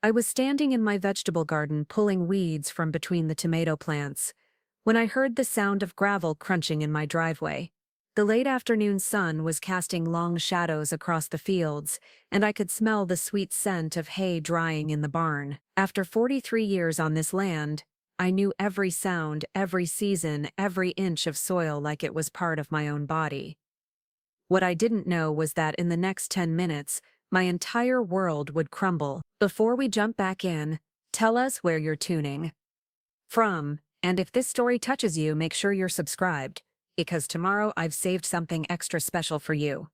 I was standing in my vegetable garden pulling weeds from between the tomato plants when I heard the sound of gravel crunching in my driveway. The late afternoon sun was casting long shadows across the fields, and I could smell the sweet scent of hay drying in the barn. After 43 years on this land, I knew every sound, every season, every inch of soil like it was part of my own body. What I didn't know was that in the next 10 minutes, my entire world would crumble. Before we jump back in, tell us where you're tuning from, and if this story touches you, make sure you're subscribed, because tomorrow I've saved something extra special for you.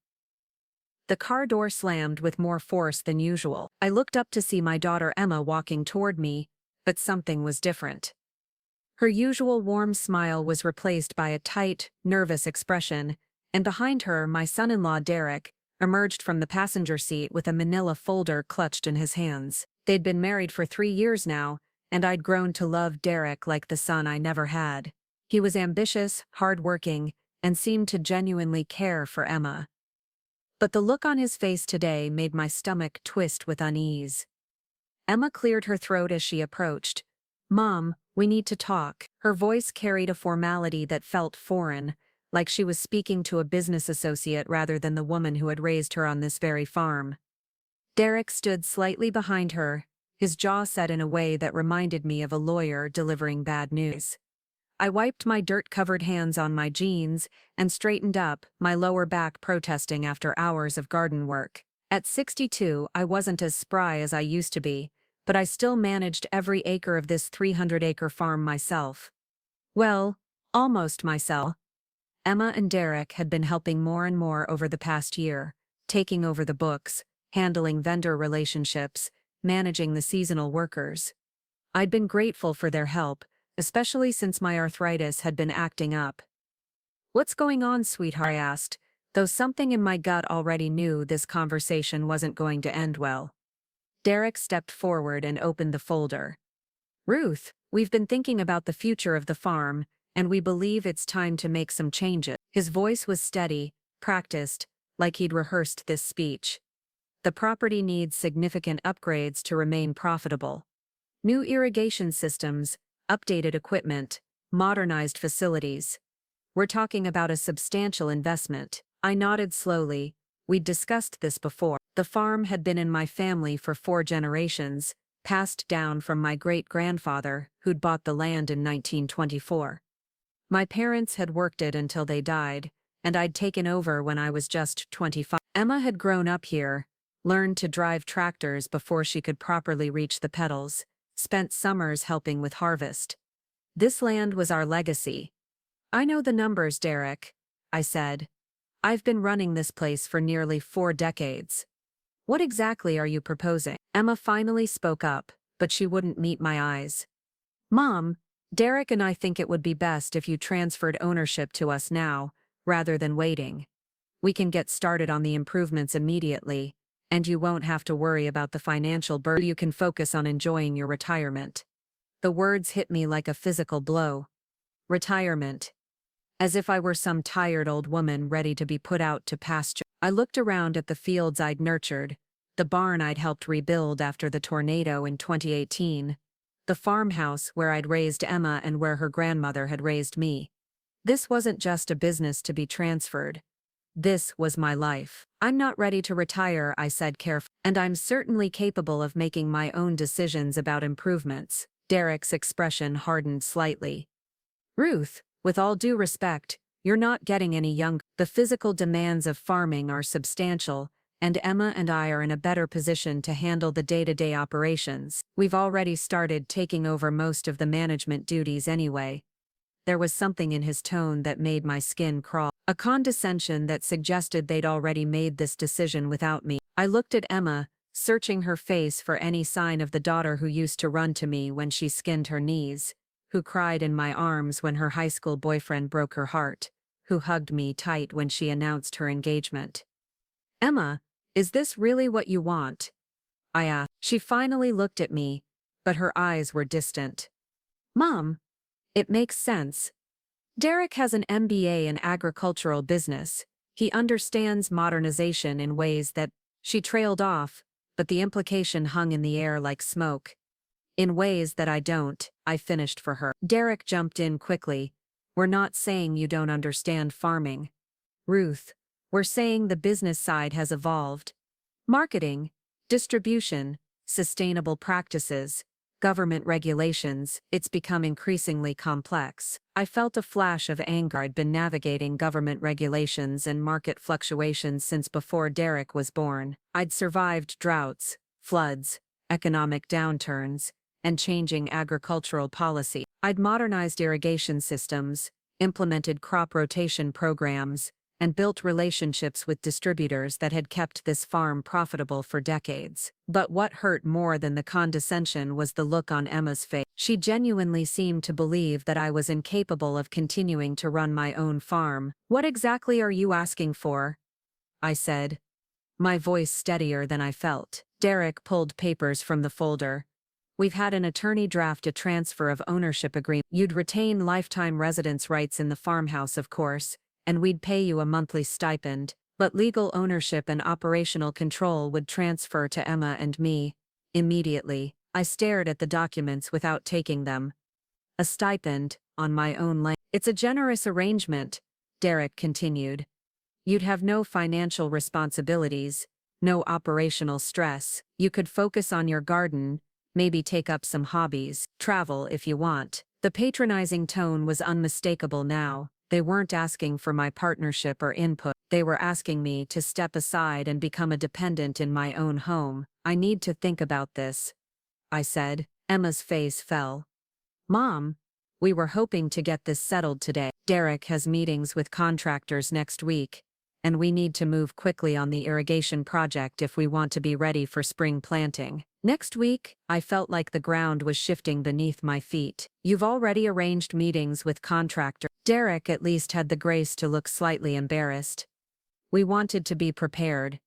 The car door slammed with more force than usual. I looked up to see my daughter Emma walking toward me, but something was different. Her usual warm smile was replaced by a tight, nervous expression, and behind her, my son-in-law Derek emerged from the passenger seat with a manila folder clutched in his hands. They'd been married for 3 years now, and I'd grown to love Derek like the son I never had. He was ambitious, hardworking, and seemed to genuinely care for Emma. But the look on his face today made my stomach twist with unease. Emma cleared her throat as she approached. "Mom, we need to talk." Her voice carried a formality that felt foreign, like she was speaking to a business associate rather than the woman who had raised her on this very farm. Derek stood slightly behind her, his jaw set in a way that reminded me of a lawyer delivering bad news. I wiped my dirt-covered hands on my jeans and straightened up, my lower back protesting after hours of garden work. At 62, I wasn't as spry as I used to be, but I still managed every acre of this 300-acre farm myself. Well, almost myself. Emma and Derek had been helping more and more over the past year, taking over the books, handling vendor relationships, managing the seasonal workers. I'd been grateful for their help, especially since my arthritis had been acting up. "What's going on, sweetheart?" I asked, though something in my gut already knew this conversation wasn't going to end well. Derek stepped forward and opened the folder. "Ruth, we've been thinking about the future of the farm, and we believe it's time to make some changes." His voice was steady, practiced, like he'd rehearsed this speech. "The property needs significant upgrades to remain profitable. New irrigation systems, updated equipment, modernized facilities. We're talking about a substantial investment." I nodded slowly. We'd discussed this before. The farm had been in my family for 4 generations, passed down from my great-grandfather, who'd bought the land in 1924. My parents had worked it until they died, and I'd taken over when I was just 25. Emma had grown up here, learned to drive tractors before she could properly reach the pedals, spent summers helping with harvest. This land was our legacy. "I know the numbers, Derek," I said. "I've been running this place for nearly 4 decades. What exactly are you proposing?" Emma finally spoke up, but she wouldn't meet my eyes. "Mom, Derek and I think it would be best if you transferred ownership to us now, rather than waiting. We can get started on the improvements immediately, and you won't have to worry about the financial burden. You can focus on enjoying your retirement." The words hit me like a physical blow. Retirement. As if I were some tired old woman ready to be put out to pasture. I looked around at the fields I'd nurtured, the barn I'd helped rebuild after the tornado in 2018, the farmhouse where I'd raised Emma and where her grandmother had raised me. This wasn't just a business to be transferred. This was my life. "I'm not ready to retire," I said carefully, "and I'm certainly capable of making my own decisions about improvements." Derek's expression hardened slightly. "Ruth, with all due respect, you're not getting any younger. The physical demands of farming are substantial, and Emma and I are in a better position to handle the day-to-day operations. We've already started taking over most of the management duties anyway." There was something in his tone that made my skin crawl, a condescension that suggested they'd already made this decision without me. I looked at Emma, searching her face for any sign of the daughter who used to run to me when she skinned her knees, who cried in my arms when her high school boyfriend broke her heart, who hugged me tight when she announced her engagement. "Emma, is this really what you want?" I asked. She finally looked at me, but her eyes were distant. "Mom, it makes sense. Derek has an MBA in agricultural business. He understands modernization in ways that..." She trailed off, but the implication hung in the air like smoke. In ways that I don't, I finished for her. Derek jumped in quickly. We're not saying you don't understand farming, Ruth. We're saying the business side has evolved. Marketing, distribution, sustainable practices, government regulations, it's become increasingly complex. I felt a flash of anger. I'd been navigating government regulations and market fluctuations since before Derek was born. I'd survived droughts, floods, economic downturns, and changing agricultural policy. I'd modernized irrigation systems, implemented crop rotation programs, and built relationships with distributors that had kept this farm profitable for decades. But what hurt more than the condescension was the look on Emma's face. She genuinely seemed to believe that I was incapable of continuing to run my own farm. What exactly are you asking for? I said, my voice steadier than I felt. Derek pulled papers from the folder. We've had an attorney draft a transfer of ownership agreement. You'd retain lifetime residence rights in the farmhouse, of course, and we'd pay you a monthly stipend, but legal ownership and operational control would transfer to Emma and me. Immediately, I stared at the documents without taking them. A stipend, on my own land. It's a generous arrangement, Derek continued. You'd have no financial responsibilities, no operational stress. You could focus on your garden, maybe take up some hobbies, travel if you want. The patronizing tone was unmistakable now. They weren't asking for my partnership or input. They were asking me to step aside and become a dependent in my own home. I need to think about this, I said. Emma's face fell. Mom, we were hoping to get this settled today. Derek has meetings with contractors next week, and we need to move quickly on the irrigation project if we want to be ready for spring planting. Next week, I felt like the ground was shifting beneath my feet. You've already arranged meetings with contractors. Derek at least had the grace to look slightly embarrassed. We wanted to be prepared.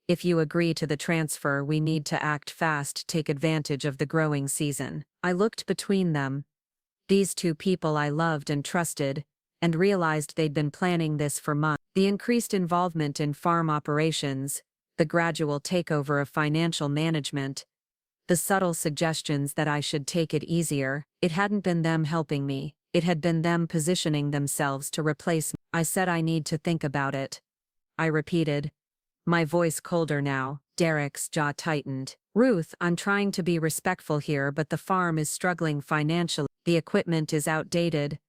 If you agree to the transfer, we need to act fast, take advantage of the growing season. I looked between them. These two people I loved and trusted, and realized they'd been planning this for months. The increased involvement in farm operations, the gradual takeover of financial management, the subtle suggestions that I should take it easier. It hadn't been them helping me, it had been them positioning themselves to replace me. I said I need to think about it. I repeated, my voice colder now. Derek's jaw tightened. Ruth, I'm trying to be respectful here, but the farm is struggling financially. The equipment is outdated.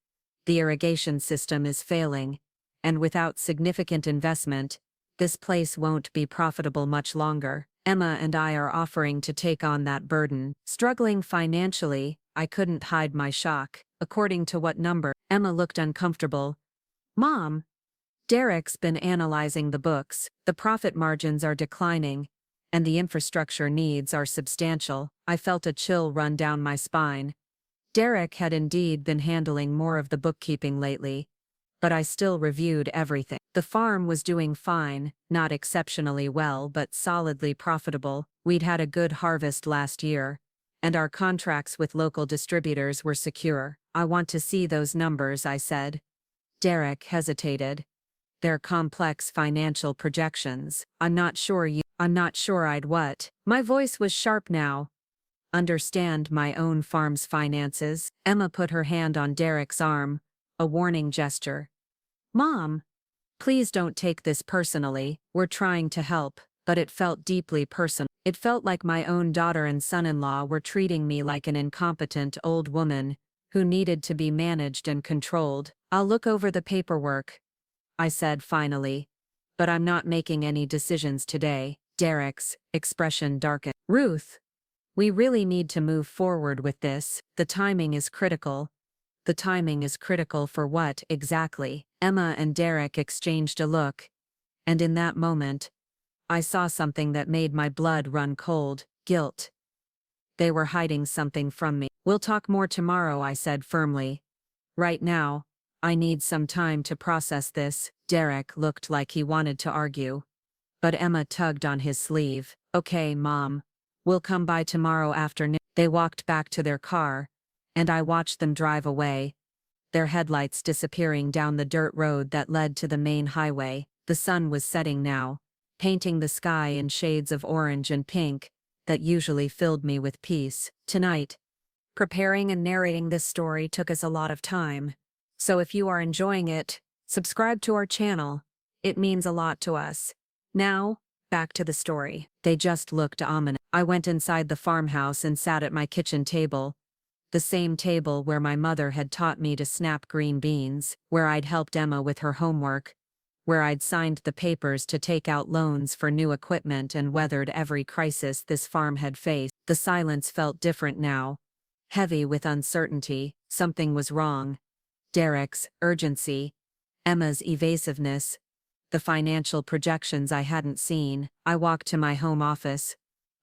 The irrigation system is failing. And without significant investment, this place won't be profitable much longer. Emma and I are offering to take on that burden. Struggling financially, I couldn't hide my shock. According to what number? Emma looked uncomfortable. Mom, Derek's been analyzing the books. The profit margins are declining, and the infrastructure needs are substantial. I felt a chill run down my spine. Derek had indeed been handling more of the bookkeeping lately, but I still reviewed everything. The farm was doing fine, not exceptionally well but solidly profitable. We'd had a good harvest last year, and our contracts with local distributors were secure. I want to see those numbers, I said. Derek hesitated. They're complex financial projections. I'm not sure I'd what? My voice was sharp now. Understand my own farm's finances. Emma put her hand on Derek's arm, a warning gesture. Mom, please don't take this personally. We're trying to help, but it felt deeply personal. It felt like my own daughter and son-in-law were treating me like an incompetent old woman who needed to be managed and controlled. I'll look over the paperwork, I said finally, but I'm not making any decisions today. Derek's expression darkened. Ruth, we really need to move forward with this. The timing is critical. The timing is critical for what exactly? Emma and Derek exchanged a look, and in that moment, I saw something that made my blood run cold. Guilt. They were hiding something from me. We'll talk more tomorrow, I said firmly. Right now, I need some time to process this. Derek looked like he wanted to argue, but Emma tugged on his sleeve. Okay, Mom. We'll come by tomorrow afternoon. They walked back to their car, and I watched them drive away, their headlights disappearing down the dirt road that led to the main highway. The sun was setting now, painting the sky in shades of orange and pink, that usually filled me with peace. Tonight, preparing and narrating this story took us a lot of time. So if you are enjoying it, subscribe to our channel. It means a lot to us. Now, back to the story. They just looked ominous. I went inside the farmhouse and sat at my kitchen table, the same table where my mother had taught me to snap green beans, where I'd helped Emma with her homework, where I'd signed the papers to take out loans for new equipment and weathered every crisis this farm had faced. The silence felt different now, heavy with uncertainty. Something was wrong. Derek's urgency, Emma's evasiveness, the financial projections I hadn't seen. I walked to my home office,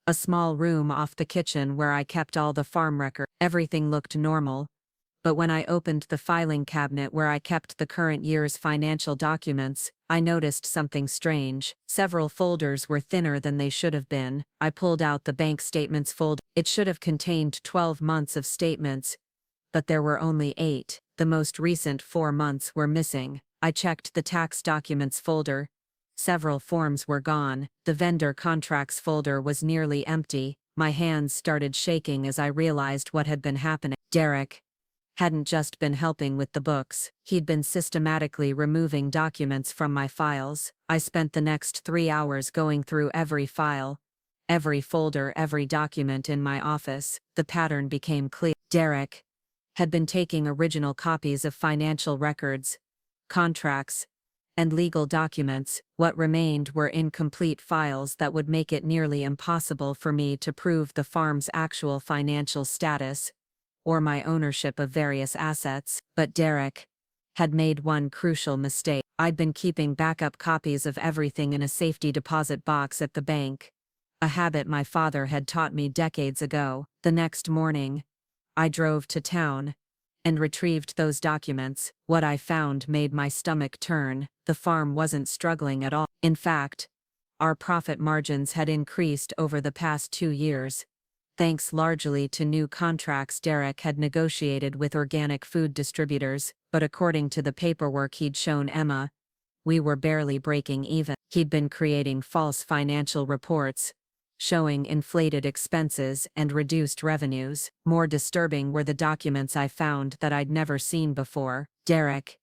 a small room off the kitchen where I kept all the farm records. Everything looked normal, but when I opened the filing cabinet where I kept the current year's financial documents, I noticed something strange. Several folders were thinner than they should have been. I pulled out the bank statements folder. It should have contained 12 months of statements, but there were only 8. The most recent 4 months were missing. I checked the tax documents folder. Several forms were gone. The vendor contracts folder was nearly empty. My hands started shaking as I realized what had been happening. Derek hadn't just been helping with the books. He'd been systematically removing documents from my files. I spent the next 3 hours going through every file, every folder, every document in my office. The pattern became clear. Derek had been taking original copies of financial records, contracts, and legal documents. What remained were incomplete files that would make it nearly impossible for me to prove the farm's actual financial status or my ownership of various assets. But Derek had made one crucial mistake. I'd been keeping backup copies of everything in a safety deposit box at the bank, a habit my father had taught me decades ago. The next morning, I drove to town and retrieved those documents. What I found made my stomach turn. The farm wasn't struggling at all. In fact, our profit margins had increased over the past 2 years, thanks largely to new contracts Derek had negotiated with organic food distributors. But according to the paperwork he'd shown Emma, we were barely breaking even. He'd been creating false financial reports, showing inflated expenses and reduced revenues. More disturbing were the documents I found that I'd never seen before. Derek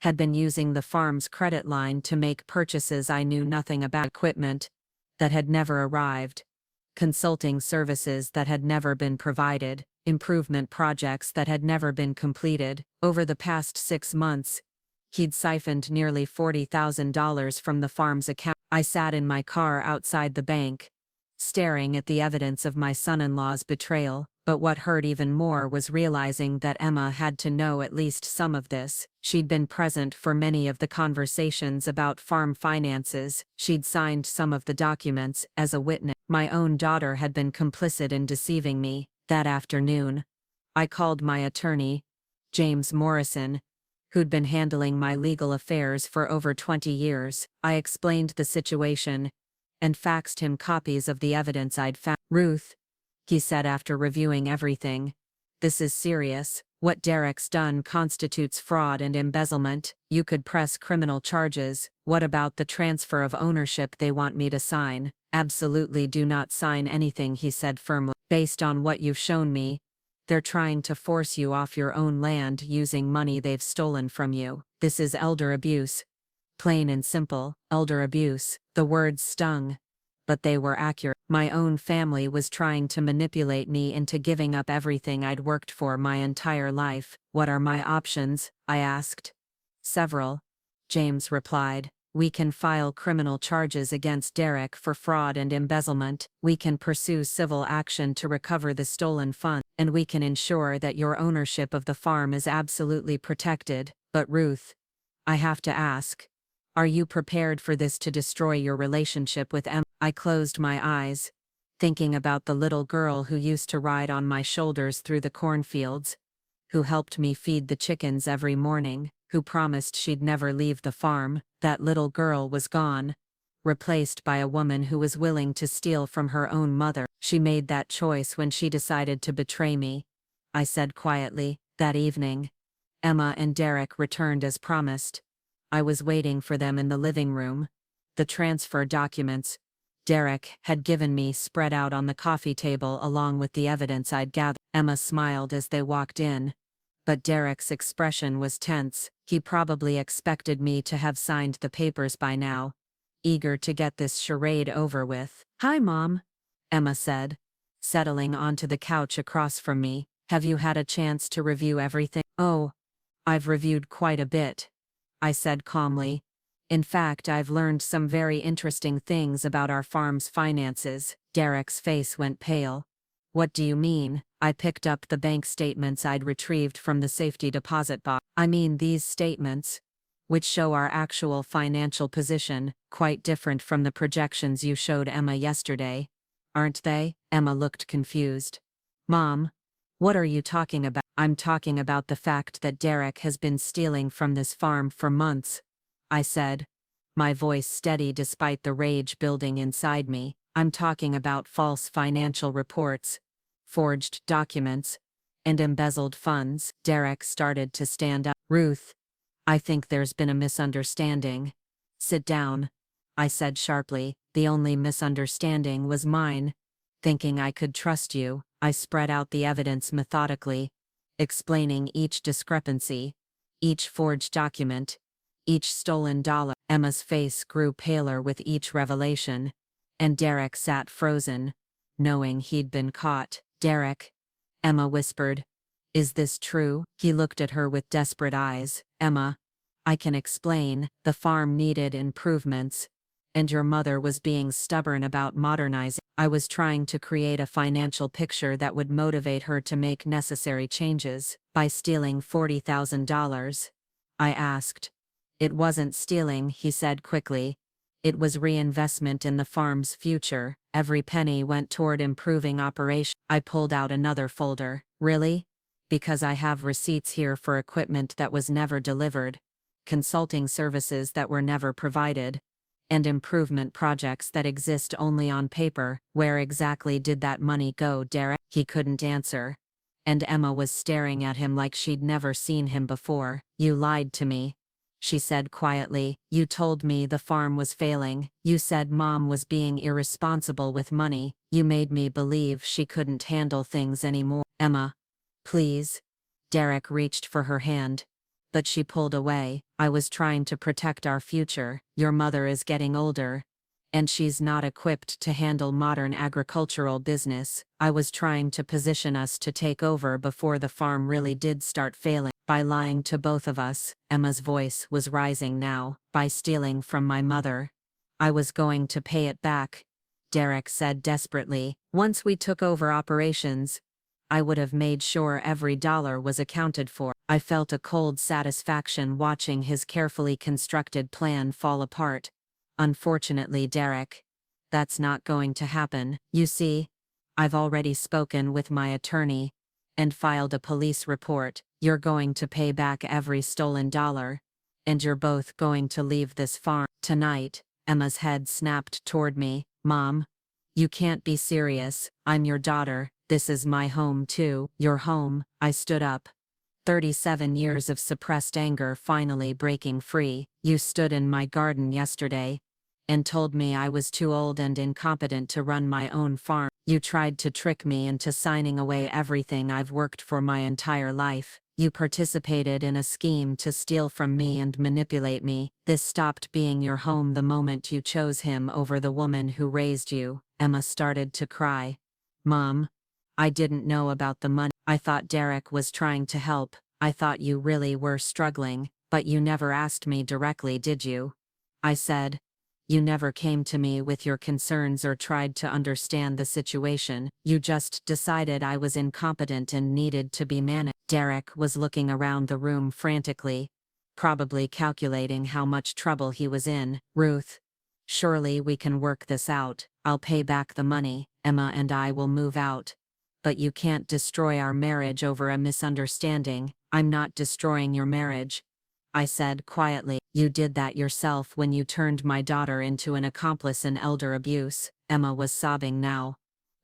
had been using the farm's credit line to make purchases I knew nothing about, equipment that had never arrived, consulting services that had never been provided, improvement projects that had never been completed. Over the past 6 months, he'd siphoned nearly $40,000 from the farm's account. I sat in my car outside the bank, staring at the evidence of my son-in-law's betrayal. But what hurt even more was realizing that Emma had to know at least some of this. She'd been present for many of the conversations about farm finances. She'd signed some of the documents as a witness. My own daughter had been complicit in deceiving me. That afternoon, I called my attorney, James Morrison, who'd been handling my legal affairs for over 20 years. I explained the situation and faxed him copies of the evidence I'd found. "Ruth," he said after reviewing everything, "this is serious. What Derek's done constitutes fraud and embezzlement. You could press criminal charges. What about the transfer of ownership they want me to sign?" "Absolutely do not sign anything," he said firmly. "Based on what you've shown me, they're trying to force you off your own land using money they've stolen from you. This is elder abuse. Plain and simple, elder abuse." The words stung, but they were accurate. My own family was trying to manipulate me into giving up everything I'd worked for my entire life. "What are my options?" I asked. "Several," James replied. "We can file criminal charges against Derek for fraud and embezzlement. We can pursue civil action to recover the stolen funds, and we can ensure that your ownership of the farm is absolutely protected. But Ruth, I have to ask, are you prepared for this to destroy your relationship with Emma?" I closed my eyes, thinking about the little girl who used to ride on my shoulders through the cornfields, who helped me feed the chickens every morning, who promised she'd never leave the farm. That little girl was gone, replaced by a woman who was willing to steal from her own mother. "She made that choice when she decided to betray me," I said quietly. That evening, Emma and Derek returned as promised. I was waiting for them in the living room. The transfer documents, Derek had given me spread out on the coffee table along with the evidence I'd gathered. Emma smiled as they walked in. But Derek's expression was tense. He probably expected me to have signed the papers by now, eager to get this charade over with. "Hi, Mom," Emma said, settling onto the couch across from me. "Have you had a chance to review everything?" "Oh, I've reviewed quite a bit," I said calmly. "In fact, I've learned some very interesting things about our farm's finances." Derek's face went pale. "What do you mean?" I picked up the bank statements I'd retrieved from the safety deposit box. "I mean these statements, which show our actual financial position, quite different from the projections you showed Emma yesterday, aren't they?" Emma looked confused. "Mom, what are you talking about?" "I'm talking about the fact that Derek has been stealing from this farm for months," I said, my voice steady despite the rage building inside me. "I'm talking about false financial reports, forged documents, and embezzled funds." Derek started to stand up. "Ruth, I think there's been a misunderstanding." "Sit down," I said sharply. "The only misunderstanding was mine. Thinking I could trust you." I spread out the evidence methodically, explaining each discrepancy, each forged document, each stolen dollar. Emma's face grew paler with each revelation, and Derek sat frozen, knowing he'd been caught. "Derek," Emma whispered, "is this true?" He looked at her with desperate eyes. "Emma, I can explain. The farm needed improvements, and your mother was being stubborn about modernizing. I was trying to create a financial picture that would motivate her to make necessary changes." "By stealing $40,000? I asked. "It wasn't stealing," he said quickly. "It was reinvestment in the farm's future. Every penny went toward improving operations." I pulled out another folder. "Really? Because I have receipts here for equipment that was never delivered, consulting services that were never provided, and improvement projects that exist only on paper." "Where exactly did that money go, Derek?" He couldn't answer, and Emma was staring at him like she'd never seen him before. "You lied to me," she said quietly. "You told me the farm was failing. You said Mom was being irresponsible with money. You made me believe she couldn't handle things anymore." "Emma, please." Derek reached for her hand, but she pulled away. "I was trying to protect our future. Your mother is getting older, and she's not equipped to handle modern agricultural business. I was trying to position us to take over before the farm really did start failing. By lying to both of us," Emma's voice was rising now, "by stealing from my mother, I was going to pay it back," Derek said desperately. "Once we took over operations, I would have made sure every dollar was accounted for." I felt a cold satisfaction watching his carefully constructed plan fall apart. "Unfortunately, Derek, that's not going to happen. You see, I've already spoken with my attorney and filed a police report. You're going to pay back every stolen dollar, and you're both going to leave this farm tonight." Emma's head snapped toward me. "Mom, you can't be serious. I'm your daughter. This is my home too." "Your home?" I stood up, 37 years of suppressed anger finally breaking free. "You stood in my garden yesterday and told me I was too old and incompetent to run my own farm. You tried to trick me into signing away everything I've worked for my entire life. You participated in a scheme to steal from me and manipulate me. This stopped being your home the moment you chose him over the woman who raised you." Emma started to cry. "Mom, I didn't know about the money. I thought Derek was trying to help. I thought you really were struggling, but you never asked me directly, did you?" I said. "You never came to me with your concerns or tried to understand the situation. You just decided I was incompetent and needed to be managed." Derek was looking around the room frantically, probably calculating how much trouble he was in. "Ruth, surely we can work this out. I'll pay back the money. Emma and I will move out. But you can't destroy our marriage over a misunderstanding." "I'm not destroying your marriage," I said quietly. "You did that yourself when you turned my daughter into an accomplice in elder abuse." Emma was sobbing now,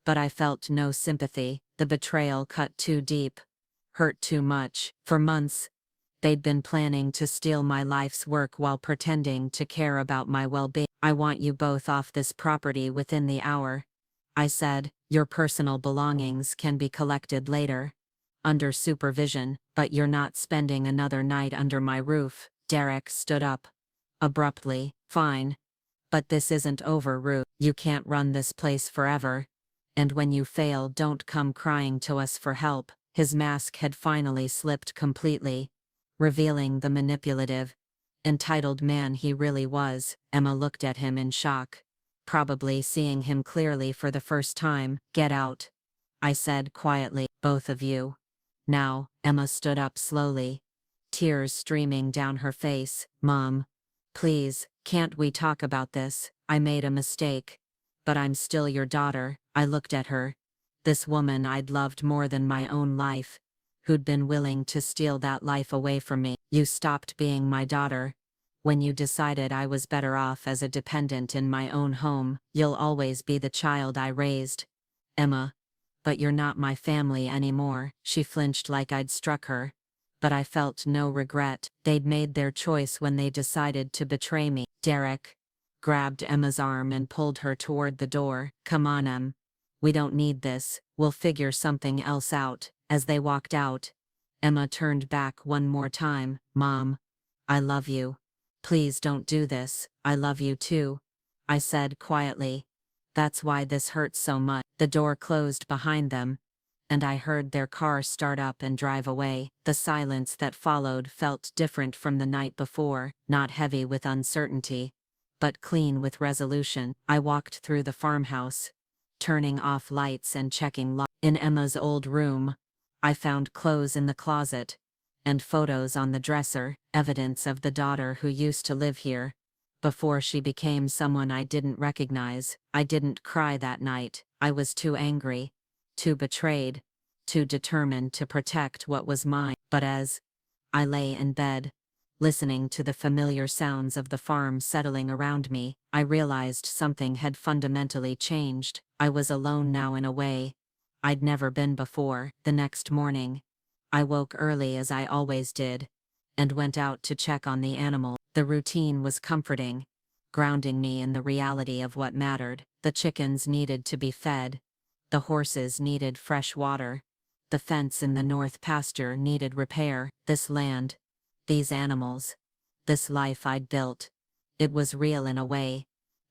but I felt no sympathy. The betrayal cut too deep, hurt too much. For months, They'd been planning to steal my life's work while pretending to care about my well-being. I want you both off this property within the hour, I said. Your personal belongings can be collected later, under supervision, but you're not spending another night under my roof. Derek stood up abruptly. Fine. But this isn't over, Ruth. You can't run this place forever. And when you fail, don't come crying to us for help. His mask had finally slipped completely, revealing the manipulative, entitled man he really was. Emma looked at him in shock, probably seeing him clearly for the first time. Get out, I said quietly. Both of you. Now. Emma stood up slowly, tears streaming down her face. Mom, please, can't we talk about this? I made a mistake, but I'm still your daughter. I looked at her, this woman I'd loved more than my own life, who'd been willing to steal that life away from me. You stopped being my daughter when you decided I was better off as a dependent in my own home. You'll always be the child I raised, Emma, but you're not my family anymore. She flinched like I'd struck her, but I felt no regret. They'd made their choice when they decided to betray me. Derek grabbed Emma's arm and pulled her toward the door. Come on, Em. We don't need this. We'll figure something else out. As they walked out, Emma turned back one more time. Mom, I love you. Please don't do this. I love you too, I said quietly. That's why this hurts so much. The door closed behind them, and I heard their car start up and drive away. The silence that followed felt different from the night before, not heavy with uncertainty, but clean with resolution. I walked through the farmhouse, turning off lights and checking locks. In Emma's old room, I found clothes in the closet, and photos on the dresser, evidence of the daughter who used to live here, before she became someone I didn't recognize. I didn't cry that night. I was too angry, too betrayed, too determined to protect what was mine. But as I lay in bed, listening to the familiar sounds of the farm settling around me, I realized something had fundamentally changed. I was alone now in a way I'd never been before. The next morning, I woke early as I always did, and went out to check on the animal. The routine was comforting, grounding me in the reality of what mattered. The chickens needed to be fed, the horses needed fresh water, the fence in the north pasture needed repair. This land, these animals, this life I'd built, it was real in a way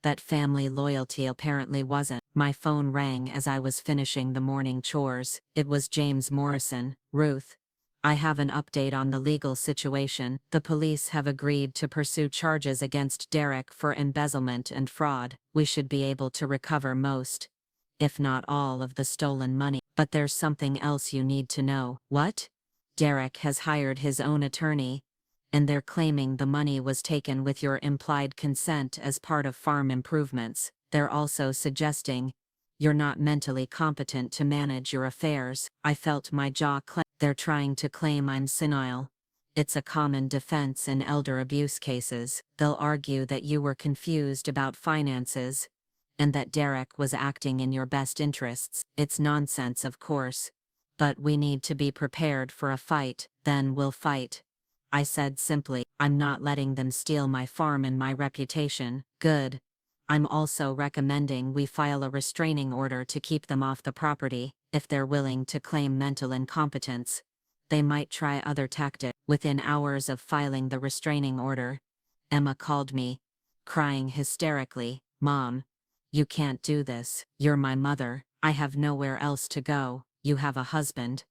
that family loyalty apparently wasn't. My phone rang as I was finishing the morning chores. It was James Morrison. Ruth, I have an update on the legal situation. The police have agreed to pursue charges against Derek for embezzlement and fraud. We should be able to recover most, if not all, of the stolen money. But there's something else you need to know. What? Derek has hired his own attorney, and they're claiming the money was taken with your implied consent as part of farm improvements. They're also suggesting you're not mentally competent to manage your affairs. I felt my jaw clench. They're trying to claim I'm senile. It's a common defense in elder abuse cases. They'll argue that you were confused about finances, and that Derek was acting in your best interests. It's nonsense, of course, but we need to be prepared for a fight. Then we'll fight, I said simply. I'm not letting them steal my farm and my reputation. Good. I'm also recommending we file a restraining order to keep them off the property. If they're willing to claim mental incompetence, they might try other tactics. Within hours of filing the restraining order, Emma called me, crying hysterically. Mom, you can't do this. You're my mother. I have nowhere else to go. You have a husband,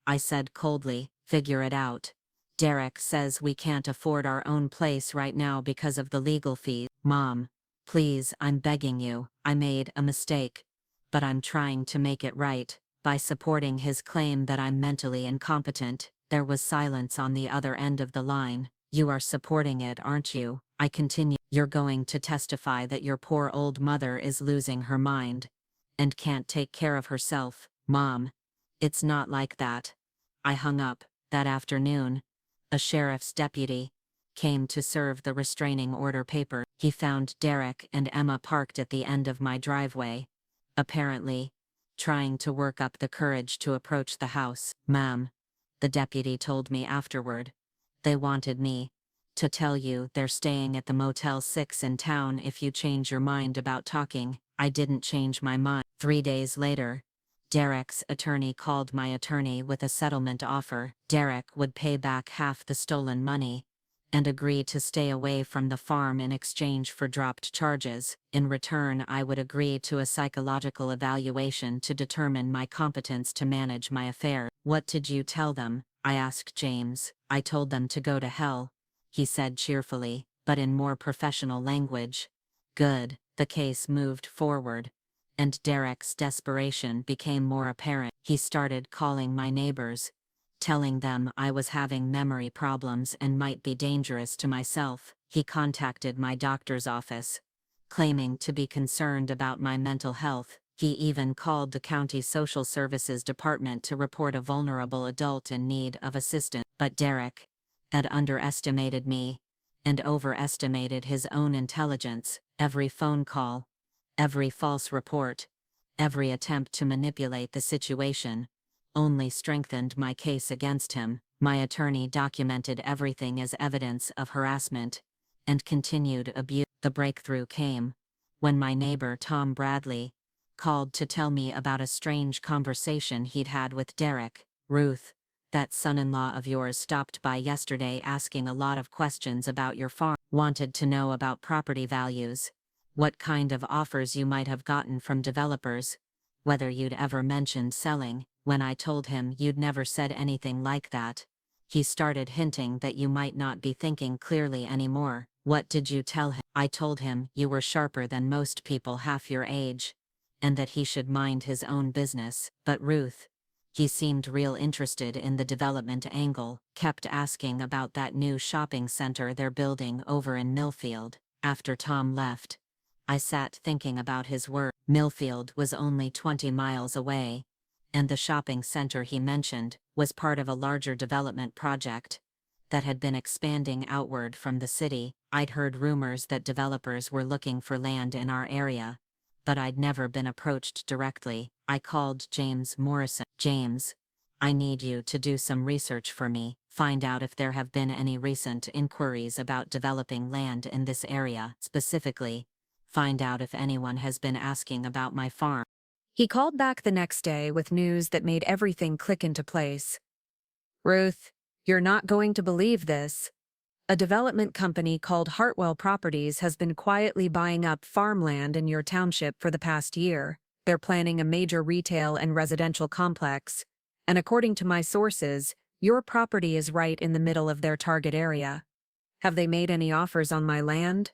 I said coldly. Figure it out. Derek says we can't afford our own place right now because of the legal fees. Mom, please, I'm begging you. I made a mistake, but I'm trying to make it right by supporting his claim that I'm mentally incompetent. There was silence on the other end of the line. You are supporting it, aren't you? I continued. You're going to testify that your poor old mother is losing her mind and can't take care of herself. Mom, it's not like that. I hung up. That afternoon, a sheriff's deputy came to serve the restraining order paper. He found Derek and Emma parked at the end of my driveway, apparently trying to work up the courage to approach the house. Ma'am, the deputy told me afterward, They wanted me to tell you they're staying at the Motel 6 in town if you change your mind about talking. I didn't change my mind. 3 days later, Derek's attorney called my attorney with a settlement offer. Derek would pay back half the stolen money and agree to stay away from the farm in exchange for dropped charges. In return, I would agree to a psychological evaluation to determine my competence to manage my affairs. What did you tell them? I asked James. I told them to go to hell, he said cheerfully, but in more professional language. Good. The case moved forward, and Derek's desperation became more apparent. He started calling my neighbors, telling them I was having memory problems and might be dangerous to myself. He contacted my doctor's office, claiming to be concerned about my mental health. He even called the county social services department to report a vulnerable adult in need of assistance. But Derek had underestimated me and overestimated his own intelligence. Every phone call, every false report, every attempt to manipulate the situation only strengthened my case against him. My attorney documented everything as evidence of harassment and continued abuse. The breakthrough came when my neighbor Tom Bradley called to tell me about a strange conversation he'd had with Derek. Ruth, that son-in-law of yours stopped by yesterday asking a lot of questions about your farm. Wanted to know about property values, what kind of offers you might have gotten from developers, whether you'd ever mentioned selling. When I told him you'd never said anything like that, he started hinting that you might not be thinking clearly anymore. What did you tell him? I told him you were sharper than most people half your age, and that he should mind his own business. But Ruth, he seemed real interested in the development angle, kept asking about that new shopping center they're building over in Millfield. After Tom left, I sat thinking about his words. Millfield was only 20 miles away, and the shopping center he mentioned was part of a larger development project that had been expanding outward from the city. I'd heard rumors that developers were looking for land in our area, but I'd never been approached directly. I called James Morrison. James, I need you to do some research for me, find out if there have been any recent inquiries about developing land in this area. Specifically, find out if anyone has been asking about my farm. He called back the next day with news that made everything click into place. Ruth, you're not going to believe this. A development company called Hartwell Properties has been quietly buying up farmland in your township for the past year. They're planning a major retail and residential complex, and according to my sources, your property is right in the middle of their target area. Have they made any offers on my land?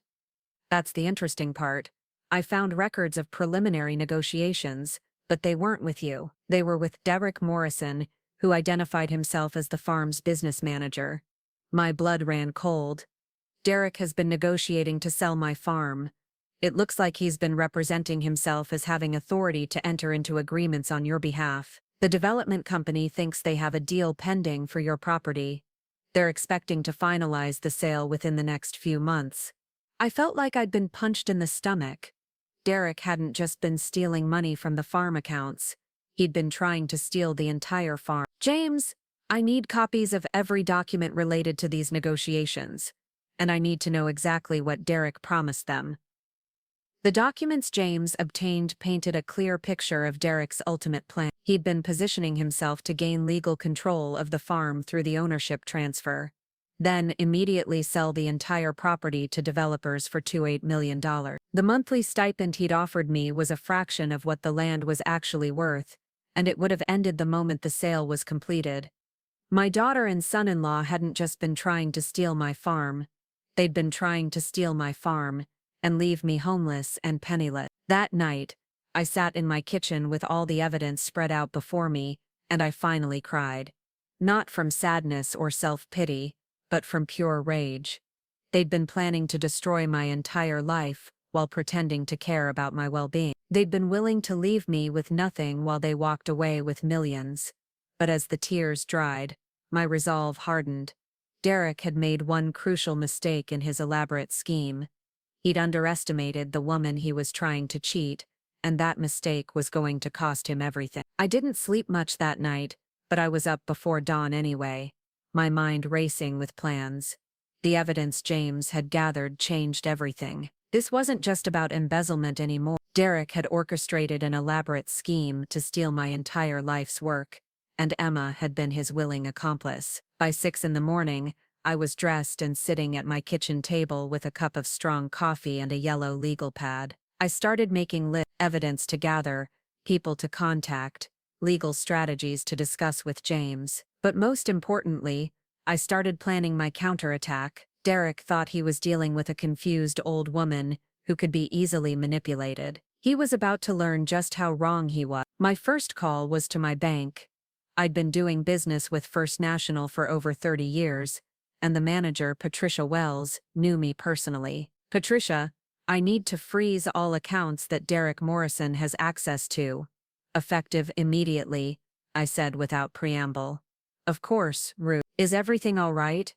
That's the interesting part. I found records of preliminary negotiations, but they weren't with you. They were with Derek Morrison, who identified himself as the farm's business manager. My blood ran cold. Derek has been negotiating to sell my farm. It looks like he's been representing himself as having authority to enter into agreements on your behalf. The development company thinks they have a deal pending for your property. They're expecting to finalize the sale within the next few months. I felt like I'd been punched in the stomach. Derek hadn't just been stealing money from the farm accounts. He'd been trying to steal the entire farm. James, I need copies of every document related to these negotiations, and I need to know exactly what Derek promised them. The documents James obtained painted a clear picture of Derek's ultimate plan. He'd been positioning himself to gain legal control of the farm through the ownership transfer, then immediately sell the entire property to developers for $28 million. The monthly stipend he'd offered me was a fraction of what the land was actually worth, and it would have ended the moment the sale was completed. My daughter and son-in-law hadn't just been trying to steal my farm. They'd been trying to steal my farm and leave me homeless and penniless. That night, I sat in my kitchen with all the evidence spread out before me, and I finally cried. Not from sadness or self-pity, but from pure rage. They'd been planning to destroy my entire life while pretending to care about my well-being. They'd been willing to leave me with nothing while they walked away with millions. But as the tears dried, my resolve hardened. Derek had made one crucial mistake in his elaborate scheme. He'd underestimated the woman he was trying to cheat, and that mistake was going to cost him everything. I didn't sleep much that night, but I was up before dawn anyway. my mind racing with plans. The evidence James had gathered changed everything. This wasn't just about embezzlement anymore. Derek had orchestrated an elaborate scheme to steal my entire life's work, and Emma had been his willing accomplice. By 6 in the morning, I was dressed and sitting at my kitchen table with a cup of strong coffee and a yellow legal pad. I started making evidence to gather, people to contact, legal strategies to discuss with James. But most importantly, I started planning my counterattack. Derek thought he was dealing with a confused old woman who could be easily manipulated. He was about to learn just how wrong he was. My first call was to my bank. I'd been doing business with First National for over 30 years, and the manager, Patricia Wells, knew me personally. "Patricia, I need to freeze all accounts that Derek Morrison has access to. Effective immediately," I said without preamble. "Of course, Ruth. Is everything all right?"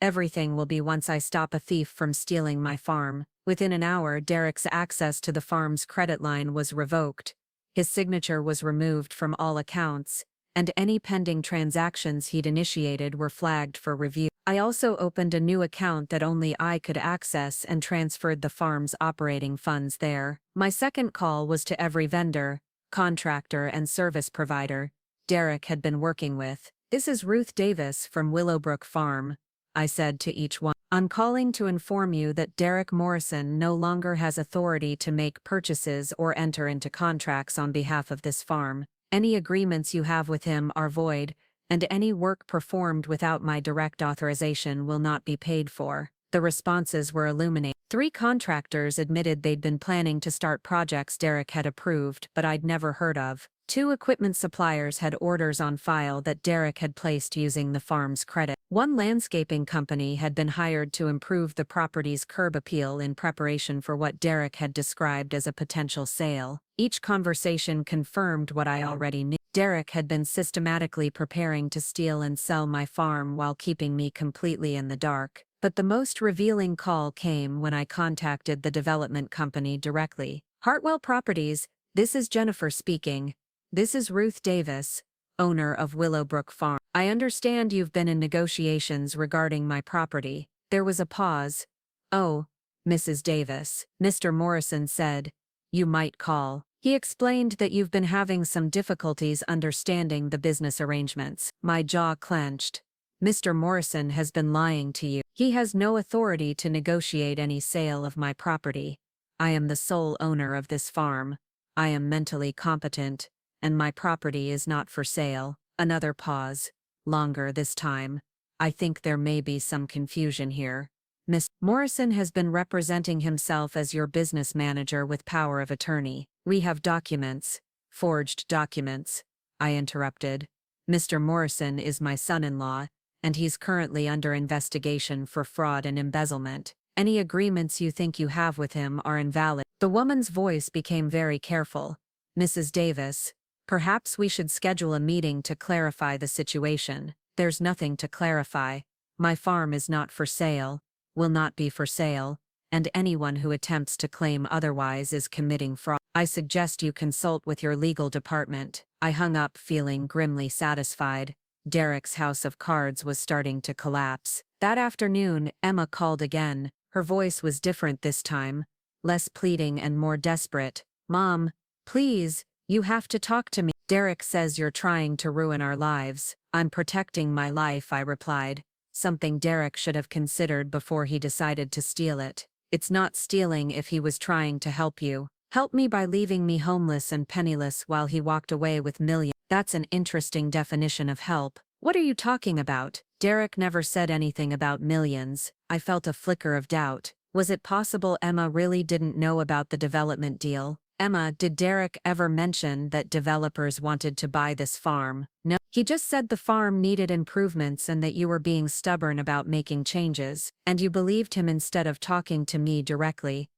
"Everything will be once I stop a thief from stealing my farm." Within an hour, Derek's access to the farm's credit line was revoked. His signature was removed from all accounts, and any pending transactions he'd initiated were flagged for review. I also opened a new account that only I could access and transferred the farm's operating funds there. My second call was to every vendor, contractor, and service provider Derek had been working with. "This is Ruth Davis from Willowbrook Farm," I said to each one. "I'm calling to inform you that Derek Morrison no longer has authority to make purchases or enter into contracts on behalf of this farm. Any agreements you have with him are void, and any work performed without my direct authorization will not be paid for." The responses were illuminating. 3 contractors admitted they'd been planning to start projects Derek had approved but I'd never heard of. 2 equipment suppliers had orders on file that Derek had placed using the farm's credit. 1 landscaping company had been hired to improve the property's curb appeal in preparation for what Derek had described as a potential sale. Each conversation confirmed what I already knew. Derek had been systematically preparing to steal and sell my farm while keeping me completely in the dark. But the most revealing call came when I contacted the development company directly. "Hartwell Properties, this is Jennifer speaking. This is Ruth Davis, owner of Willowbrook Farm. I understand you've been in negotiations regarding my property." There was a pause. "Oh, Mrs. Davis," Mr. Morrison said, "you might call." He explained that you've been having some difficulties understanding the business arrangements. My jaw clenched. "Mr. Morrison has been lying to you. He has no authority to negotiate any sale of my property. I am the sole owner of this farm. I am mentally competent, and my property is not for sale." Another pause. Longer this time. "I think there may be some confusion here. Miss Morrison has been representing himself as your business manager with power of attorney. We have documents, forged documents," I interrupted. "Mr. Morrison is my son-in-law, and he's currently under investigation for fraud and embezzlement. Any agreements you think you have with him are invalid." The woman's voice became very careful. "Mrs. Davis, perhaps we should schedule a meeting to clarify the situation." "There's nothing to clarify. My farm is not for sale, will not be for sale, and anyone who attempts to claim otherwise is committing fraud. I suggest you consult with your legal department." I hung up feeling grimly satisfied. Derek's house of cards was starting to collapse. That afternoon, Emma called again. Her voice was different this time, less pleading and more desperate. "Mom, please, you have to talk to me. Derek says you're trying to ruin our lives." "I'm protecting my life," I replied, something Derek should have considered before he decided to steal it. "It's not stealing if he was trying to help you. Help me by leaving me homeless and penniless while he walked away with millions." That's an interesting definition of help. What are you talking about? Derek never said anything about millions. I felt a flicker of doubt. Was it possible Emma really didn't know about the development deal? "Emma, did Derek ever mention that developers wanted to buy this farm?" "No. He just said the farm needed improvements and that you were being stubborn about making changes, and you believed him instead of talking to me directly."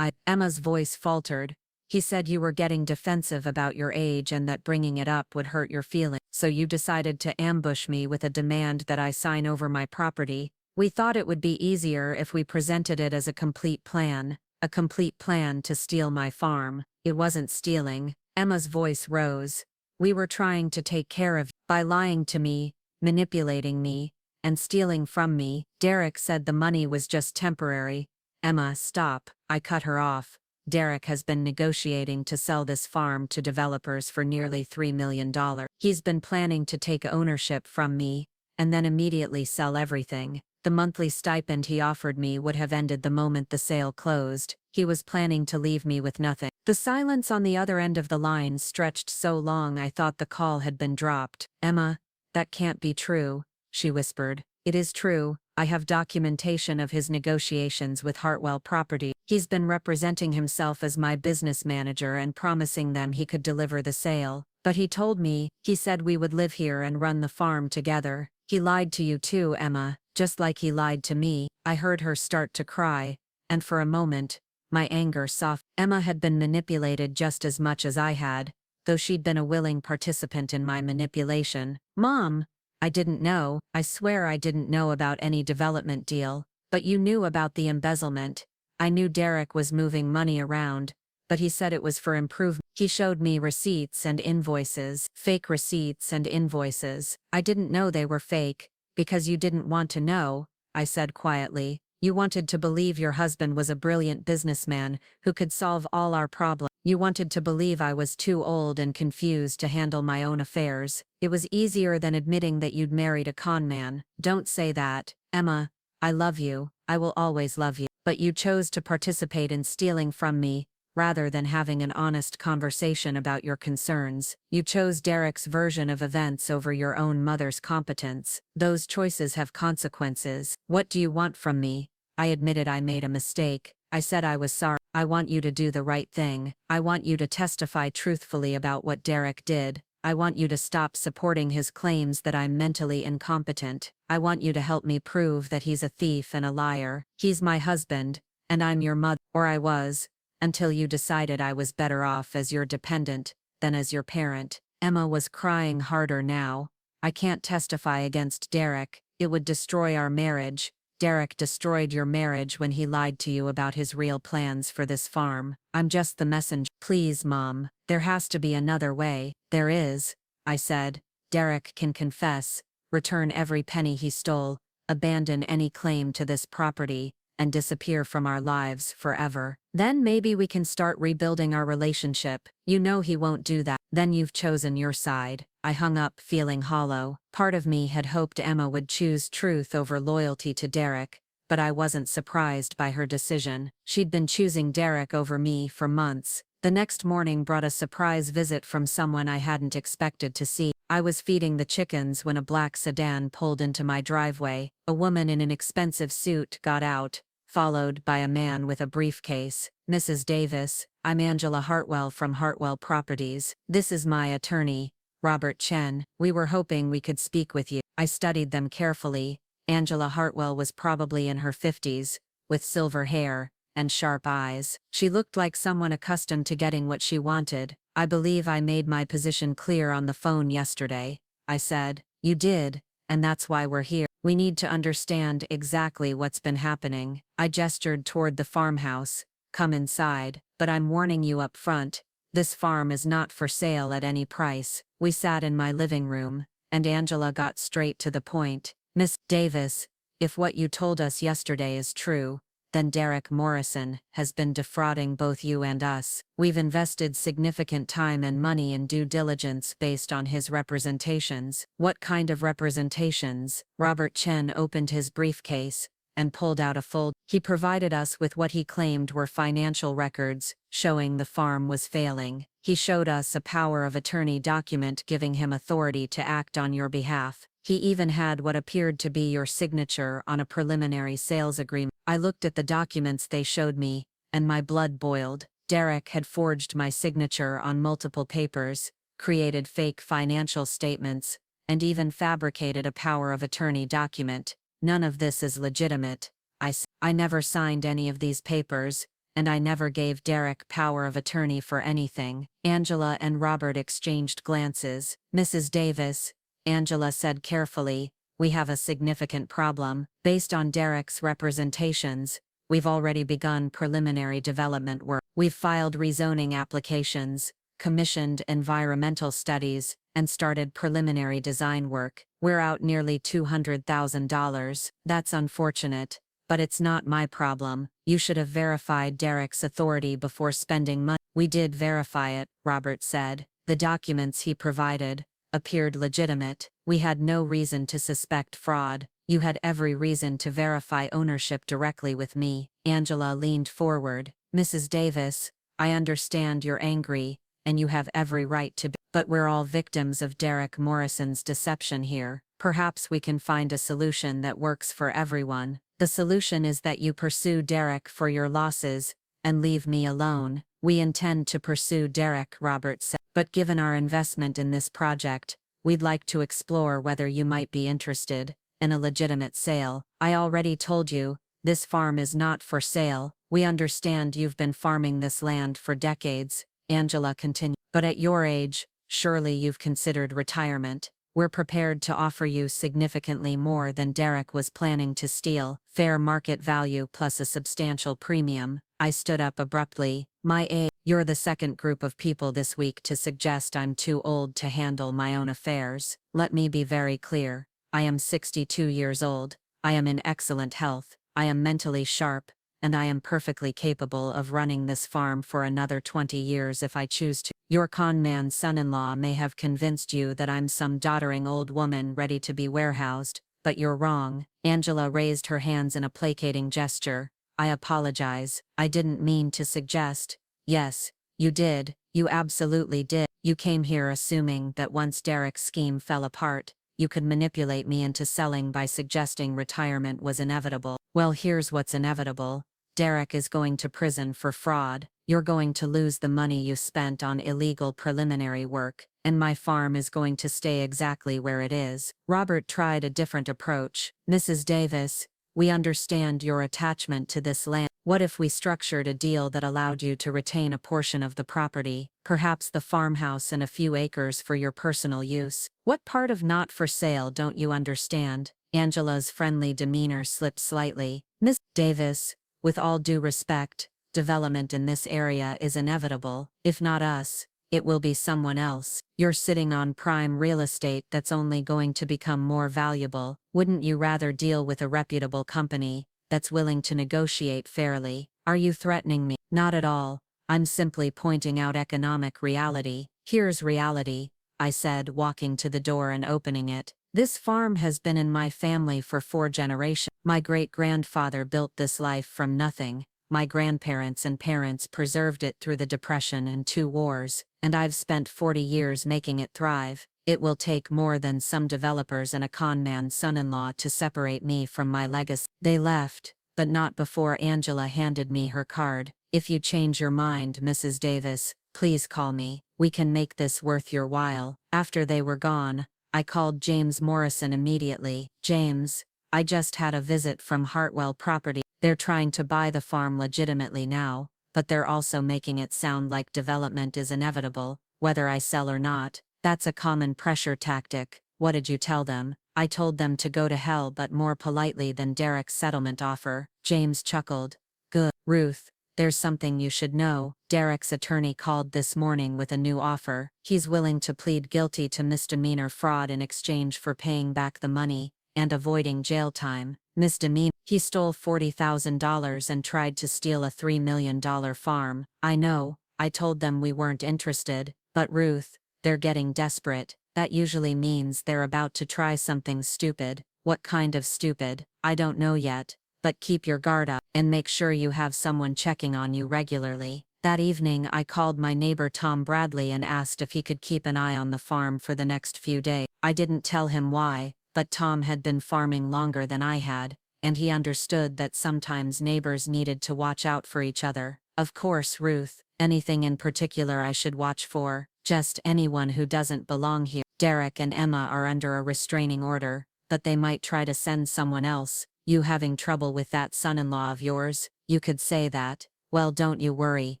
Emma's voice faltered. "He said you were getting defensive about your age and that bringing it up would hurt your feelings. So you decided to ambush me with a demand that I sign over my property. We thought it would be easier if we presented it as a complete plan to steal my farm." "It wasn't stealing." Emma's voice rose. "We were trying to take care of you by lying to me, manipulating me, and stealing from me. Derek said the money was just temporary. Emma, stop. I cut her off. Derek has been negotiating to sell this farm to developers for nearly $3 million. He's been planning to take ownership from me, and then immediately sell everything. The monthly stipend he offered me would have ended the moment the sale closed. He was planning to leave me with nothing. The silence on the other end of the line stretched so long I thought the call had been dropped. Emma, that can't be true, she whispered. It is true. I have documentation of his negotiations with Hartwell Property. He's been representing himself as my business manager and promising them he could deliver the sale. But he told me, he said we would live here and run the farm together. He lied to you too, Emma, just like he lied to me. I heard her start to cry, and for a moment, my anger softened. Emma had been manipulated just as much as I had, though she'd been a willing participant in my manipulation. Mom, I didn't know. I swear I didn't know about any development deal. But you knew about the embezzlement. I knew Derek was moving money around, but he said it was for improvement. He showed me receipts and invoices, fake receipts and invoices. I didn't know they were fake, because you didn't want to know, I said quietly. You wanted to believe your husband was a brilliant businessman who could solve all our problems. You wanted to believe I was too old and confused to handle my own affairs. It was easier than admitting that you'd married a con man. Don't say that, Emma. I love you. I will always love you. But you chose to participate in stealing from me, rather than having an honest conversation about your concerns. You chose Derek's version of events over your own mother's competence. Those choices have consequences. What do you want from me? I admitted I made a mistake. I said I was sorry. I want you to do the right thing. I want you to testify truthfully about what Derek did. I want you to stop supporting his claims that I'm mentally incompetent. I want you to help me prove that he's a thief and a liar. He's my husband, and I'm your mother, or I was, until you decided I was better off as your dependent than as your parent. Emma was crying harder now. I can't testify against Derek. It would destroy our marriage. Derek destroyed your marriage when he lied to you about his real plans for this farm. I'm just the messenger. Please, Mom, there has to be another way. There is, I said. Derek can confess, return every penny he stole, abandon any claim to this property, and disappear from our lives forever. Then maybe we can start rebuilding our relationship. You know he won't do that. Then you've chosen your side. I hung up feeling hollow. Part of me had hoped Emma would choose truth over loyalty to Derek, but I wasn't surprised by her decision. She'd been choosing Derek over me for months. The next morning brought a surprise visit from someone I hadn't expected to see. I was feeding the chickens when a black sedan pulled into my driveway. A woman in an expensive suit got out, followed by a man with a briefcase. Mrs. Davis, I'm Angela Hartwell from Hartwell Properties. This is my attorney, Robert Chen. We were hoping we could speak with you. I studied them carefully. Angela Hartwell was probably in her 50s, with silver hair and sharp eyes. She looked like someone accustomed to getting what she wanted. I believe I made my position clear on the phone yesterday, I said. You did, and that's why we're here. We need to understand exactly what's been happening. I gestured toward the farmhouse. Come inside, but I'm warning you up front. This farm is not for sale at any price. We sat in my living room, and Angela got straight to the point. Miss Davis, if what you told us yesterday is true, then Derek Morrison has been defrauding both you and us. We've invested significant time and money in due diligence based on his representations. What kind of representations? Robert Chen opened his briefcase and pulled out a folder. He provided us with what he claimed were financial records, showing the farm was failing. He showed us a power of attorney document giving him authority to act on your behalf. He even had what appeared to be your signature on a preliminary sales agreement. I looked at the documents they showed me, and my blood boiled. Derek had forged my signature on multiple papers, created fake financial statements, and even fabricated a power of attorney document. None of this is legitimate. I never signed any of these papers, and I never gave Derek power of attorney for anything. Angela and Robert exchanged glances. Mrs. Davis, Angela said carefully, we have a significant problem. Based on Derek's representations, we've already begun preliminary development work. We've filed rezoning applications, commissioned environmental studies, and started preliminary design work. We're out nearly $200,000. That's unfortunate, but it's not my problem. You should have verified Derek's authority before spending money. We did verify it, Robert said. The documents he provided appeared legitimate. We had no reason to suspect fraud. You had every reason to verify ownership directly with me. Angela leaned forward. Mrs. Davis, I understand you're angry, and you have every right to be, but we're all victims of Derek Morrison's deception here. Perhaps we can find a solution that works for everyone. The solution is that you pursue Derek for your losses, and leave me alone. We intend to pursue Derek, Robert said, but given our investment in this project, we'd like to explore whether you might be interested in a legitimate sale. I already told you, this farm is not for sale. We understand you've been farming this land for decades, Angela continued. But at your age, surely you've considered retirement. We're prepared to offer you significantly more than Derek was planning to steal, fair market value plus a substantial premium. I stood up abruptly. My age. You're the second group of people this week to suggest I'm too old to handle my own affairs. Let me be very clear. I am 62 years old. I am in excellent health. I am mentally sharp, and I am perfectly capable of running this farm for another 20 years if I choose to. Your con-man son-in-law may have convinced you that I'm some doddering old woman ready to be warehoused, but you're wrong. Angela raised her hands in a placating gesture. I apologize. I didn't mean to suggest. Yes, you did. You absolutely did. You came here assuming that once Derek's scheme fell apart, you could manipulate me into selling by suggesting retirement was inevitable. Well, here's what's inevitable. Derek is going to prison for fraud. You're going to lose the money you spent on illegal preliminary work, and my farm is going to stay exactly where it is. Robert tried a different approach. Mrs. Davis, we understand your attachment to this land. What if we structured a deal that allowed you to retain a portion of the property, perhaps the farmhouse and a few acres for your personal use? What part of not for sale don't you understand? Angela's friendly demeanor slipped slightly. Miss Davis, with all due respect, development in this area is inevitable. If not us, it will be someone else. You're sitting on prime real estate that's only going to become more valuable. Wouldn't you rather deal with a reputable company that's willing to negotiate fairly? Are you threatening me? Not at all. I'm simply pointing out economic reality. Here's reality, I said, walking to the door and opening it. This farm has been in my family for 4 generations. My great-grandfather built this life from nothing. My grandparents and parents preserved it through the Depression and 2 wars, and I've spent 40 years making it thrive. It will take more than some developers and a con-man son-in-law to separate me from my legacy. They left, but not before Angela handed me her card. If you change your mind, Mrs. Davis, please call me. We can make this worth your while. After they were gone, I called James Morrison immediately. James, I just had a visit from Hartwell Property. They're trying to buy the farm legitimately now, but they're also making it sound like development is inevitable, whether I sell or not. That's a common pressure tactic. What did you tell them? I told them to go to hell, but more politely than Derek's settlement offer. James chuckled. Good. Ruth, there's something you should know. Derek's attorney called this morning with a new offer. He's willing to plead guilty to misdemeanor fraud in exchange for paying back the money and avoiding jail time. Misdemeanor. He stole $40,000 and tried to steal a $3 million farm. I know. I told them we weren't interested, but Ruth, they're getting desperate. That usually means they're about to try something stupid. What kind of stupid? I don't know yet, but keep your guard up and make sure you have someone checking on you regularly. That evening I called my neighbor Tom Bradley and asked if he could keep an eye on the farm for the next few days. I didn't tell him why, but Tom had been farming longer than I had, and he understood that sometimes neighbors needed to watch out for each other. Of course, Ruth, anything in particular I should watch for? Just anyone who doesn't belong here. Derek and Emma are under a restraining order, but they might try to send someone else. You having trouble with that son-in-law of yours? You could say that. Well, don't you worry.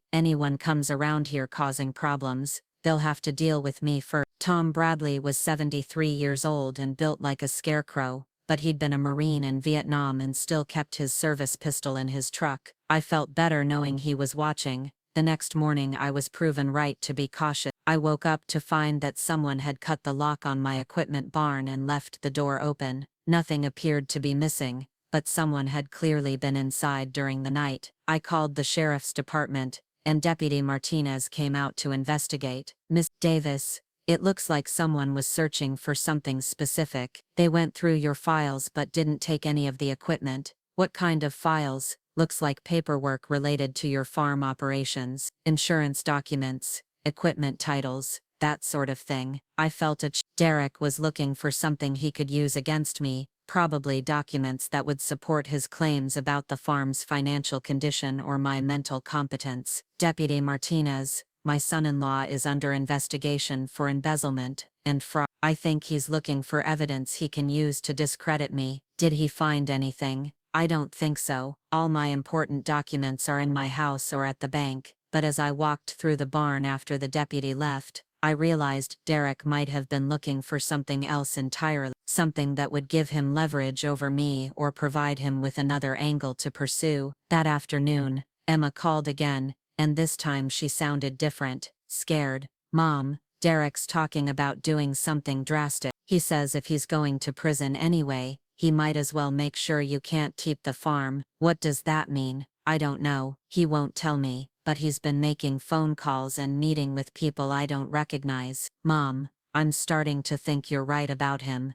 Anyone comes around here causing problems, they'll have to deal with me first. Tom Bradley was 73 years old and built like a scarecrow, but he'd been a Marine in Vietnam and still kept his service pistol in his truck. I felt better knowing he was watching. The next morning I was proven right to be cautious. I woke up to find that someone had cut the lock on my equipment barn and left the door open. Nothing appeared to be missing, but someone had clearly been inside during the night. I called the sheriff's department, and Deputy Martinez came out to investigate. Miss Davis, it looks like someone was searching for something specific. They went through your files but didn't take any of the equipment. What kind of files? Looks like paperwork related to your farm operations, insurance documents, equipment titles, that sort of thing. I felt Derek was looking for something he could use against me, probably documents that would support his claims about the farm's financial condition or my mental competence. Deputy Martinez, my son-in-law is under investigation for embezzlement and fraud. I think he's looking for evidence he can use to discredit me. Did he find anything? I don't think so. All my important documents are in my house or at the bank, but as I walked through the barn after the deputy left, I realized Derek might have been looking for something else entirely, something that would give him leverage over me or provide him with another angle to pursue. That afternoon, Emma called again, and this time she sounded different, scared. Mom, Derek's talking about doing something drastic. He says if he's going to prison anyway, he might as well make sure you can't keep the farm. What does that mean? I don't know. He won't tell me, but he's been making phone calls and meeting with people I don't recognize. Mom, I'm starting to think you're right about him.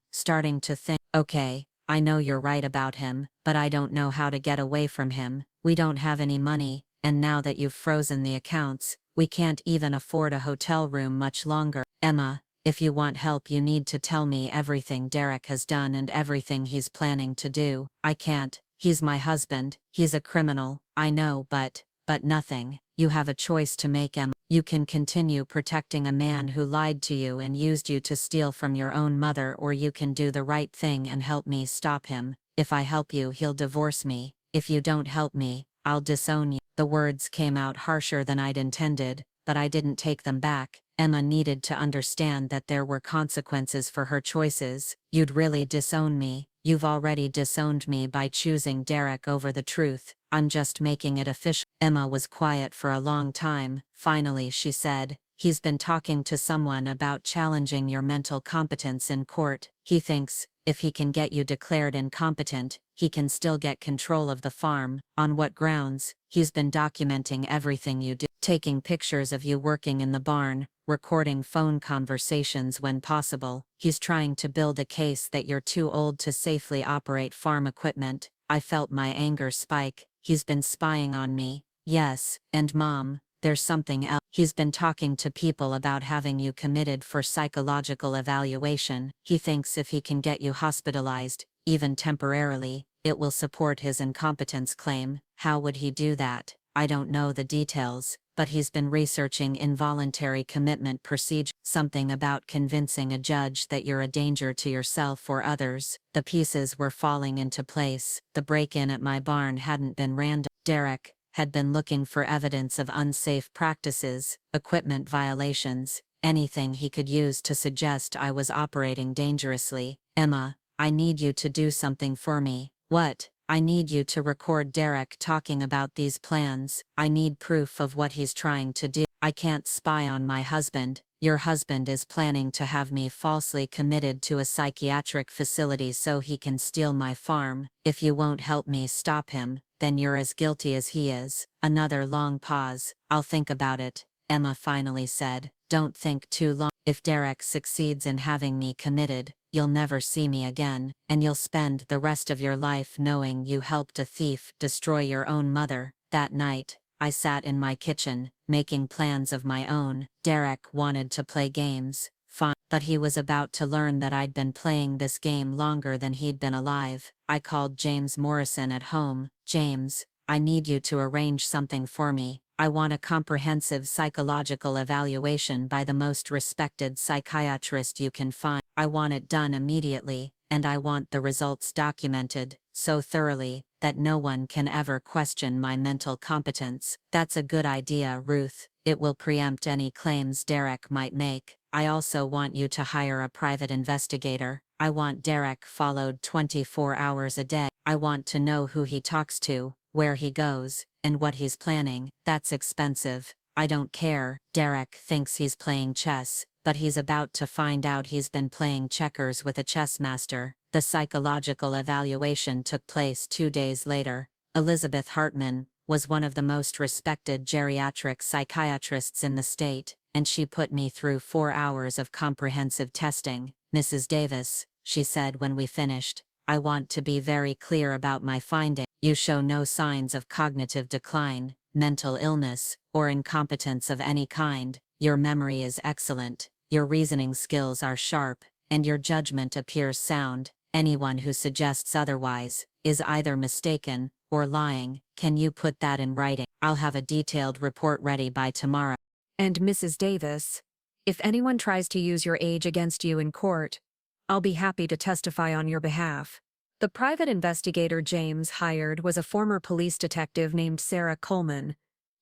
Okay, I know you're right about him, but I don't know how to get away from him. We don't have any money, and now that you've frozen the accounts, we can't even afford a hotel room much longer. Emma, if you want help, you need to tell me everything Derek has done and everything he's planning to do. I can't. He's my husband. He's a criminal. I know, but nothing. You have a choice to make, Emma. You can continue protecting a man who lied to you and used you to steal from your own mother, or you can do the right thing and help me stop him. If I help you, he'll divorce me. If you don't help me, I'll disown you. The words came out harsher than I'd intended, but I didn't take them back. Emma needed to understand that there were consequences for her choices. You'd really disown me. You've already disowned me by choosing Derek over the truth. I'm just making it official. Emma was quiet for a long time. Finally she said, he's been talking to someone about challenging your mental competence in court. He thinks, if he can get you declared incompetent, he can still get control of the farm. On what grounds? He's been documenting everything you do, taking pictures of you working in the barn, recording phone conversations when possible. He's trying to build a case that you're too old to safely operate farm equipment. I felt my anger spike. He's been spying on me. Yes, and Mom, there's something else. He's been talking to people about having you committed for psychological evaluation. He thinks if he can get you hospitalized, even temporarily, it will support his incompetence claim. How would he do that? I don't know the details, but he's been researching involuntary commitment procedure, something about convincing a judge that you're a danger to yourself or others. The pieces were falling into place. The break-in at my barn hadn't been random. Derek had been looking for evidence of unsafe practices, equipment violations, anything he could use to suggest I was operating dangerously. Emma, I need you to do something for me. What? I need you to record Derek talking about these plans. I need proof of what he's trying to do. I can't spy on my husband. Your husband is planning to have me falsely committed to a psychiatric facility so he can steal my farm. If you won't help me stop him, then you're as guilty as he is. Another long pause. I'll think about it, Emma finally said. Don't think too long. If Derek succeeds in having me committed, you'll never see me again, and you'll spend the rest of your life knowing you helped a thief destroy your own mother. That night, I sat in my kitchen, making plans of my own. Derek wanted to play games, fine, but he was about to learn that I'd been playing this game longer than he'd been alive. I called James Morrison at home. James, I need you to arrange something for me. I want a comprehensive psychological evaluation by the most respected psychiatrist you can find. I want it done immediately, and I want the results documented, so thoroughly, that no one can ever question my mental competence. That's a good idea, Ruth. It will preempt any claims Derek might make. I also want you to hire a private investigator. I want Derek followed 24 hours a day. I want to know who he talks to, where he goes, and what he's planning. That's expensive. I don't care. Derek thinks he's playing chess, but he's about to find out he's been playing checkers with a chess master. The psychological evaluation took place 2 days later. Elizabeth Hartman was one of the most respected geriatric psychiatrists in the state, and she put me through 4 hours of comprehensive testing. Mrs. Davis, she said when we finished, I want to be very clear about my finding. You show no signs of cognitive decline, mental illness, or incompetence of any kind. Your memory is excellent, your reasoning skills are sharp, and your judgment appears sound. Anyone who suggests otherwise is either mistaken or lying. Can you put that in writing? I'll have a detailed report ready by tomorrow. And Mrs. Davis, if anyone tries to use your age against you in court, I'll be happy to testify on your behalf. The private investigator James hired was a former police detective named Sarah Coleman.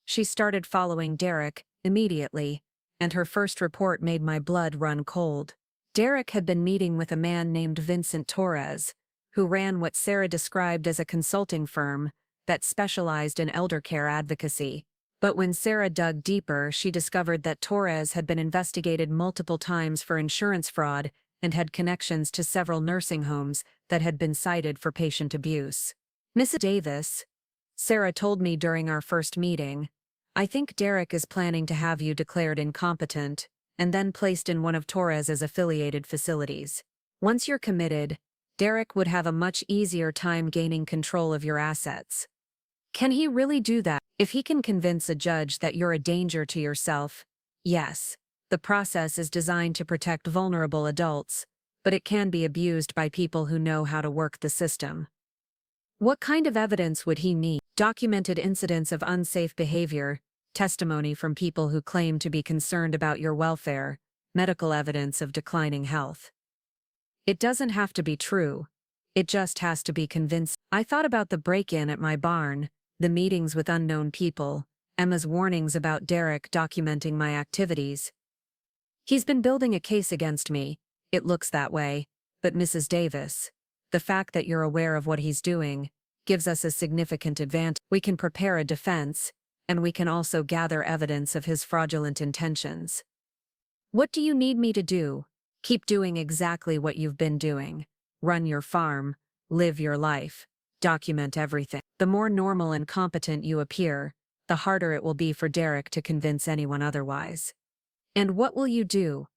She started following Derek immediately, and her first report made my blood run cold. Derek had been meeting with a man named Vincent Torres, who ran what Sarah described as a consulting firm that specialized in elder care advocacy. But when Sarah dug deeper, she discovered that Torres had been investigated multiple times for insurance fraud and had connections to several nursing homes that had been cited for patient abuse. Mrs. Davis, Sarah told me during our first meeting, I think Derek is planning to have you declared incompetent and then placed in one of Torres's affiliated facilities. Once you're committed, Derek would have a much easier time gaining control of your assets. Can he really do that? If he can convince a judge that you're a danger to yourself, yes. The process is designed to protect vulnerable adults, but it can be abused by people who know how to work the system. What kind of evidence would he need? Documented incidents of unsafe behavior, testimony from people who claim to be concerned about your welfare, medical evidence of declining health. It doesn't have to be true. It just has to be convincing. I thought about the break-in at my barn, the meetings with unknown people, Emma's warnings about Derek documenting my activities. He's been building a case against me, it looks that way, but Mrs. Davis, the fact that you're aware of what he's doing gives us a significant advantage. We can prepare a defense, and we can also gather evidence of his fraudulent intentions. What do you need me to do? Keep doing exactly what you've been doing. Run your farm, live your life, document everything. The more normal and competent you appear, the harder it will be for Derek to convince anyone otherwise. And what will you do?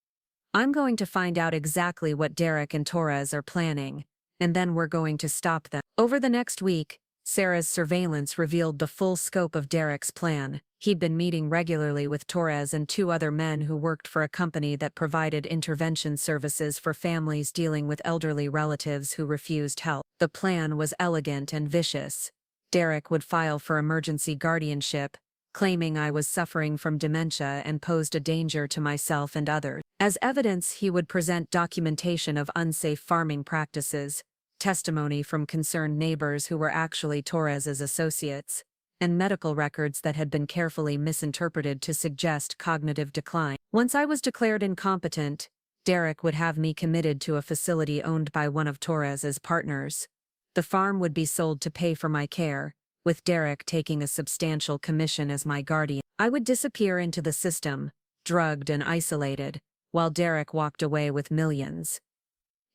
I'm going to find out exactly what Derek and Torres are planning, and then we're going to stop them. Over the next week, Sarah's surveillance revealed the full scope of Derek's plan. He'd been meeting regularly with Torres and 2 other men who worked for a company that provided intervention services for families dealing with elderly relatives who refused help. The plan was elegant and vicious. Derek would file for emergency guardianship, claiming I was suffering from dementia and posed a danger to myself and others. As evidence, he would present documentation of unsafe farming practices, testimony from concerned neighbors who were actually Torres's associates, and medical records that had been carefully misinterpreted to suggest cognitive decline. Once I was declared incompetent, Derek would have me committed to a facility owned by one of Torres's partners. The farm would be sold to pay for my care, with Derek taking a substantial commission as my guardian. I would disappear into the system, drugged and isolated, while Derek walked away with millions.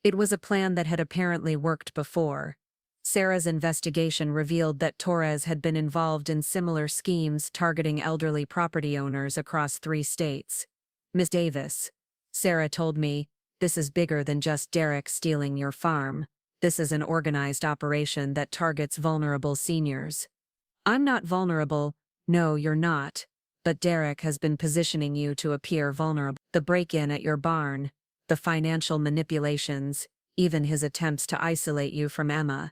It was a plan that had apparently worked before. Sarah's investigation revealed that Torres had been involved in similar schemes targeting elderly property owners across 3 states. Miss Davis, Sarah told me, this is bigger than just Derek stealing your farm. This is an organized operation that targets vulnerable seniors. I'm not vulnerable, no you're not, but Derek has been positioning you to appear vulnerable. The break-in at your barn, the financial manipulations, even his attempts to isolate you from Emma.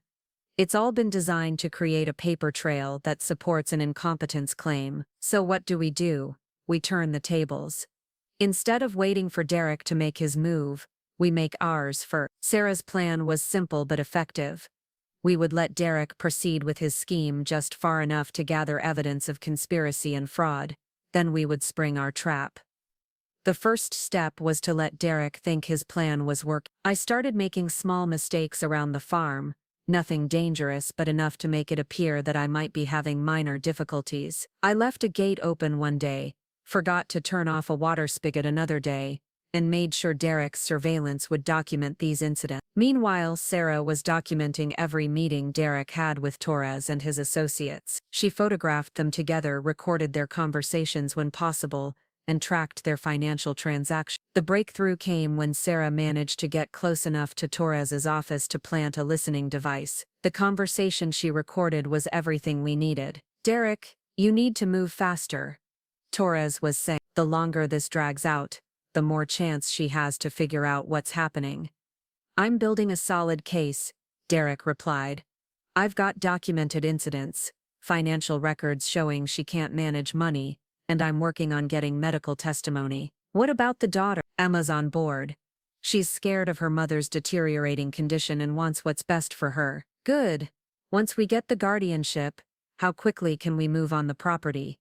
It's all been designed to create a paper trail that supports an incompetence claim. So what do? We turn the tables. Instead of waiting for Derek to make his move, we make ours first. Sarah's plan was simple but effective. We would let Derek proceed with his scheme just far enough to gather evidence of conspiracy and fraud, then we would spring our trap. The first step was to let Derek think his plan was working. I started making small mistakes around the farm, nothing dangerous but enough to make it appear that I might be having minor difficulties. I left a gate open one day, forgot to turn off a water spigot another day, and made sure Derek's surveillance would document these incidents. Meanwhile, Sarah was documenting every meeting Derek had with Torres and his associates. She photographed them together, recorded their conversations when possible, and tracked their financial transactions. The breakthrough came when Sarah managed to get close enough to Torres's office to plant a listening device. The conversation she recorded was everything we needed. "Derek, you need to move faster," Torres was saying. "The longer this drags out, the more chance she has to figure out what's happening." "I'm building a solid case," Derek replied. "I've got documented incidents, financial records showing she can't manage money, and I'm working on getting medical testimony." "What about the daughter?" "Emma's on board. She's scared of her mother's deteriorating condition and wants what's best for her." "Good. Once we get the guardianship, how quickly can we move on the property?"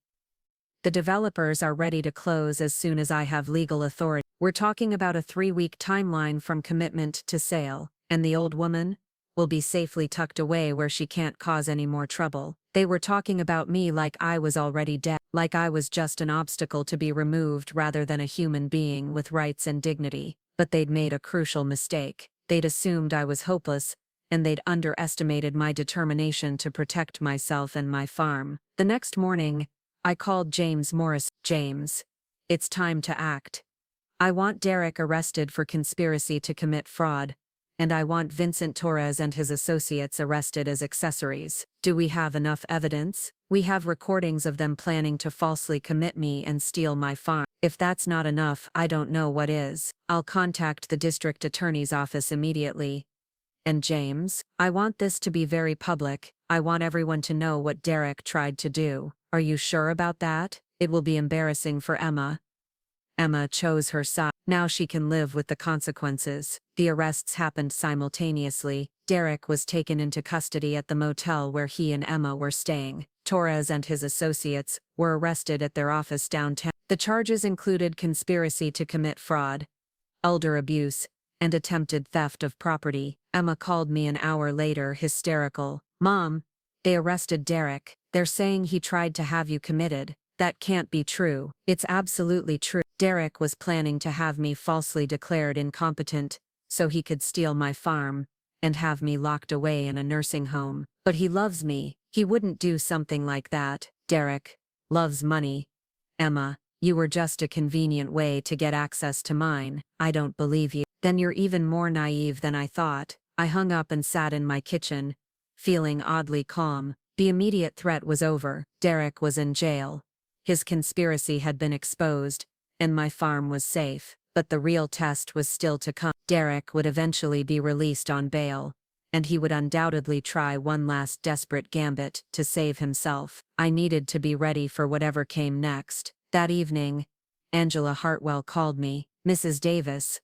"The developers are ready to close as soon as I have legal authority. We're talking about a 3-week timeline from commitment to sale, and the old woman will be safely tucked away where she can't cause any more trouble." They were talking about me like I was already dead, like I was just an obstacle to be removed rather than a human being with rights and dignity. But they'd made a crucial mistake. They'd assumed I was hopeless, and they'd underestimated my determination to protect myself and my farm. The next morning, I called James Morris. "James, it's time to act. I want Derek arrested for conspiracy to commit fraud, and I want Vincent Torres and his associates arrested as accessories. Do we have enough evidence? We have recordings of them planning to falsely commit me and steal my farm. If that's not enough, I don't know what is. I'll contact the district attorney's office immediately. And James, I want this to be very public. I want everyone to know what Derek tried to do. Are you sure about that? It will be embarrassing for Emma." Emma chose her side. Now she can live with the consequences. The arrests happened simultaneously. Derek was taken into custody at the motel where he and Emma were staying. Torres and his associates were arrested at their office downtown. The charges included conspiracy to commit fraud, elder abuse, and attempted theft of property. Emma called me an hour later, hysterical. "Mom, they arrested Derek. They're saying he tried to have you committed." "That can't be true." "It's absolutely true. Derek was planning to have me falsely declared incompetent so he could steal my farm and have me locked away in a nursing home. But he loves me. He wouldn't do something like that." "Derek loves money. Emma, you were just a convenient way to get access to mine." "I don't believe you." "Then you're even more naive than I thought." I hung up and sat in my kitchen, feeling oddly calm. The immediate threat was over. Derek was in jail. His conspiracy had been exposed, and my farm was safe. But the real test was still to come. Derek would eventually be released on bail, and he would undoubtedly try one last desperate gambit to save himself. I needed to be ready for whatever came next. That evening, Angela Hartwell called me. "Mrs. Davis,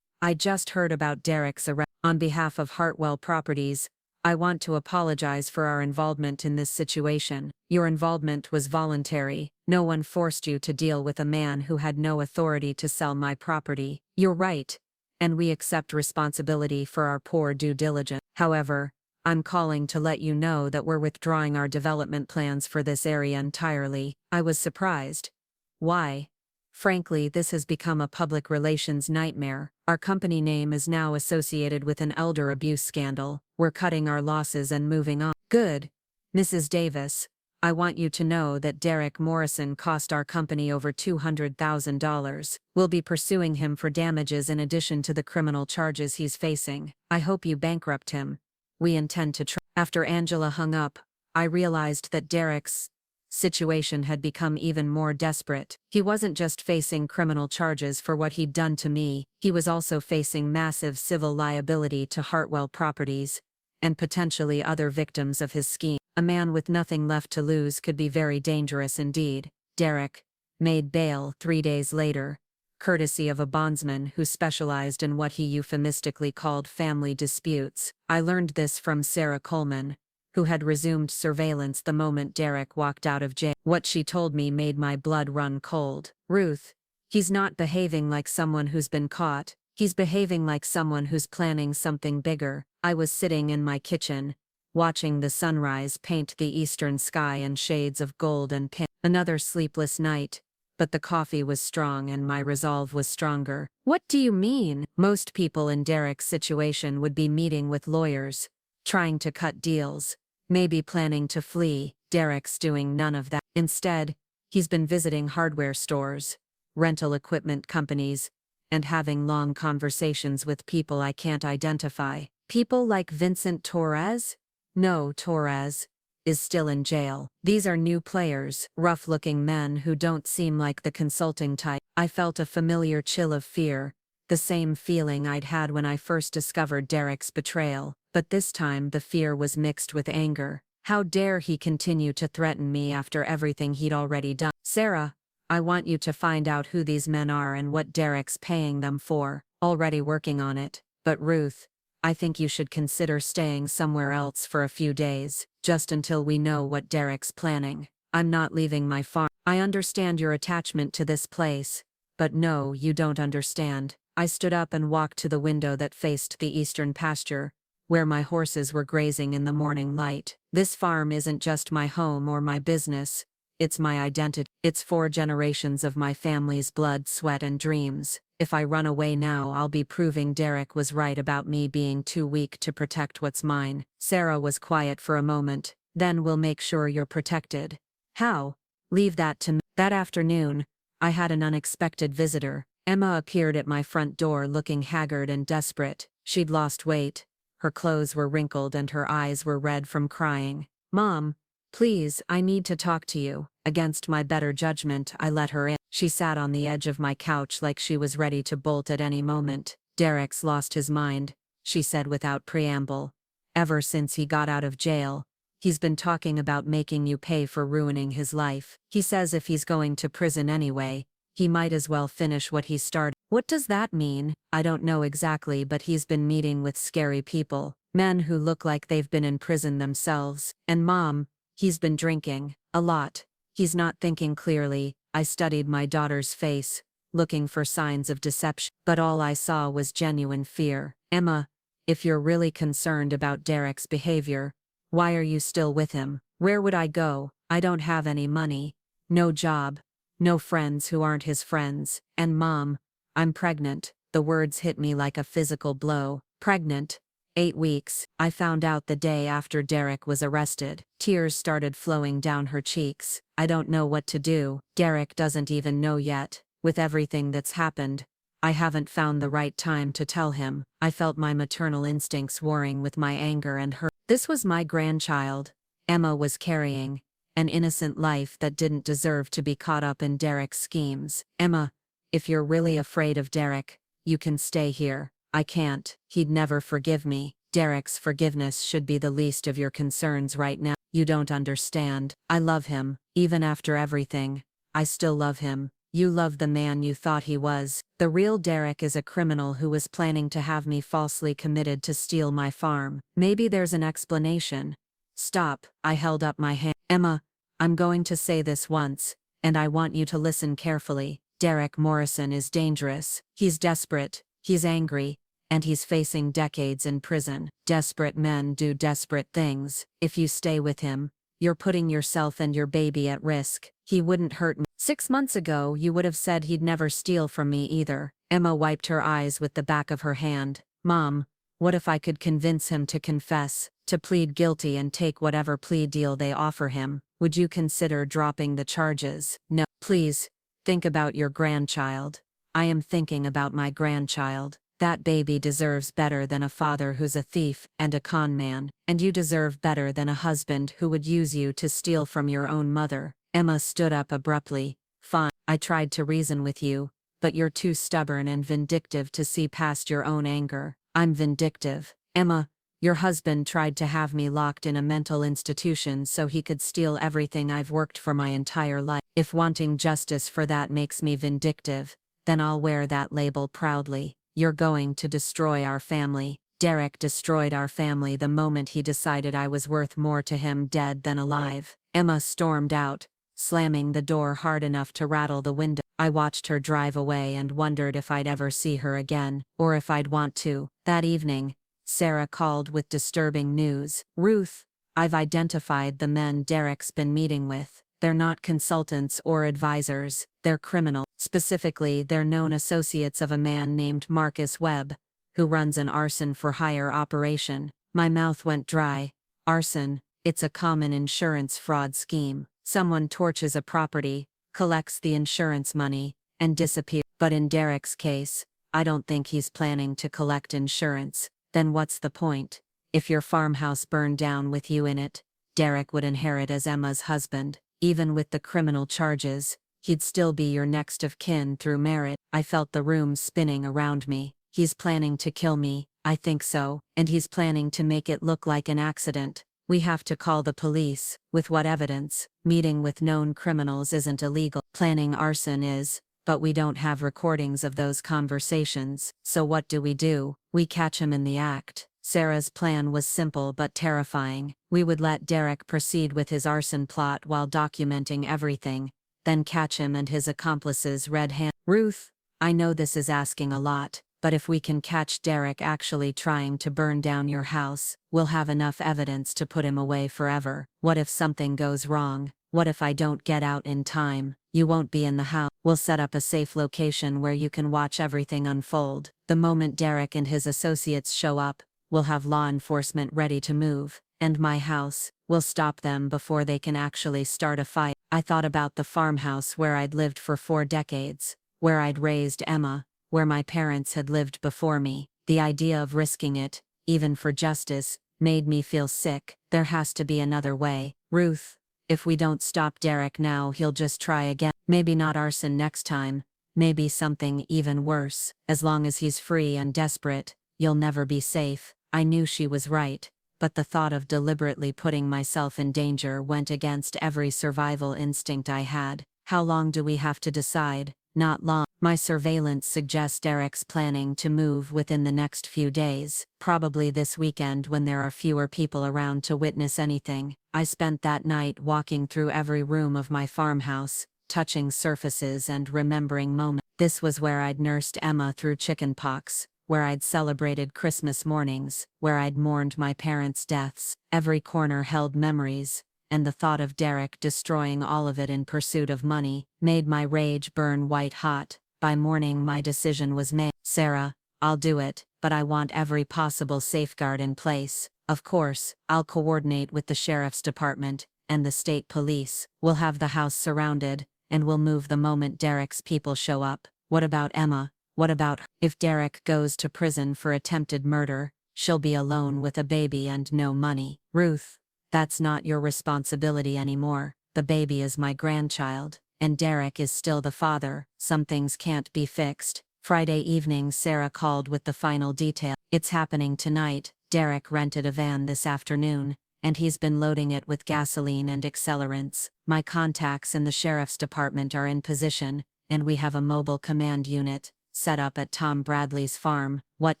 I just heard about Derek's arrest. On behalf of Hartwell Properties, I want to apologize for our involvement in this situation. Your involvement was voluntary. No one forced you to deal with a man who had no authority to sell my property. You're right, and we accept responsibility for our poor due diligence. However, I'm calling to let you know that we're withdrawing our development plans for this area entirely." I was surprised. "Why?" "Frankly, this has become a public relations nightmare. Our company name is now associated with an elder abuse scandal. We're cutting our losses and moving on." "Good. Mrs. Davis, I want you to know that Derek Morrison cost our company over $200,000. We'll be pursuing him for damages in addition to the criminal charges he's facing. I hope you bankrupt him. We intend to try." After Angela hung up, I realized that Derek's situation had become even more desperate. He wasn't just facing criminal charges for what he'd done to me, he was also facing massive civil liability to Hartwell Properties, and potentially other victims of his scheme. A man with nothing left to lose could be very dangerous indeed. Derek made bail 3 days later, courtesy of a bondsman who specialized in what he euphemistically called family disputes. I learned this from Sarah Coleman, who had resumed surveillance the moment Derek walked out of jail. What she told me made my blood run cold. "Ruth, he's not behaving like someone who's been caught. He's behaving like someone who's planning something bigger." I was sitting in my kitchen, watching the sunrise paint the eastern sky in shades of gold and pink. Another sleepless night, but the coffee was strong and my resolve was stronger. What do you mean? Most people in Derek's situation would be meeting with lawyers, trying to cut deals, maybe planning to flee. Derek's doing none of that. Instead, he's been visiting hardware stores, rental equipment companies, and having long conversations with people I can't identify. People like Vincent Torres? No, Torres is still in jail. These are new players, rough-looking men who don't seem like the consulting type. I felt a familiar chill of fear, the same feeling I'd had when I first discovered Derek's betrayal, but this time the fear was mixed with anger. How dare he continue to threaten me after everything he'd already done? Sarah, I want you to find out who these men are and what Derek's paying them for. Already working on it. But Ruth, I think you should consider staying somewhere else for a few days, just until we know what Derek's planning. I'm not leaving my farm. I understand your attachment to this place, but no, you don't understand. I stood up and walked to the window that faced the eastern pasture, where my horses were grazing in the morning light. This farm isn't just my home or my business. It's my identity. It's 4 generations of my family's blood, sweat, and dreams. If I run away now, I'll be proving Derek was right about me being too weak to protect what's mine. Sarah was quiet for a moment. Then we'll make sure you're protected. How? Leave that to me. That afternoon, I had an unexpected visitor. Emma appeared at my front door looking haggard and desperate. She'd lost weight. Her clothes were wrinkled and her eyes were red from crying. Mom, please, I need to talk to you. Against my better judgment, I let her in. She sat on the edge of my couch like she was ready to bolt at any moment. Derek's lost his mind, she said without preamble. Ever since he got out of jail, he's been talking about making you pay for ruining his life. He says if he's going to prison anyway, he might as well finish what he started. What does that mean? I don't know exactly, but he's been meeting with scary people. Men who look like they've been in prison themselves. And Mom, he's been drinking. A lot. He's not thinking clearly. I studied my daughter's face, looking for signs of deception, but all I saw was genuine fear. Emma, if you're really concerned about Derek's behavior, why are you still with him? Where would I go? I don't have any money, no job, no friends who aren't his friends, and Mom, I'm pregnant. The words hit me like a physical blow. Pregnant. 8 weeks. I found out the day after Derek was arrested. Tears started flowing down her cheeks. I don't know what to do. Derek doesn't even know yet. With everything that's happened, I haven't found the right time to tell him. I felt my maternal instincts warring with my anger and hurt. This was my grandchild. Emma was carrying an innocent life that didn't deserve to be caught up in Derek's schemes. Emma, if you're really afraid of Derek, you can stay here. I can't. He'd never forgive me. Derek's forgiveness should be the least of your concerns right now. You don't understand. I love him. Even after everything, I still love him. You love the man you thought he was. The real Derek is a criminal who was planning to have me falsely committed to steal my farm. Maybe there's an explanation. Stop. I held up my hand. Emma, I'm going to say this once, and I want you to listen carefully. Derek Morrison is dangerous. He's desperate. He's angry, and he's facing decades in prison. Desperate men do desperate things. If you stay with him, you're putting yourself and your baby at risk. He wouldn't hurt me. 6 months ago, you would have said he'd never steal from me either. Emma wiped her eyes with the back of her hand. Mom, what if I could convince him to confess, to plead guilty and take whatever plea deal they offer him? Would you consider dropping the charges? No. Please, think about your grandchild. I am thinking about my grandchild. That baby deserves better than a father who's a thief and a con man, and you deserve better than a husband who would use you to steal from your own mother. Emma stood up abruptly. Fine. I tried to reason with you, but you're too stubborn and vindictive to see past your own anger. I'm vindictive. Emma, your husband tried to have me locked in a mental institution so he could steal everything I've worked for my entire life. If wanting justice for that makes me vindictive, then I'll wear that label proudly. You're going to destroy our family. Derek destroyed our family the moment he decided I was worth more to him dead than alive. Emma stormed out, slamming the door hard enough to rattle the window. I watched her drive away and wondered if I'd ever see her again, or if I'd want to. That evening, Sarah called with disturbing news. Ruth, I've identified the men Derek's been meeting with. They're not consultants or advisors, they're criminals. Specifically, they're known associates of a man named Marcus Webb, who runs an arson-for-hire operation. My mouth went dry. Arson, it's a common insurance fraud scheme. Someone torches a property, collects the insurance money, and disappears. But in Derek's case, I don't think he's planning to collect insurance. Then what's the point? If your farmhouse burned down with you in it, Derek would inherit as Emma's husband. Even with the criminal charges, he'd still be your next of kin through marriage. I felt the room spinning around me. He's planning to kill me, I think so, and he's planning to make it look like an accident. We have to call the police. With what evidence? Meeting with known criminals isn't illegal. Planning arson is, but we don't have recordings of those conversations. So what do? We catch him in the act. Sarah's plan was simple but terrifying. We would let Derek proceed with his arson plot while documenting everything, then catch him and his accomplices red-handed. Ruth, I know this is asking a lot, but if we can catch Derek actually trying to burn down your house, we'll have enough evidence to put him away forever. What if something goes wrong? What if I don't get out in time? You won't be in the house. We'll set up a safe location where you can watch everything unfold. The moment Derek and his associates show up, we'll have law enforcement ready to move, and my house will stop them before they can actually start a fight. I thought about the farmhouse where I'd lived for 4 decades, where I'd raised Emma, where my parents had lived before me. The idea of risking it, even for justice, made me feel sick. There has to be another way. Ruth, if we don't stop Derek now, he'll just try again. Maybe not arson next time, maybe something even worse. As long as he's free and desperate, you'll never be safe. I knew she was right, but the thought of deliberately putting myself in danger went against every survival instinct I had. How long do we have to decide? Not long. My surveillance suggests Derek's planning to move within the next few days, probably this weekend when there are fewer people around to witness anything. I spent that night walking through every room of my farmhouse, touching surfaces and remembering moments. This was where I'd nursed Emma through chickenpox, where I'd celebrated Christmas mornings, where I'd mourned my parents' deaths. Every corner held memories, and the thought of Derek destroying all of it in pursuit of money made my rage burn white hot. By morning my decision was made. Sarah, I'll do it, but I want every possible safeguard in place. Of course, I'll coordinate with the sheriff's department and the state police. We'll have the house surrounded, and we'll move the moment Derek's people show up. What about Emma? What about her? If Derek goes to prison for attempted murder, she'll be alone with a baby and no money. Ruth, that's not your responsibility anymore. The baby is my grandchild, and Derek is still the father. Some things can't be fixed. Friday evening Sarah called with the final detail. It's happening tonight. Derek rented a van this afternoon, and he's been loading it with gasoline and accelerants. My contacts in the sheriff's department are in position, and we have a mobile command unit set up at Tom Bradley's farm. What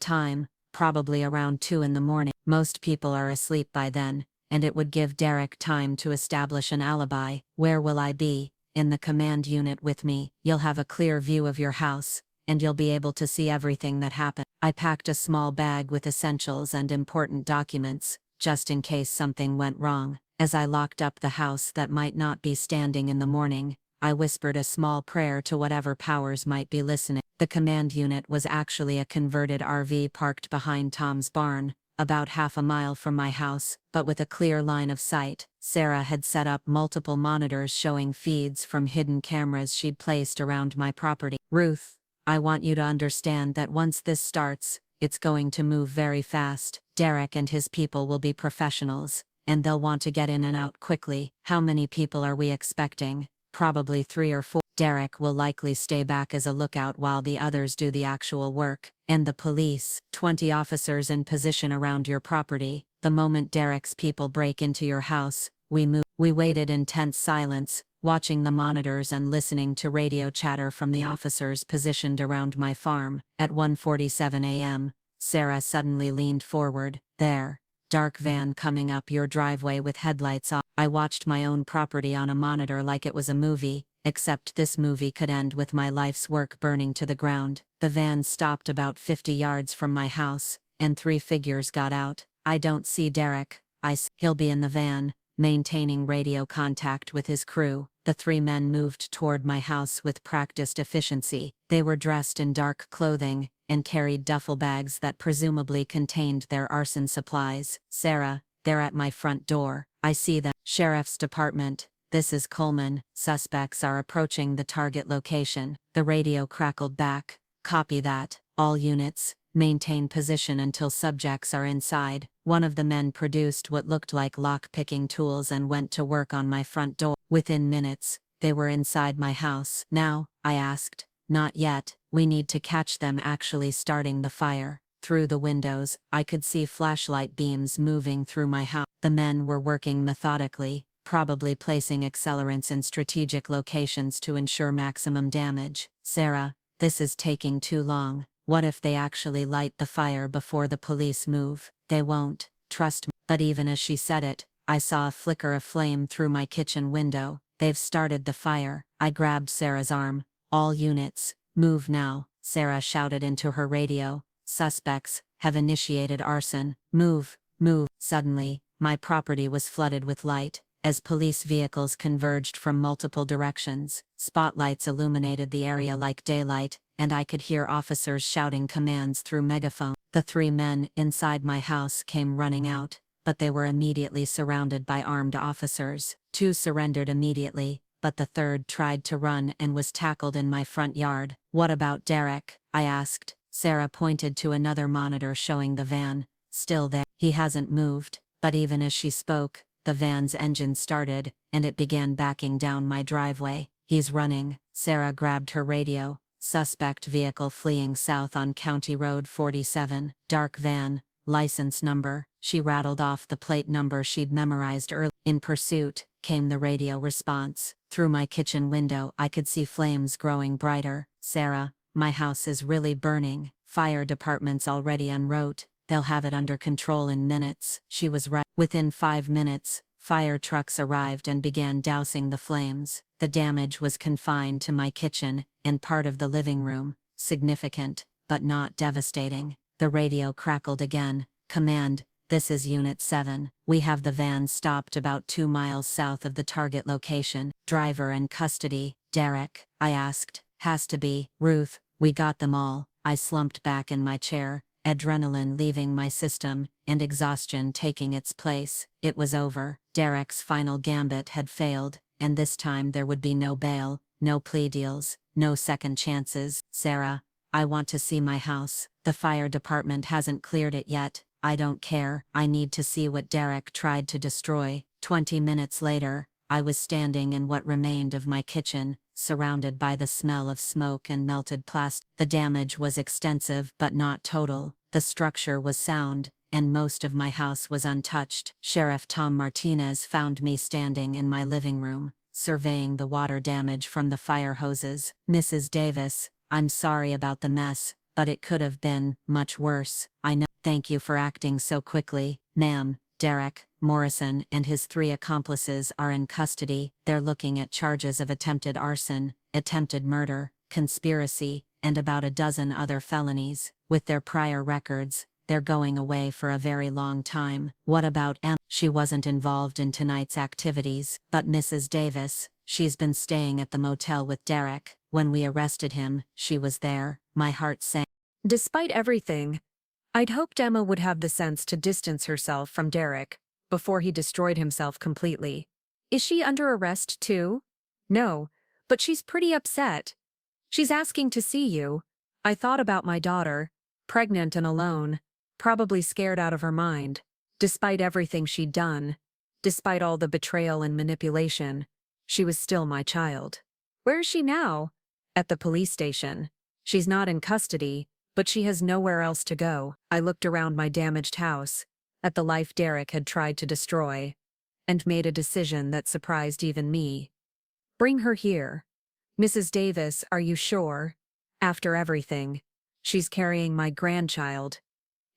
time? Probably around 2 in the morning. Most people are asleep by then, and it would give Derek time to establish an alibi. Where will I be? In the command unit with me. You'll have a clear view of your house, and you'll be able to see everything that happened. I packed a small bag with essentials and important documents, just in case something went wrong. As I locked up the house that might not be standing in the morning, I whispered a small prayer to whatever powers might be listening. The command unit was actually a converted RV parked behind Tom's barn, about half a mile from my house, but with a clear line of sight. Sarah had set up multiple monitors showing feeds from hidden cameras she'd placed around my property. Ruth, I want you to understand that once this starts, it's going to move very fast. Derek and his people will be professionals, and they'll want to get in and out quickly. How many people are we expecting? Probably 3 or 4. Derek will likely stay back as a lookout while the others do the actual work. And the police, 20 officers in position around your property. The moment Derek's people break into your house, we move. We waited in tense silence, watching the monitors and listening to radio chatter from the officers positioned around my farm. At 1:47 a.m., Sarah suddenly leaned forward. There. Dark van coming up your driveway with headlights off. I watched my own property on a monitor like it was a movie, except this movie could end with my life's work burning to the ground. The van stopped about 50 yards from my house, and 3 figures got out. I don't see Derek. He'll be in the van, maintaining radio contact with his crew. The three men moved toward my house with practiced efficiency. They were dressed in dark clothing and carried duffel bags that presumably contained their arson supplies. Sarah, they're at my front door. I see them. Sheriff's Department, this is Coleman. Suspects are approaching the target location. The radio crackled back. Copy that. All units, maintain position until subjects are inside. One of the men produced what looked like lock-picking tools and went to work on my front door. Within minutes, they were inside my house. Now, I asked. Not yet. We need to catch them actually starting the fire. Through the windows, I could see flashlight beams moving through my house. The men were working methodically, probably placing accelerants in strategic locations to ensure maximum damage. Sarah, this is taking too long. What if they actually light the fire before the police move? They won't, trust me. But even as she said it, I saw a flicker of flame through my kitchen window. They've started the fire. I grabbed Sarah's arm. All units, move now, Sarah shouted into her radio. Suspects have initiated arson. Move, move. Suddenly, my property was flooded with light. As police vehicles converged from multiple directions, spotlights illuminated the area like daylight, and I could hear officers shouting commands through megaphone. The three men inside my house came running out, but they were immediately surrounded by armed officers. Two surrendered immediately, but the third tried to run and was tackled in my front yard. What about Derek? I asked. Sarah pointed to another monitor showing the van. Still there. He hasn't moved. But even as she spoke, the van's engine started, and it began backing down my driveway. He's running. Sarah grabbed her radio. Suspect vehicle fleeing south on County Road 47. Dark van. License number. She rattled off the plate number she'd memorized earlier. In pursuit, came the radio response. Through my kitchen window I could see flames growing brighter. Sarah, my house is really burning. Fire department's already en route. They'll have it under control in minutes. She was right. Within 5 minutes, fire trucks arrived and began dousing the flames. The damage was confined to my kitchen and part of the living room. Significant, but not devastating. The radio crackled again. Command, this is Unit 7. We have the van stopped about 2 miles south of the target location. Driver in custody. Derek, I asked. Has to be. Ruth, we got them all. I slumped back in my chair, adrenaline leaving my system, and exhaustion taking its place. It was over. Derek's final gambit had failed, and this time there would be no bail, no plea deals, no second chances. Sarah, I want to see my house. The fire department hasn't cleared it yet. I don't care. I need to see what Derek tried to destroy. 20 minutes later, I was standing in what remained of my kitchen, surrounded by the smell of smoke and melted plastic. The damage was extensive but not total. The structure was sound, and most of my house was untouched. Sheriff Tom Martinez found me standing in my living room, surveying the water damage from the fire hoses. Mrs. Davis, I'm sorry about the mess, but it could have been much worse. I know. Thank you for acting so quickly, ma'am. Derek Morrison and his 3 accomplices are in custody. They're looking at charges of attempted arson, attempted murder, conspiracy, and about a dozen other felonies. With their prior records, they're going away for a very long time. What about Em? She wasn't involved in tonight's activities, but Mrs. Davis, she's been staying at the motel with Derek. When we arrested him, she was there. My heart sank. Despite everything, I'd hoped Emma would have the sense to distance herself from Derek before he destroyed himself completely. Is she under arrest too? No, but she's pretty upset. She's asking to see you. I thought about my daughter, pregnant and alone, probably scared out of her mind. Despite everything she'd done, despite all the betrayal and manipulation, she was still my child. Where is she now? At the police station. She's not in custody, but she has nowhere else to go. I looked around my damaged house, at the life Derek had tried to destroy, and made a decision that surprised even me. Bring her here. Mrs. Davis, are you sure? After everything, she's carrying my grandchild.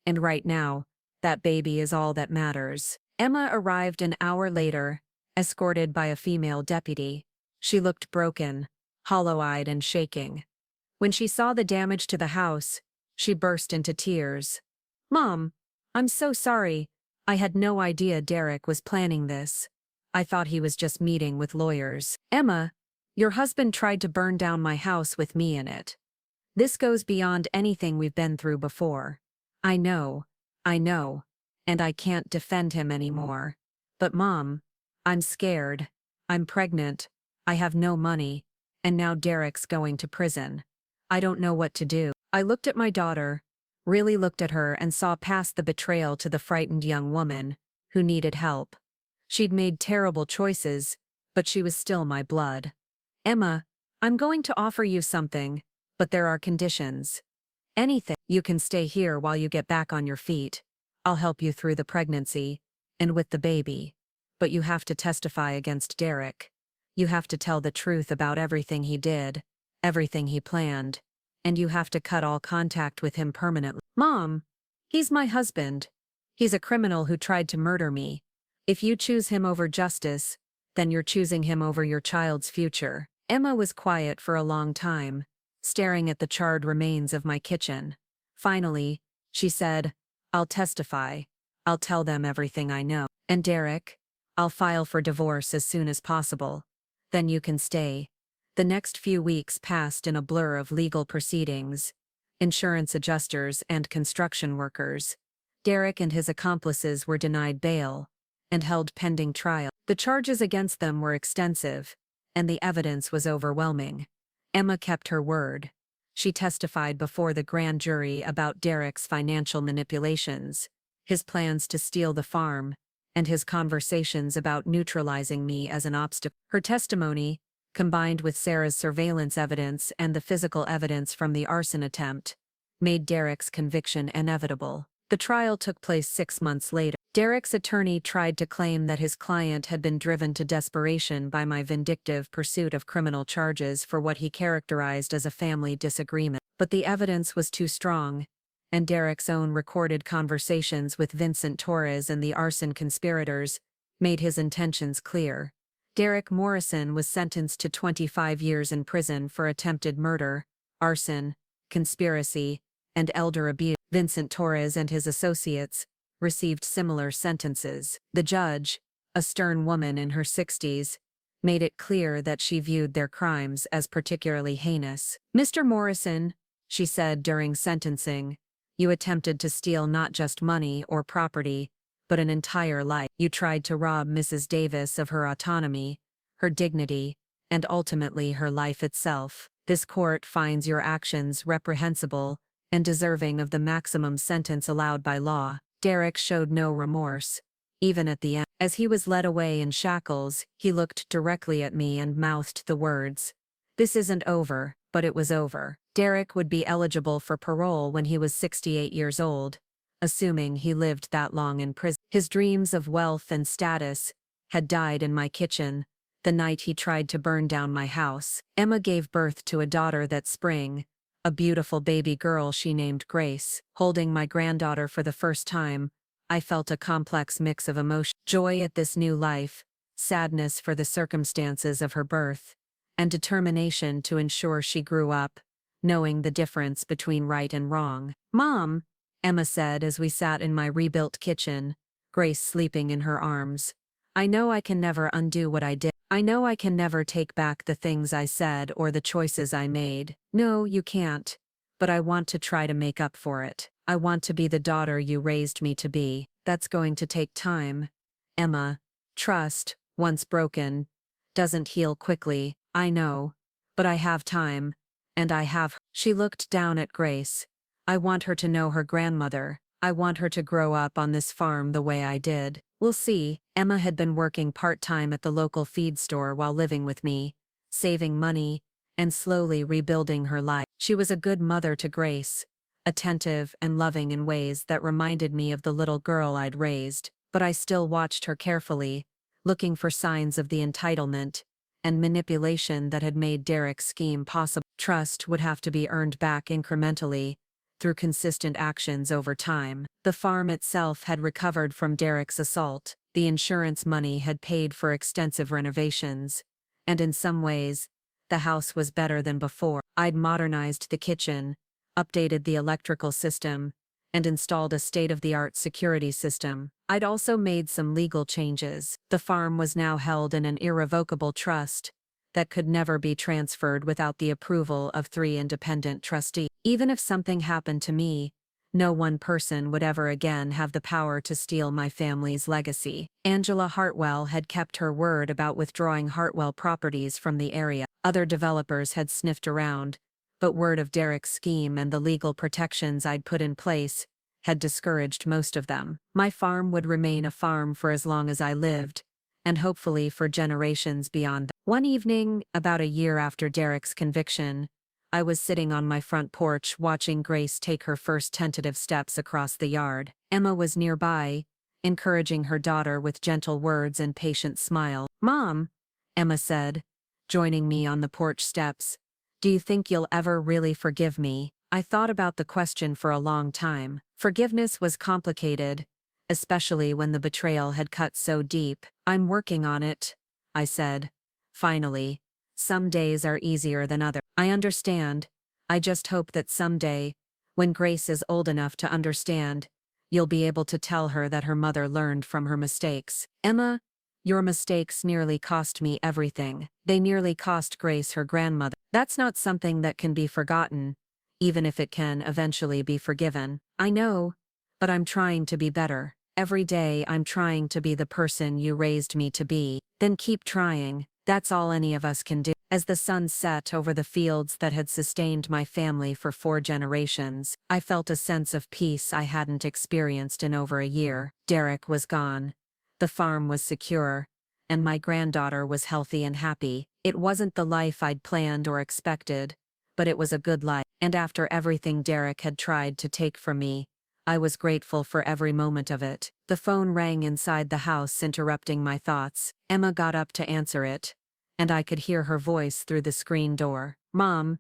And right now, that baby is all that matters. Emma arrived an hour later, escorted by a female deputy. She looked broken, hollow-eyed and shaking. When she saw the damage to the house, she burst into tears. Mom, I'm so sorry. I had no idea Derek was planning this. I thought he was just meeting with lawyers. Emma, your husband tried to burn down my house with me in it. This goes beyond anything we've been through before. I know, and I can't defend him anymore. But Mom, I'm scared. I'm pregnant. I have no money. And now Derek's going to prison. I don't know what to do. I looked at my daughter, really looked at her and saw past the betrayal to the frightened young woman who needed help. She'd made terrible choices, but she was still my blood. Emma, I'm going to offer you something, but there are conditions. Anything. You can stay here while you get back on your feet. I'll help you through the pregnancy and with the baby. But you have to testify against Derek. You have to tell the truth about everything he did, everything he planned, and you have to cut all contact with him permanently. Mom, he's my husband. He's a criminal who tried to murder me. If you choose him over justice, then you're choosing him over your child's future. Emma was quiet for a long time, staring at the charred remains of my kitchen. Finally, she said, I'll testify. I'll tell them everything I know. And Derek, I'll file for divorce as soon as possible. Then you can stay. The next few weeks passed in a blur of legal proceedings, insurance adjusters and construction workers. Derek and his accomplices were denied bail and held pending trial. The charges against them were extensive, and the evidence was overwhelming. Emma kept her word. She testified before the grand jury about Derek's financial manipulations, his plans to steal the farm, and his conversations about neutralizing me as an obstacle. Her testimony, combined with Sarah's surveillance evidence and the physical evidence from the arson attempt, made Derek's conviction inevitable. The trial took place 6 months later. Derek's attorney tried to claim that his client had been driven to desperation by my vindictive pursuit of criminal charges for what he characterized as a family disagreement. But the evidence was too strong, and Derek's own recorded conversations with Vincent Torres and the arson conspirators made his intentions clear. Derek Morrison was sentenced to 25 years in prison for attempted murder, arson, conspiracy, and elder abuse. Vincent Torres and his associates received similar sentences. The judge, a stern woman in her 60s, made it clear that she viewed their crimes as particularly heinous. Mr. Morrison, she said during sentencing, you attempted to steal not just money or property, but an entire life. You tried to rob Mrs. Davis of her autonomy, her dignity, and ultimately her life itself. This court finds your actions reprehensible and deserving of the maximum sentence allowed by law. Derek showed no remorse, even at the end. As he was led away in shackles, he looked directly at me and mouthed the words, "This isn't over," but it was over. Derek would be eligible for parole when he was 68 years old, assuming he lived that long in prison. His dreams of wealth and status had died in my kitchen the night he tried to burn down my house. Emma gave birth to a daughter that spring, a beautiful baby girl she named Grace. Holding my granddaughter for the first time, I felt a complex mix of emotion: joy at this new life, sadness for the circumstances of her birth, and determination to ensure she grew up, knowing the difference between right and wrong. "Mom," Emma said as we sat in my rebuilt kitchen, Grace sleeping in her arms, "I know I can never undo what I did. I know I can never take back the things I said or the choices I made." "No, you can't. But I want to try to make up for it. I want to be the daughter you raised me to be." "That's going to take time, Emma. Trust, once broken, doesn't heal quickly, I know. But I have time. And I have." She looked down at Grace. "I want her to know her grandmother. I want her to grow up on this farm the way I did." "We'll see." Emma had been working part-time at the local feed store while living with me, saving money, and slowly rebuilding her life. She was a good mother to Grace, attentive and loving in ways that reminded me of the little girl I'd raised, but I still watched her carefully, looking for signs of the entitlement and manipulation that had made Derek's scheme possible. Trust would have to be earned back incrementally, through consistent actions over time. The farm itself had recovered from Derek's assault, the insurance money had paid for extensive renovations, and in some ways, the house was better than before. I'd modernized the kitchen, updated the electrical system, and installed a state-of-the-art security system. I'd also made some legal changes. The farm was now held in an irrevocable trust that could never be transferred without the approval of 3 independent trustees. Even if something happened to me, no one person would ever again have the power to steal my family's legacy. Angela Hartwell had kept her word about withdrawing Hartwell properties from the area. Other developers had sniffed around, but word of Derek's scheme and the legal protections I'd put in place had discouraged most of them. My farm would remain a farm for as long as I lived, and hopefully for generations beyond that. One evening, about a year after Derek's conviction, I was sitting on my front porch watching Grace take her first tentative steps across the yard. Emma was nearby, encouraging her daughter with gentle words and patient smile. "Mom," Emma said, joining me on the porch steps, "do you think you'll ever really forgive me?" I thought about the question for a long time. Forgiveness was complicated, especially when the betrayal had cut so deep. "I'm working on it," I said. Finally, some days are easier than others. "I understand. I just hope that someday, when Grace is old enough to understand, you'll be able to tell her that her mother learned from her mistakes." "Emma, your mistakes nearly cost me everything. They nearly cost Grace her grandmother. That's not something that can be forgotten, even if it can eventually be forgiven." "I know, but I'm trying to be better. Every day I'm trying to be the person you raised me to be." "Then keep trying. That's all any of us can do." As the sun set over the fields that had sustained my family for 4 generations, I felt a sense of peace I hadn't experienced in over a year. Derek was gone. The farm was secure, and my granddaughter was healthy and happy. It wasn't the life I'd planned or expected, but it was a good life. And after everything Derek had tried to take from me, I was grateful for every moment of it. The phone rang inside the house, interrupting my thoughts. Emma got up to answer it, and I could hear her voice through the screen door. "Mom,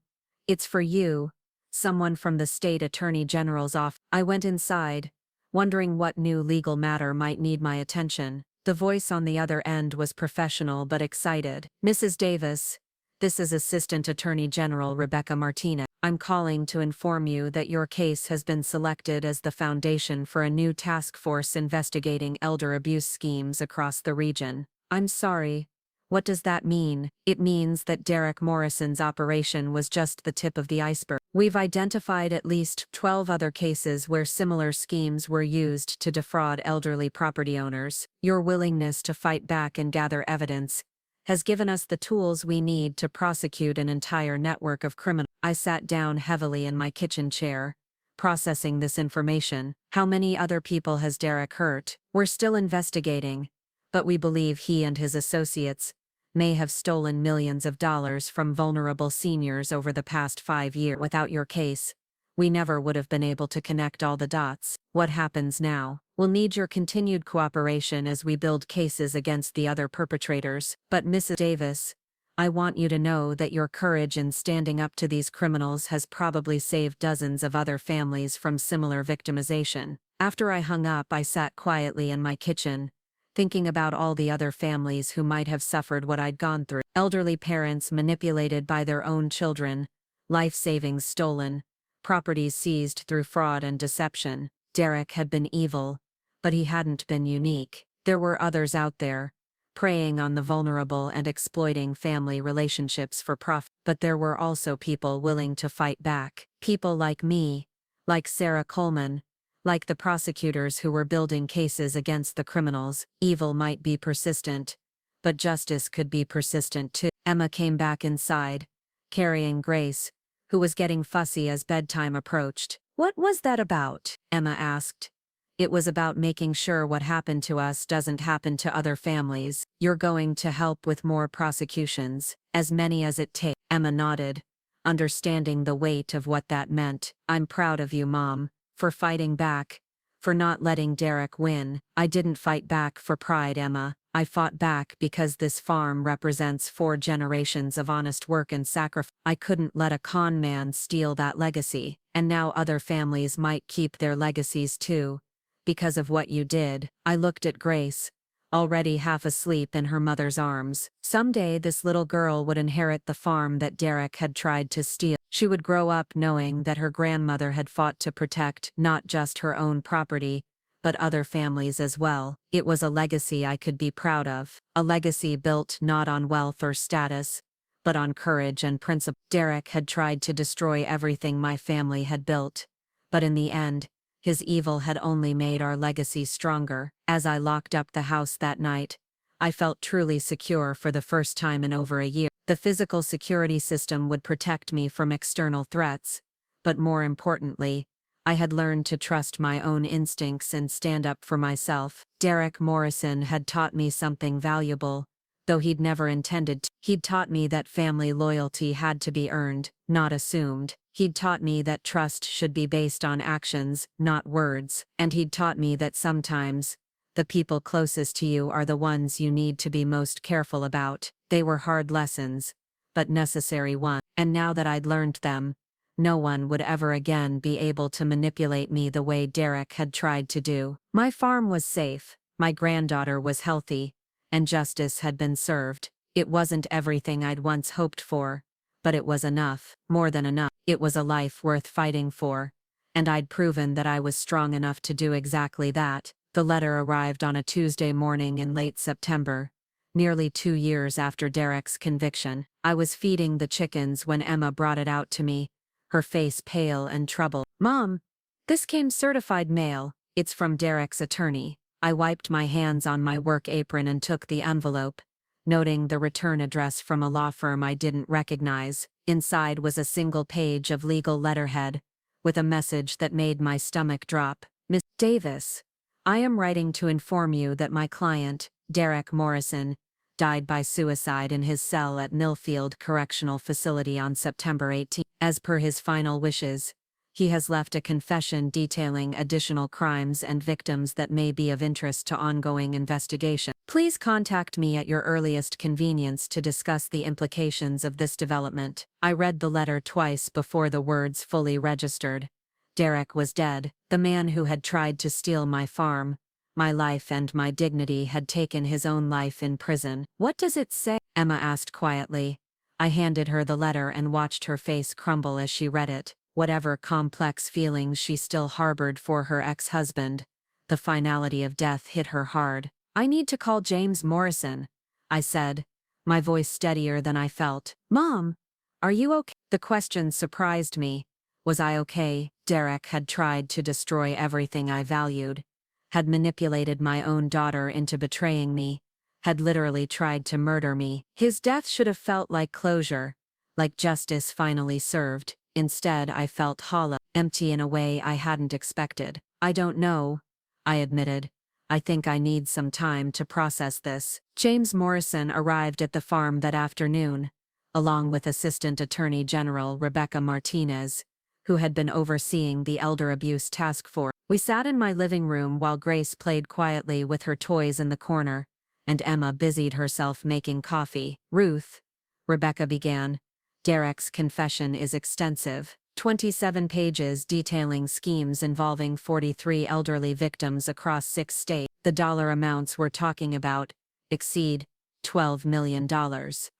it's for you. Someone from the state attorney general's office." I went inside, wondering what new legal matter might need my attention. The voice on the other end was professional but excited. "Mrs. Davis, this is Assistant Attorney General Rebecca Martinez. I'm calling to inform you that your case has been selected as the foundation for a new task force investigating elder abuse schemes across the region." "I'm sorry. What does that mean?" "It means that Derek Morrison's operation was just the tip of the iceberg. We've identified at least 12 other cases where similar schemes were used to defraud elderly property owners. Your willingness to fight back and gather evidence has given us the tools we need to prosecute an entire network of criminals." I sat down heavily in my kitchen chair, processing this information. "How many other people has Derek hurt?" "We're still investigating, but we believe he and his associates may have stolen millions of dollars from vulnerable seniors over the past 5 years. Without your case, we never would have been able to connect all the dots." "What happens now?" "We'll need your continued cooperation as we build cases against the other perpetrators." "But Mrs. Davis, I want you to know that your courage in standing up to these criminals has probably saved dozens of other families from similar victimization." After I hung up, I sat quietly in my kitchen, thinking about all the other families who might have suffered what I'd gone through. Elderly parents manipulated by their own children, life savings stolen, properties seized through fraud and deception. Derek had been evil, but he hadn't been unique. There were others out there, preying on the vulnerable and exploiting family relationships for profit. But there were also people willing to fight back. People like me, like Sarah Coleman, like the prosecutors who were building cases against the criminals. Evil might be persistent, but justice could be persistent too. Emma came back inside, carrying Grace, who was getting fussy as bedtime approached. "What was that about?" Emma asked. "It was about making sure what happened to us doesn't happen to other families. You're going to help with more prosecutions, as many as it takes." Emma nodded, understanding the weight of what that meant. "I'm proud of you, Mom, for fighting back, for not letting Derek win." "I didn't fight back for pride, Emma. I fought back because this farm represents 4 generations of honest work and sacrifice. I couldn't let a con man steal that legacy, and now other families might keep their legacies too, because of what you did." I looked at Grace, already half asleep in her mother's arms. Someday this little girl would inherit the farm that Derek had tried to steal. She would grow up knowing that her grandmother had fought to protect not just her own property, but other families as well. It was a legacy I could be proud of, a legacy built not on wealth or status, but on courage and principle. Derek had tried to destroy everything my family had built, but in the end, his evil had only made our legacy stronger. As I locked up the house that night, I felt truly secure for the first time in over a year. The physical security system would protect me from external threats, but more importantly, I had learned to trust my own instincts and stand up for myself. Derek Morrison had taught me something valuable, though he'd never intended to. He'd taught me that family loyalty had to be earned, not assumed. He'd taught me that trust should be based on actions, not words. And he'd taught me that sometimes, the people closest to you are the ones you need to be most careful about. They were hard lessons, but necessary ones. And now that I'd learned them, no one would ever again be able to manipulate me the way Derek had tried to do. My farm was safe, my granddaughter was healthy, and justice had been served. It wasn't everything I'd once hoped for, but it was enough, more than enough. It was a life worth fighting for, and I'd proven that I was strong enough to do exactly that. The letter arrived on a Tuesday morning in late September, nearly 2 years after Derek's conviction. I was feeding the chickens when Emma brought it out to me, her face pale and troubled. "Mom, this came certified mail. It's from Derek's attorney." I wiped my hands on my work apron and took the envelope, noting the return address from a law firm I didn't recognize. Inside was a single page of legal letterhead, with a message that made my stomach drop. "Miss Davis, I am writing to inform you that my client, Derek Morrison, died by suicide in his cell at Millfield Correctional Facility on September 18. As per his final wishes, he has left a confession detailing additional crimes and victims that may be of interest to ongoing investigation. Please contact me at your earliest convenience to discuss the implications of this development." I read the letter twice before the words fully registered. Derek was dead. The man who had tried to steal my farm, my life and my dignity had taken his own life in prison. "What does it say?" Emma asked quietly. I handed her the letter and watched her face crumble as she read it. Whatever complex feelings she still harbored for her ex-husband, the finality of death hit her hard. "I need to call James Morrison," I said, my voice steadier than I felt. "Mom, are you okay?" The question surprised me. Was I okay? Derek had tried to destroy everything I valued, had manipulated my own daughter into betraying me, had literally tried to murder me. His death should have felt like closure, like justice finally served. Instead, I felt hollow, empty in a way I hadn't expected. "I don't know," I admitted. "I think I need some time to process this." James Morrison arrived at the farm that afternoon, along with Assistant Attorney General Rebecca Martinez, who had been overseeing the Elder Abuse Task Force. We sat in my living room while Grace played quietly with her toys in the corner, and Emma busied herself making coffee. "Ruth," Rebecca began, "Derek's confession is extensive. 27 pages detailing schemes involving 43 elderly victims across 6 states. The dollar amounts we're talking about exceed $12 million.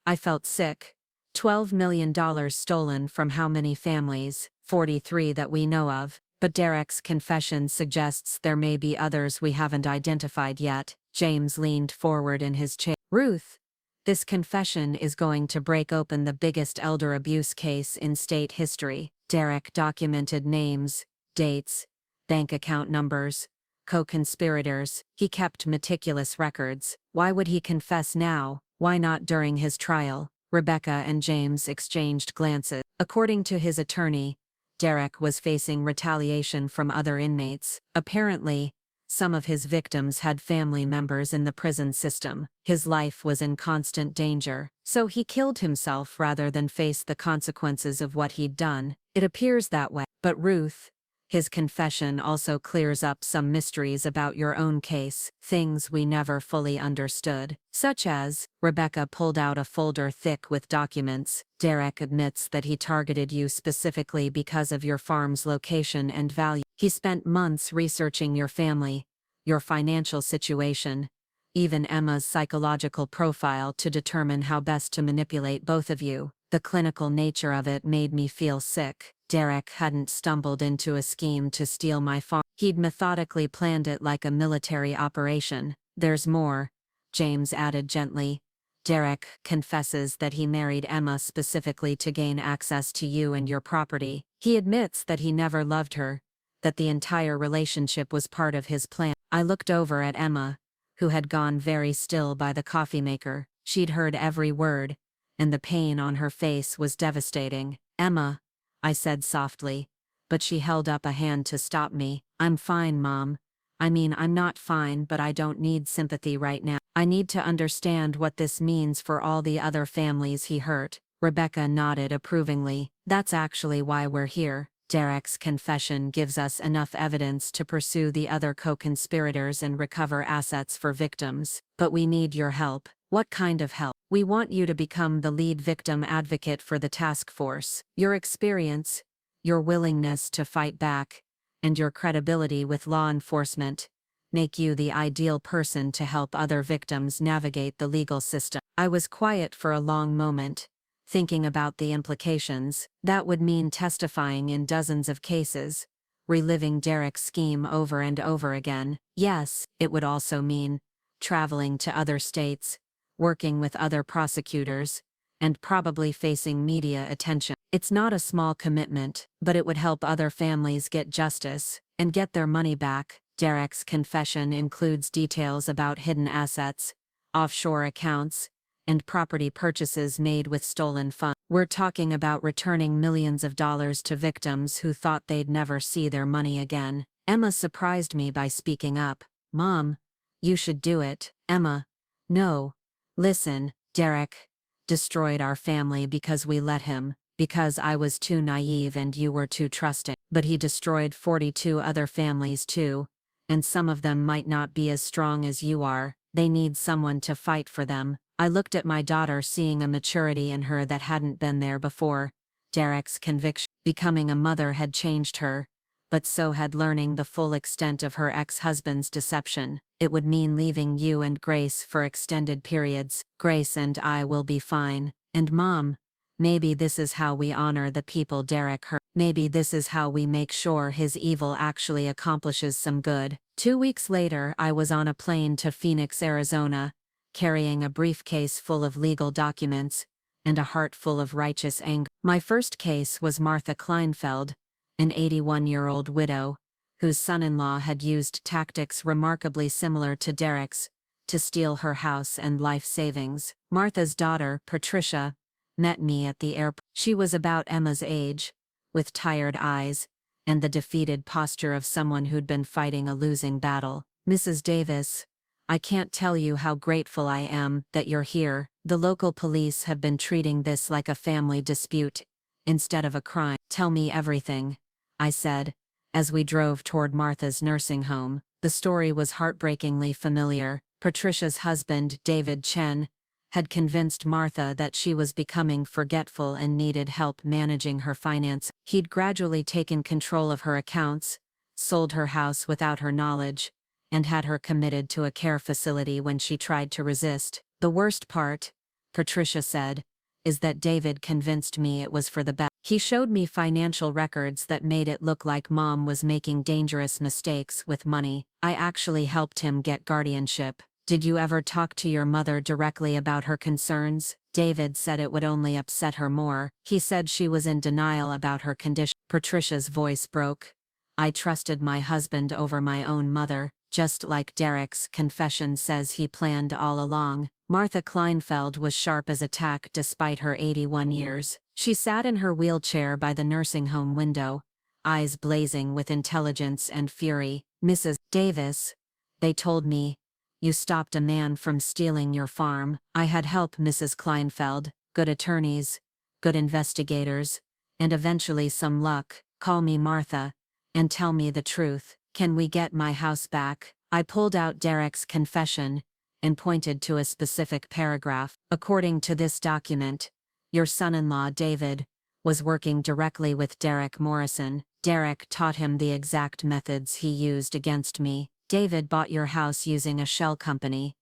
I felt sick. $12 million stolen from how many families? 43 that we know of. But Derek's confession suggests there may be others we haven't identified yet. James leaned forward in his chair. "Ruth, this confession is going to break open the biggest elder abuse case in state history." Derek documented names, dates, bank account numbers, co-conspirators. He kept meticulous records. Why would he confess now? Why not during his trial? Rebecca and James exchanged glances. According to his attorney, Derek was facing retaliation from other inmates. Apparently, some of his victims had family members in the prison system. His life was in constant danger, so he killed himself rather than face the consequences of what he'd done. It appears that way. But Ruth, his confession also clears up some mysteries about your own case, things we never fully understood. Such as, Rebecca pulled out a folder thick with documents. Derek admits that he targeted you specifically because of your farm's location and value. He spent months researching your family, your financial situation, even Emma's psychological profile to determine how best to manipulate both of you. The clinical nature of it made me feel sick. Derek hadn't stumbled into a scheme to steal my farm. He'd methodically planned it like a military operation. There's more, James added gently. Derek confesses that he married Emma specifically to gain access to you and your property. He admits that he never loved her, that the entire relationship was part of his plan. I looked over at Emma, who had gone very still by the coffee maker. She'd heard every word, and the pain on her face was devastating. Emma, I said softly, but she held up a hand to stop me. I'm fine, Mom. I mean, I'm not fine, but I don't need sympathy right now. I need to understand what this means for all the other families he hurt. Rebecca nodded approvingly. That's actually why we're here. Derek's confession gives us enough evidence to pursue the other co-conspirators and recover assets for victims. But we need your help. What kind of help? We want you to become the lead victim advocate for the task force. Your experience, your willingness to fight back, and your credibility with law enforcement make you the ideal person to help other victims navigate the legal system. I was quiet for a long moment, thinking about the implications. That would mean testifying in dozens of cases, reliving Derek's scheme over and over again. Yes, it would also mean traveling to other states, working with other prosecutors, and probably facing media attention. It's not a small commitment, but it would help other families get justice and get their money back. Derek's confession includes details about hidden assets, offshore accounts, and property purchases made with stolen funds. We're talking about returning millions of dollars to victims who thought they'd never see their money again. Emma surprised me by speaking up. Mom, you should do it. Emma, no. Listen, Derek destroyed our family because we let him, because I was too naive and you were too trusting. But he destroyed 42 other families too, and some of them might not be as strong as you are. They need someone to fight for them. I looked at my daughter, seeing a maturity in her that hadn't been there before. Derek's conviction. Becoming a mother had changed her, but so had learning the full extent of her ex-husband's deception. It would mean leaving you and Grace for extended periods. Grace and I will be fine. And Mom, maybe this is how we honor the people Derek hurt. Maybe this is how we make sure his evil actually accomplishes some good. 2 weeks later, I was on a plane to Phoenix, Arizona, carrying a briefcase full of legal documents and a heart full of righteous anger. My first case was Martha Kleinfeld, an 81-year-old widow, whose son-in-law had used tactics remarkably similar to Derek's to steal her house and life savings. Martha's daughter, Patricia, met me at the airport. She was about Emma's age, with tired eyes, and the defeated posture of someone who'd been fighting a losing battle. Mrs. Davis, I can't tell you how grateful I am that you're here. The local police have been treating this like a family dispute instead of a crime. Tell me everything, I said, as we drove toward Martha's nursing home. The story was heartbreakingly familiar. Patricia's husband, David Chen, had convinced Martha that she was becoming forgetful and needed help managing her finances. He'd gradually taken control of her accounts, sold her house without her knowledge, and had her committed to a care facility when she tried to resist. The worst part, Patricia said, is that David convinced me it was for the best. He showed me financial records that made it look like Mom was making dangerous mistakes with money. I actually helped him get guardianship. Did you ever talk to your mother directly about her concerns? David said it would only upset her more. He said she was in denial about her condition. Patricia's voice broke. I trusted my husband over my own mother, just like Derek's confession says he planned all along. Martha Kleinfeld was sharp as a tack despite her 81 years. She sat in her wheelchair by the nursing home window, eyes blazing with intelligence and fury. Mrs. Davis, they told me, you stopped a man from stealing your farm. I had help, Mrs. Kleinfeld, good attorneys, good investigators, and eventually some luck. Call me Martha, and tell me the truth. Can we get my house back? I pulled out Derek's confession and pointed to a specific paragraph. According to this document, your son-in-law David was working directly with Derek Morrison. Derek taught him the exact methods he used against me. David bought your house using a shell company,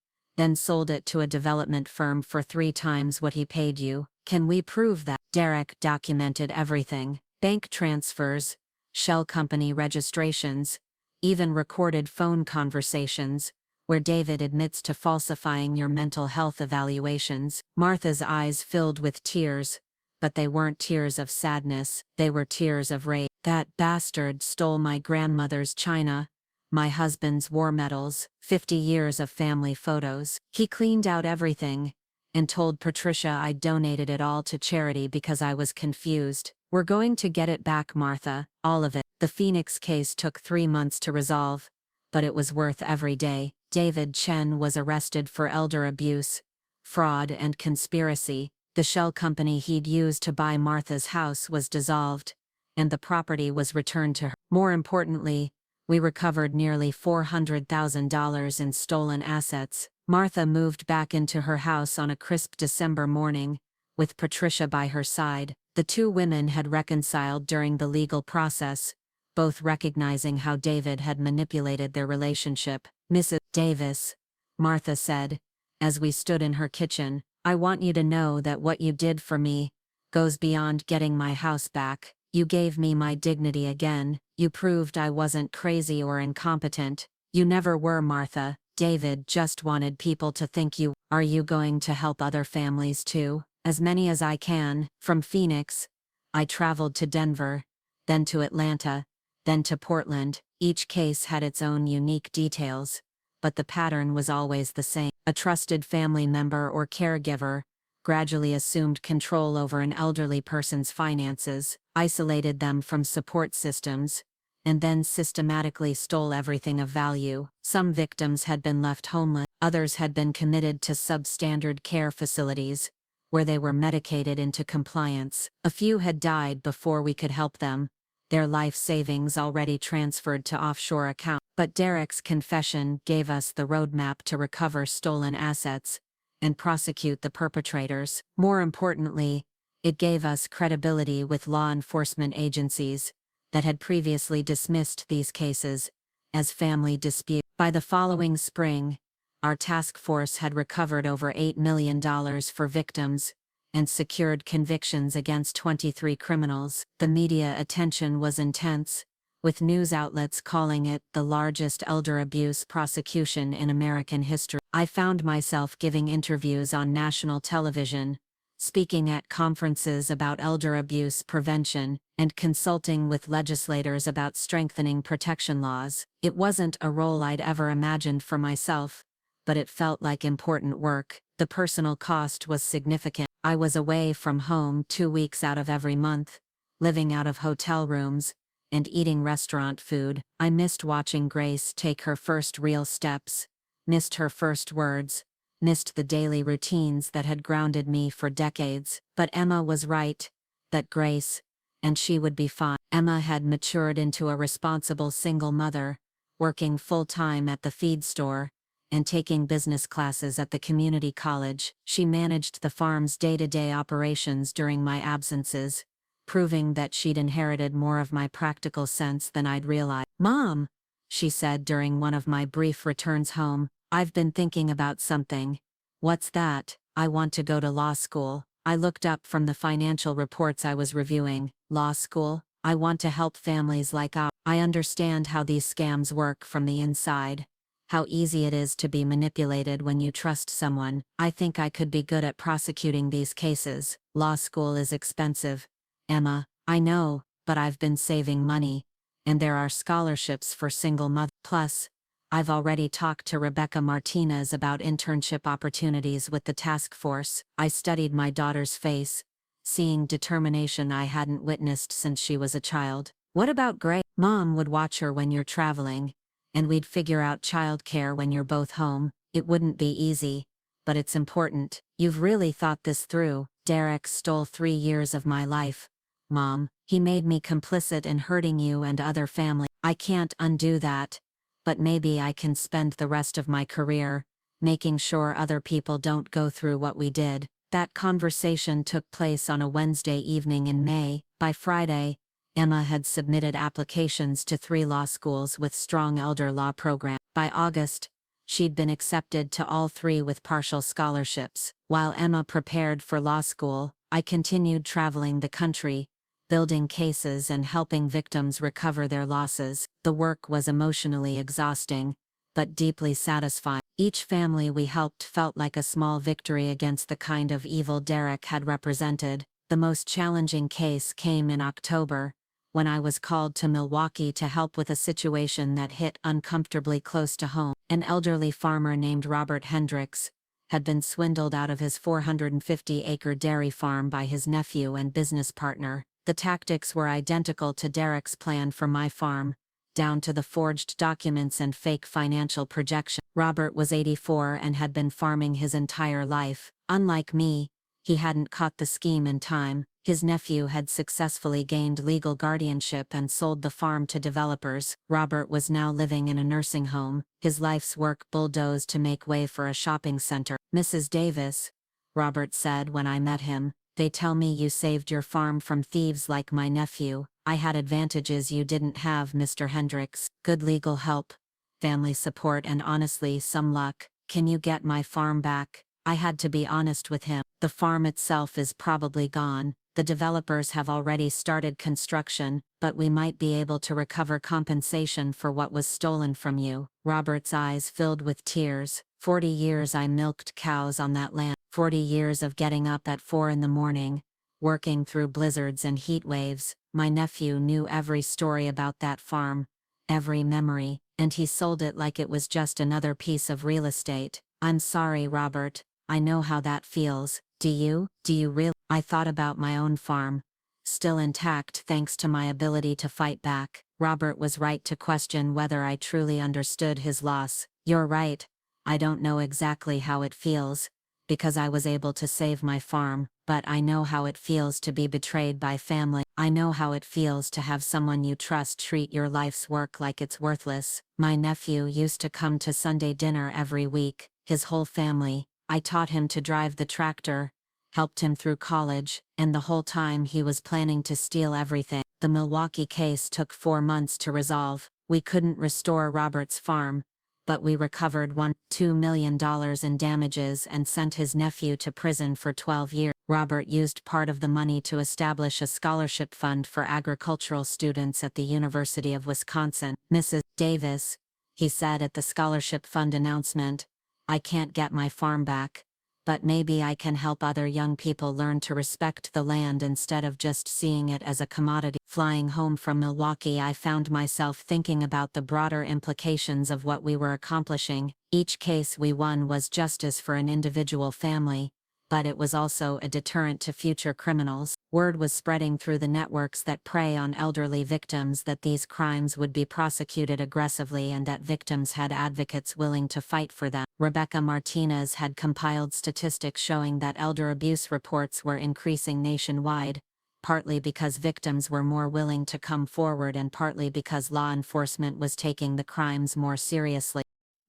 then sold it to a development firm for 3 times what he paid you. Can we prove that? Derek documented everything. Bank transfers, shell company registrations, even recorded phone conversations, where David admits to falsifying your mental health evaluations. Martha's eyes filled with tears, but they weren't tears of sadness, they were tears of rage. That bastard stole my grandmother's china, my husband's war medals, 50 years of family photos. He cleaned out everything and told Patricia I donated it all to charity because I was confused. We're going to get it back, Martha, all of it. The Phoenix case took 3 months to resolve, but it was worth every day. David Chen was arrested for elder abuse, fraud, and conspiracy. The shell company he'd used to buy Martha's house was dissolved, and the property was returned to her. More importantly, we recovered nearly $400,000 in stolen assets. Martha moved back into her house on a crisp December morning, with Patricia by her side. The two women had reconciled during the legal process, both recognizing how David had manipulated their relationship. Mrs. Davis, Martha said, as we stood in her kitchen, I want you to know that what you did for me goes beyond getting my house back. You gave me my dignity again. You proved I wasn't crazy or incompetent. You never were, Martha. David just wanted people to think you. Are you going to help other families too? As many as I can. From Phoenix, I traveled to Denver, then to Atlanta, then to Portland. Each case had its own unique details, but the pattern was always the same. A trusted family member or caregiver gradually assumed control over an elderly person's finances, isolated them from support systems, and then systematically stole everything of value. Some victims had been left homeless, others had been committed to substandard care facilities, where they were medicated into compliance. A few had died before we could help them, their life savings already transferred to offshore accounts. But Derek's confession gave us the roadmap to recover stolen assets and prosecute the perpetrators. More importantly, it gave us credibility with law enforcement agencies that had previously dismissed these cases as family disputes. By the following spring, our task force had recovered over $8 million for victims and secured convictions against 23 criminals. The media attention was intense, with news outlets calling it the largest elder abuse prosecution in American history. I found myself giving interviews on national television, speaking at conferences about elder abuse prevention, and consulting with legislators about strengthening protection laws. It wasn't a role I'd ever imagined for myself, but it felt like important work. The personal cost was significant. I was away from home 2 weeks out of every month, living out of hotel rooms, and eating restaurant food. I missed watching Grace take her first real steps, missed her first words, missed the daily routines that had grounded me for decades. But Emma was right, that Grace, and she would be fine. Emma had matured into a responsible single mother, working full-time at the feed store, and taking business classes at the community college. She managed the farm's day-to-day operations during my absences, proving that she'd inherited more of my practical sense than I'd realized. Mom, she said during one of my brief returns home, I've been thinking about something. What's that? I want to go to law school. I looked up from the financial reports I was reviewing. Law school? I want to help families like ours. I understand how these scams work from the inside. How easy it is to be manipulated when you trust someone. I think I could be good at prosecuting these cases. Law school is expensive. Emma, I know, but I've been saving money, and there are scholarships for single mothers. Plus, I've already talked to Rebecca Martinez about internship opportunities with the task force. I studied my daughter's face, seeing determination I hadn't witnessed since she was a child. What about Gray? Mom would watch her when you're traveling, and we'd figure out childcare when you're both home. It wouldn't be easy, but it's important. You've really thought this through. Derek stole 3 years of my life, Mom. He made me complicit in hurting you and other family. I can't undo that, but maybe I can spend the rest of my career making sure other people don't go through what we did. That conversation took place on a Wednesday evening in May. By Friday, Emma had submitted applications to 3 law schools with strong elder law programs. By August, She'd been accepted to all three with partial scholarships. While Emma prepared for law school, I continued traveling the country, building cases and helping victims recover their losses. The work was emotionally exhausting, but deeply satisfying. Each family we helped felt like a small victory against the kind of evil Derek had represented. The most challenging case came in October, when I was called to Milwaukee to help with a situation that hit uncomfortably close to home. An elderly farmer named Robert Hendricks had been swindled out of his 450-acre dairy farm by his nephew and business partner. The tactics were identical to Derek's plan for my farm, down to the forged documents and fake financial projection. Robert was 84 and had been farming his entire life. Unlike me, he hadn't caught the scheme in time. His nephew had successfully gained legal guardianship and sold the farm to developers. Robert was now living in a nursing home, his life's work bulldozed to make way for a shopping center. "Mrs. Davis," Robert said when I met him, "they tell me you saved your farm from thieves like my nephew. I had advantages you didn't have, Mr. Hendricks. Good legal help, family support and honestly some luck. Can you get my farm back?" I had to be honest with him. "The farm itself is probably gone. The developers have already started construction, but we might be able to recover compensation for what was stolen from you." Robert's eyes filled with tears. 40 years I milked cows on that land. 40 years of getting up at 4 in the morning, working through blizzards and heat waves. My nephew knew every story about that farm, every memory, and he sold it like it was just another piece of real estate. "I'm sorry, Robert. I know how that feels. Do you? Do you really?" I thought about my own farm, still intact thanks to my ability to fight back. Robert was right to question whether I truly understood his loss. "You're right. I don't know exactly how it feels, because I was able to save my farm, but I know how it feels to be betrayed by family. I know how it feels to have someone you trust treat your life's work like it's worthless." My nephew used to come to Sunday dinner every week, his whole family. I taught him to drive the tractor, helped him through college, and the whole time he was planning to steal everything. The Milwaukee case took 4 months to resolve. We couldn't restore Robert's farm, but we recovered $2 million in damages and sent his nephew to prison for 12 years. Robert used part of the money to establish a scholarship fund for agricultural students at the University of Wisconsin. "Mrs. Davis," he said at the scholarship fund announcement, "I can't get my farm back, but maybe I can help other young people learn to respect the land instead of just seeing it as a commodity." Flying home from Milwaukee, I found myself thinking about the broader implications of what we were accomplishing. Each case we won was justice for an individual family, but it was also a deterrent to future criminals. Word was spreading through the networks that prey on elderly victims that these crimes would be prosecuted aggressively and that victims had advocates willing to fight for them. Rebecca Martinez had compiled statistics showing that elder abuse reports were increasing nationwide, partly because victims were more willing to come forward and partly because law enforcement was taking the crimes more seriously.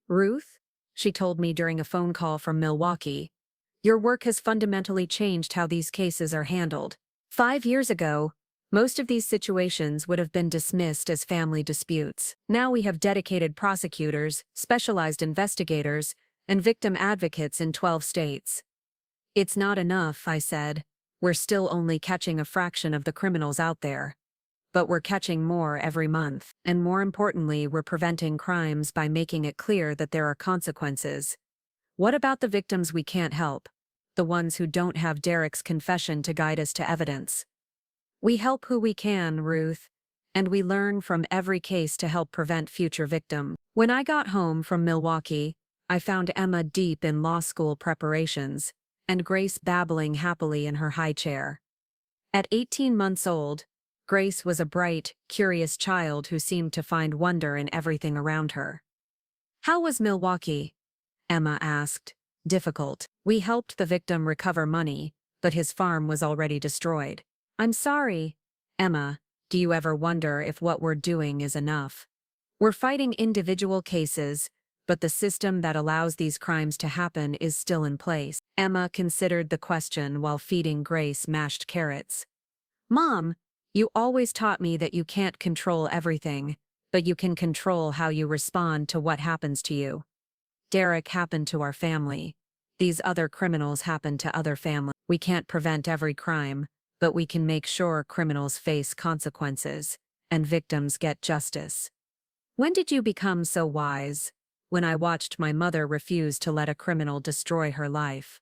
"Ruth," she told me during a phone call from Milwaukee, "your work has fundamentally changed how these cases are handled. 5 years ago, most of these situations would have been dismissed as family disputes. Now we have dedicated prosecutors, specialized investigators, and victim advocates in 12 states." "It's not enough," I said. "We're still only catching a fraction of the criminals out there. But we're catching more every month. And more importantly, we're preventing crimes by making it clear that there are consequences." "What about the victims we can't help? The ones who don't have Derek's confession to guide us to evidence?" "We help who we can, Ruth, and we learn from every case to help prevent future victims." When I got home from Milwaukee, I found Emma deep in law school preparations, and Grace babbling happily in her high chair. At 18 months old, Grace was a bright, curious child who seemed to find wonder in everything around her. "How was Milwaukee?" Emma asked. "Difficult. We helped the victim recover money, but his farm was already destroyed." "I'm sorry." "Emma, do you ever wonder if what we're doing is enough? We're fighting individual cases, but the system that allows these crimes to happen is still in place." Emma considered the question while feeding Grace mashed carrots. "Mom, you always taught me that you can't control everything, but you can control how you respond to what happens to you. Derek happened to our family. These other criminals happened to other families. We can't prevent every crime, but we can make sure criminals face consequences, and victims get justice. When did you become so wise? When I watched my mother refuse to let a criminal destroy her life.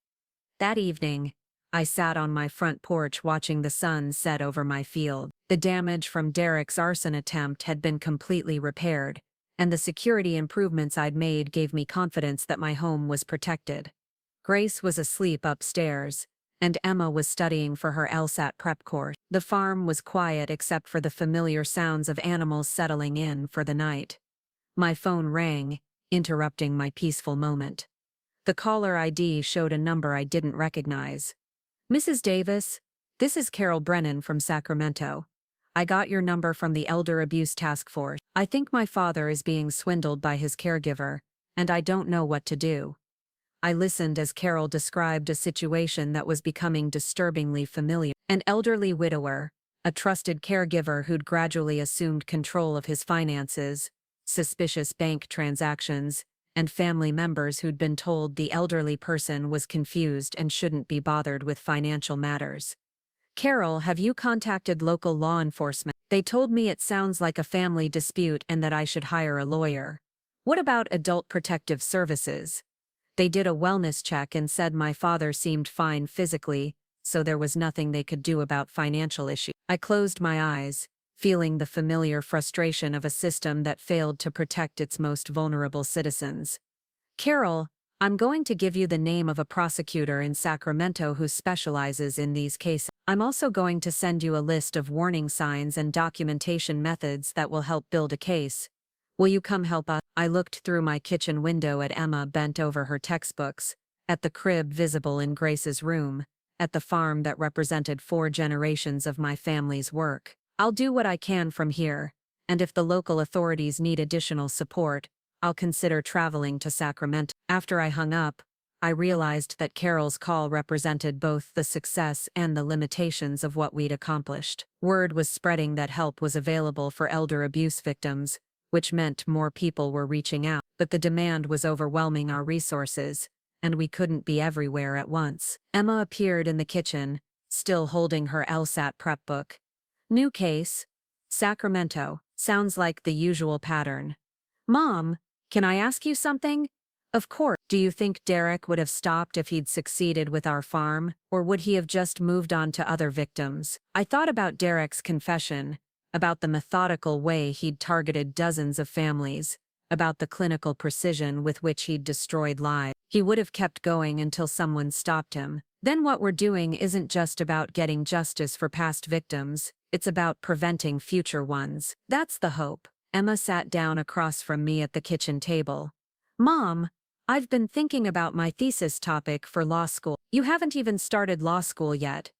That evening, I sat on my front porch watching the sun set over my field. The damage from Derek's arson attempt had been completely repaired, and the security improvements I'd made gave me confidence that my home was protected. Grace was asleep upstairs, and Emma was studying for her LSAT prep course. The farm was quiet except for the familiar sounds of animals settling in for the night. My phone rang, interrupting my peaceful moment. The caller ID showed a number I didn't recognize. Mrs. Davis, this is Carol Brennan from Sacramento. I got your number from the Elder Abuse Task Force. I think my father is being swindled by his caregiver, and I don't know what to do. I listened as Carol described a situation that was becoming disturbingly familiar. An elderly widower, a trusted caregiver who'd gradually assumed control of his finances, suspicious bank transactions, and family members who'd been told the elderly person was confused and shouldn't be bothered with financial matters. Carol, have you contacted local law enforcement? They told me it sounds like a family dispute and that I should hire a lawyer. What about Adult Protective Services? They did a wellness check and said my father seemed fine physically, so there was nothing they could do about financial issues. I closed my eyes, feeling the familiar frustration of a system that failed to protect its most vulnerable citizens. Carol, I'm going to give you the name of a prosecutor in Sacramento who specializes in these cases. I'm also going to send you a list of warning signs and documentation methods that will help build a case. Will you come help us? I looked through my kitchen window at Emma bent over her textbooks, at the crib visible in Grace's room, at the farm that represented 4 generations of my family's work. I'll do what I can from here, and if the local authorities need additional support, I'll consider traveling to Sacramento. After I hung up, I realized that Carol's call represented both the success and the limitations of what we'd accomplished. Word was spreading that help was available for elder abuse victims, which meant more people were reaching out, but the demand was overwhelming our resources, and we couldn't be everywhere at once. Emma appeared in the kitchen, still holding her LSAT prep book. New case, Sacramento, sounds like the usual pattern. Mom, can I ask you something? Of course. Do you think Derek would have stopped if he'd succeeded with our farm, or would he have just moved on to other victims? I thought about Derek's confession, about the methodical way he'd targeted dozens of families, about the clinical precision with which he'd destroyed lives. He would have kept going until someone stopped him. Then what we're doing isn't just about getting justice for past victims, it's about preventing future ones. That's the hope. Emma sat down across from me at the kitchen table. Mom, I've been thinking about my thesis topic for law school. You haven't even started law school yet.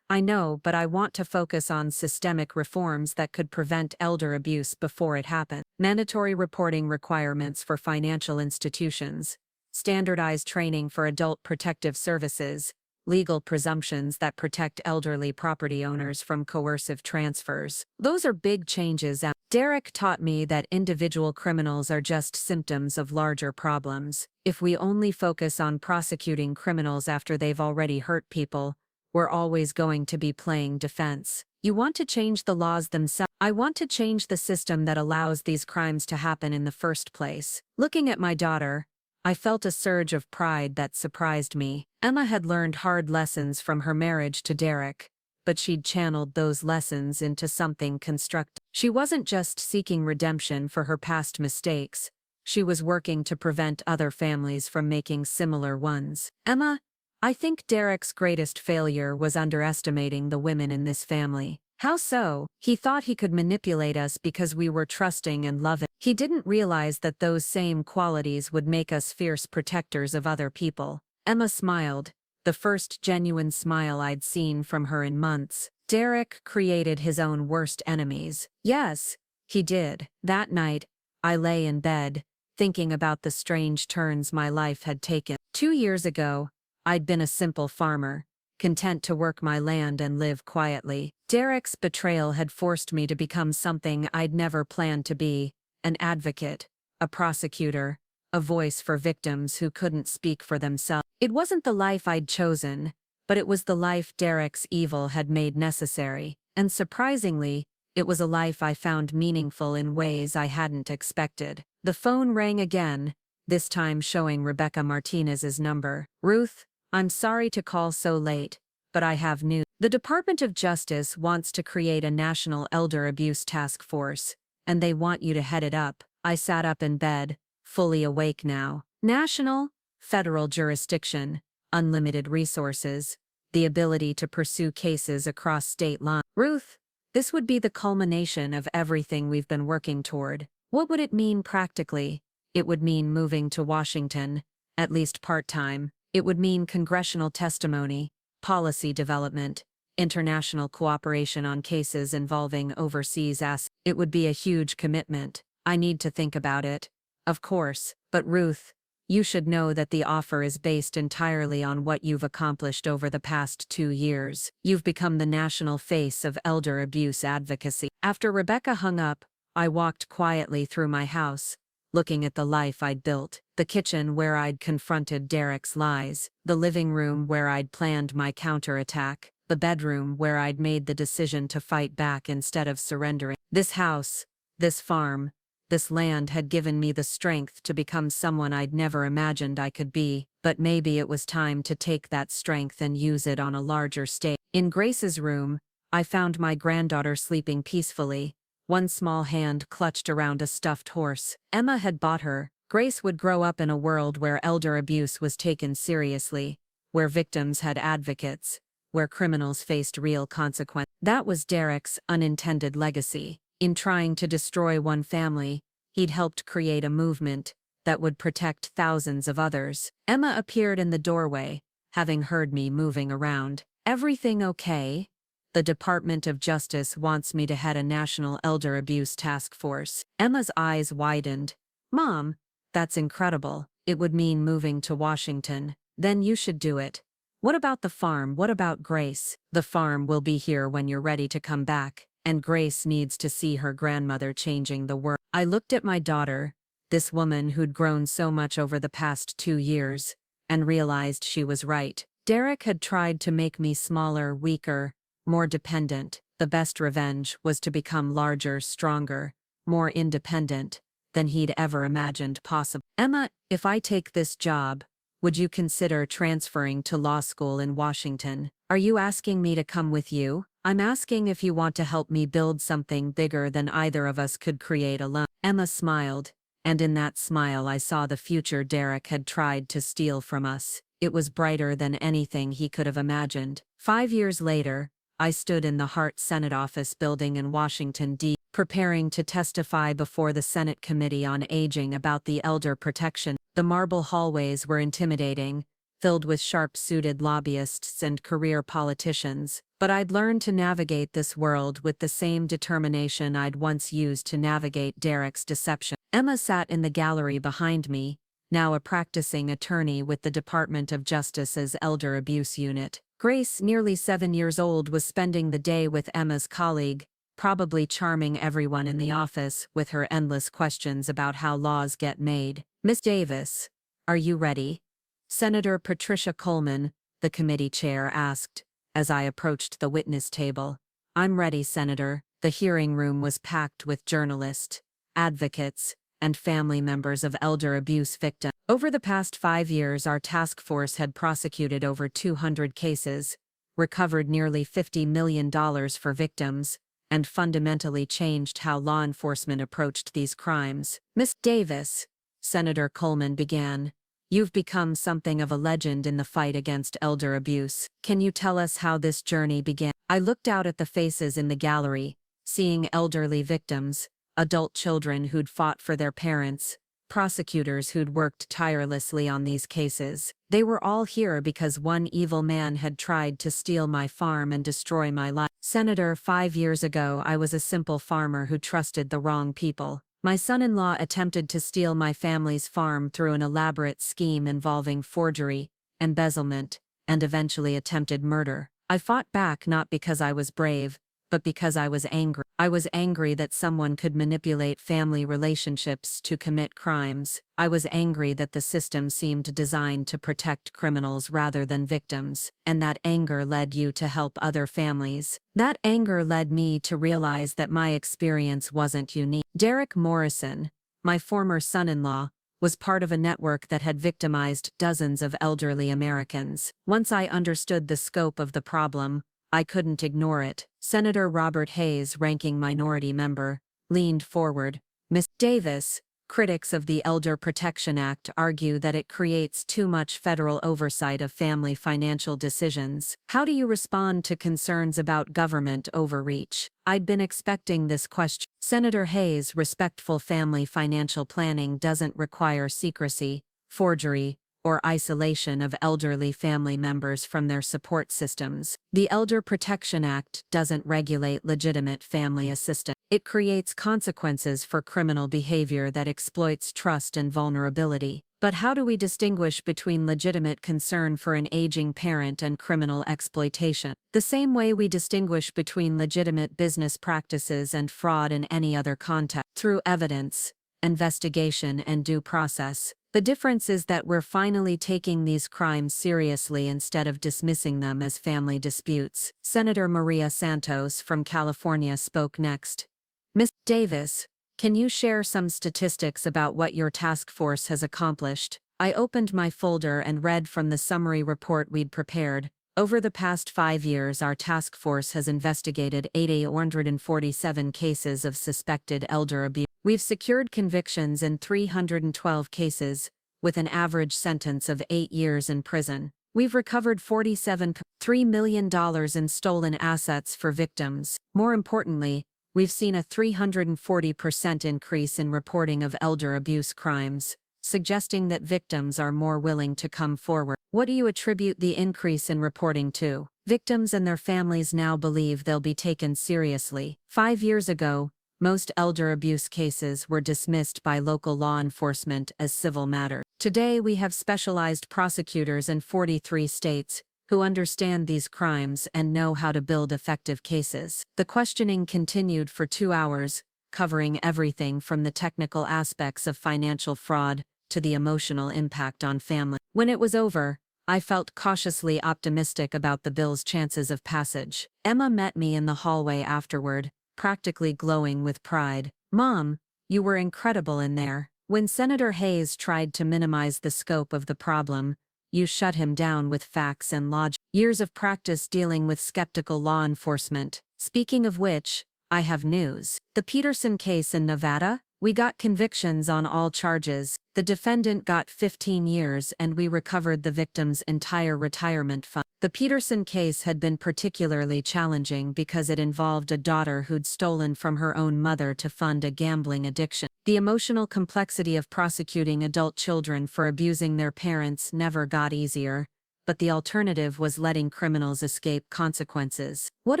I know, but I want to focus on systemic reforms that could prevent elder abuse before it happens. Mandatory reporting requirements for financial institutions, standardized training for adult protective services, legal presumptions that protect elderly property owners from coercive transfers. Those are big changes. Derek taught me that individual criminals are just symptoms of larger problems. If we only focus on prosecuting criminals after they've already hurt people, we're always going to be playing defense. You want to change the laws themselves. I want to change the system that allows these crimes to happen in the first place. Looking at my daughter, I felt a surge of pride that surprised me. Emma had learned hard lessons from her marriage to Derek, but she'd channeled those lessons into something constructive. She wasn't just seeking redemption for her past mistakes, she was working to prevent other families from making similar ones. Emma, I think Derek's greatest failure was underestimating the women in this family. How so? He thought he could manipulate us because we were trusting and loving. He didn't realize that those same qualities would make us fierce protectors of other people. Emma smiled, the first genuine smile I'd seen from her in months. Derek created his own worst enemies. Yes, he did. That night, I lay in bed, thinking about the strange turns my life had taken. 2 years ago, I'd been a simple farmer, content to work my land and live quietly. Derek's betrayal had forced me to become something I'd never planned to be, an advocate, a prosecutor, a voice for victims who couldn't speak for themselves. It wasn't the life I'd chosen, but it was the life Derek's evil had made necessary, and surprisingly, it was a life I found meaningful in ways I hadn't expected. The phone rang again, this time showing Rebecca Martinez's number. "Ruth, I'm sorry to call so late, but I have news. The Department of Justice wants to create a national elder abuse task force, and they want you to head it up." I sat up in bed, fully awake now. National, federal jurisdiction, unlimited resources, the ability to pursue cases across state lines. Ruth, this would be the culmination of everything we've been working toward. What would it mean practically? It would mean moving to Washington, at least part-time. It would mean congressional testimony, policy development, international cooperation on cases involving overseas assets. It would be a huge commitment. I need to think about it. Of course, but Ruth, you should know that the offer is based entirely on what you've accomplished over the past 2 years. You've become the national face of elder abuse advocacy. After Rebecca hung up, I walked quietly through my house, looking at the life I'd built, the kitchen where I'd confronted Derek's lies, the living room where I'd planned my counterattack, the bedroom where I'd made the decision to fight back instead of surrendering. This house, this farm, this land had given me the strength to become someone I'd never imagined I could be, but maybe it was time to take that strength and use it on a larger stage. In Grace's room, I found my granddaughter sleeping peacefully, one small hand clutched around a stuffed horse. Emma had bought her. Grace would grow up in a world where elder abuse was taken seriously, where victims had advocates, where criminals faced real consequences. That was Derek's unintended legacy. In trying to destroy one family, he'd helped create a movement that would protect thousands of others. Emma appeared in the doorway, having heard me moving around. "Everything okay? The Department of Justice wants me to head a national elder abuse task force." Emma's eyes widened. "Mom, that's incredible. It would mean moving to Washington. Then you should do it. What about the farm? What about Grace?" "The farm will be here when you're ready to come back, and Grace needs to see her grandmother changing the world." I looked at my daughter, this woman who'd grown so much over the past 2 years, and realized she was right. Derek had tried to make me smaller, weaker, more dependent. The best revenge was to become larger, stronger, more independent than he'd ever imagined possible. "Emma, if I take this job, would you consider transferring to law school in Washington?" "Are you asking me to come with you?" "I'm asking if you want to help me build something bigger than either of us could create alone." Emma smiled, and in that smile I saw the future Derek had tried to steal from us. It was brighter than anything he could have imagined. 5 years later, I stood in the Hart Senate office building in Washington, D.C., preparing to testify before the Senate Committee on Aging about the elder protection. The marble hallways were intimidating, filled with sharp-suited lobbyists and career politicians, but I'd learned to navigate this world with the same determination I'd once used to navigate Derek's deception. Emma sat in the gallery behind me, now a practicing attorney with the Department of Justice's Elder Abuse Unit. Grace, nearly 7 years old, was spending the day with Emma's colleague, probably charming everyone in the office with her endless questions about how laws get made. "Miss Davis, are you ready?" Senator Patricia Coleman, the committee chair, asked, as I approached the witness table. "I'm ready, Senator." The hearing room was packed with journalists, advocates, and family members of elder abuse victims. Over the past 5 years, our task force had prosecuted over 200 cases, recovered nearly $50 million for victims, and fundamentally changed how law enforcement approached these crimes. "Miss Davis," Senator Coleman began, "you've become something of a legend in the fight against elder abuse. Can you tell us how this journey began?" I looked out at the faces in the gallery, seeing elderly victims, adult children who'd fought for their parents, prosecutors who'd worked tirelessly on these cases. They were all here because one evil man had tried to steal my farm and destroy my life. "Senator, 5 years ago I was a simple farmer who trusted the wrong people. My son-in-law attempted to steal my family's farm through an elaborate scheme involving forgery, embezzlement, and eventually attempted murder. I fought back not because I was brave, but because I was angry. I was angry that someone could manipulate family relationships to commit crimes. I was angry that the system seemed designed to protect criminals rather than victims, and that anger led you to help other families. That anger led me to realize that my experience wasn't unique. Derek Morrison, my former son-in-law, was part of a network that had victimized dozens of elderly Americans. Once I understood the scope of the problem, I couldn't ignore it. Senator Robert Hayes, ranking minority member, leaned forward. Ms. Davis, critics of the Elder Protection Act argue that it creates too much federal oversight of family financial decisions. How do you respond to concerns about government overreach? I'd been expecting this question. Senator Hayes, respectful family financial planning doesn't require secrecy, forgery, or isolation of elderly family members from their support systems. The Elder Protection Act doesn't regulate legitimate family assistance. It creates consequences for criminal behavior that exploits trust and vulnerability. But how do we distinguish between legitimate concern for an aging parent and criminal exploitation? The same way we distinguish between legitimate business practices and fraud in any other context. Through evidence, investigation, and due process. The difference is that we're finally taking these crimes seriously instead of dismissing them as family disputes. Senator Maria Santos from California spoke next. Ms. Davis, can you share some statistics about what your task force has accomplished? I opened my folder and read from the summary report we'd prepared. Over the past 5 years, our task force has investigated 847 cases of suspected elder abuse. We've secured convictions in 312 cases, with an average sentence of 8 years in prison. We've recovered $47.3 million in stolen assets for victims. More importantly, we've seen a 340% increase in reporting of elder abuse crimes, suggesting that victims are more willing to come forward. What do you attribute the increase in reporting to? Victims and their families now believe they'll be taken seriously. 5 years ago, most elder abuse cases were dismissed by local law enforcement as civil matters. Today we have specialized prosecutors in 43 states who understand these crimes and know how to build effective cases. The questioning continued for 2 hours, covering everything from the technical aspects of financial fraud to the emotional impact on family. When it was over, I felt cautiously optimistic about the bill's chances of passage. Emma met me in the hallway afterward, practically glowing with pride. "Mom, you were incredible in there. When Senator Hayes tried to minimize the scope of the problem, you shut him down with facts and logic. Years of practice dealing with skeptical law enforcement. Speaking of which, I have news. The Peterson case in Nevada? We got convictions on all charges. The defendant got 15 years and we recovered the victim's entire retirement fund." The Peterson case had been particularly challenging because it involved a daughter who'd stolen from her own mother to fund a gambling addiction. The emotional complexity of prosecuting adult children for abusing their parents never got easier, but the alternative was letting criminals escape consequences. What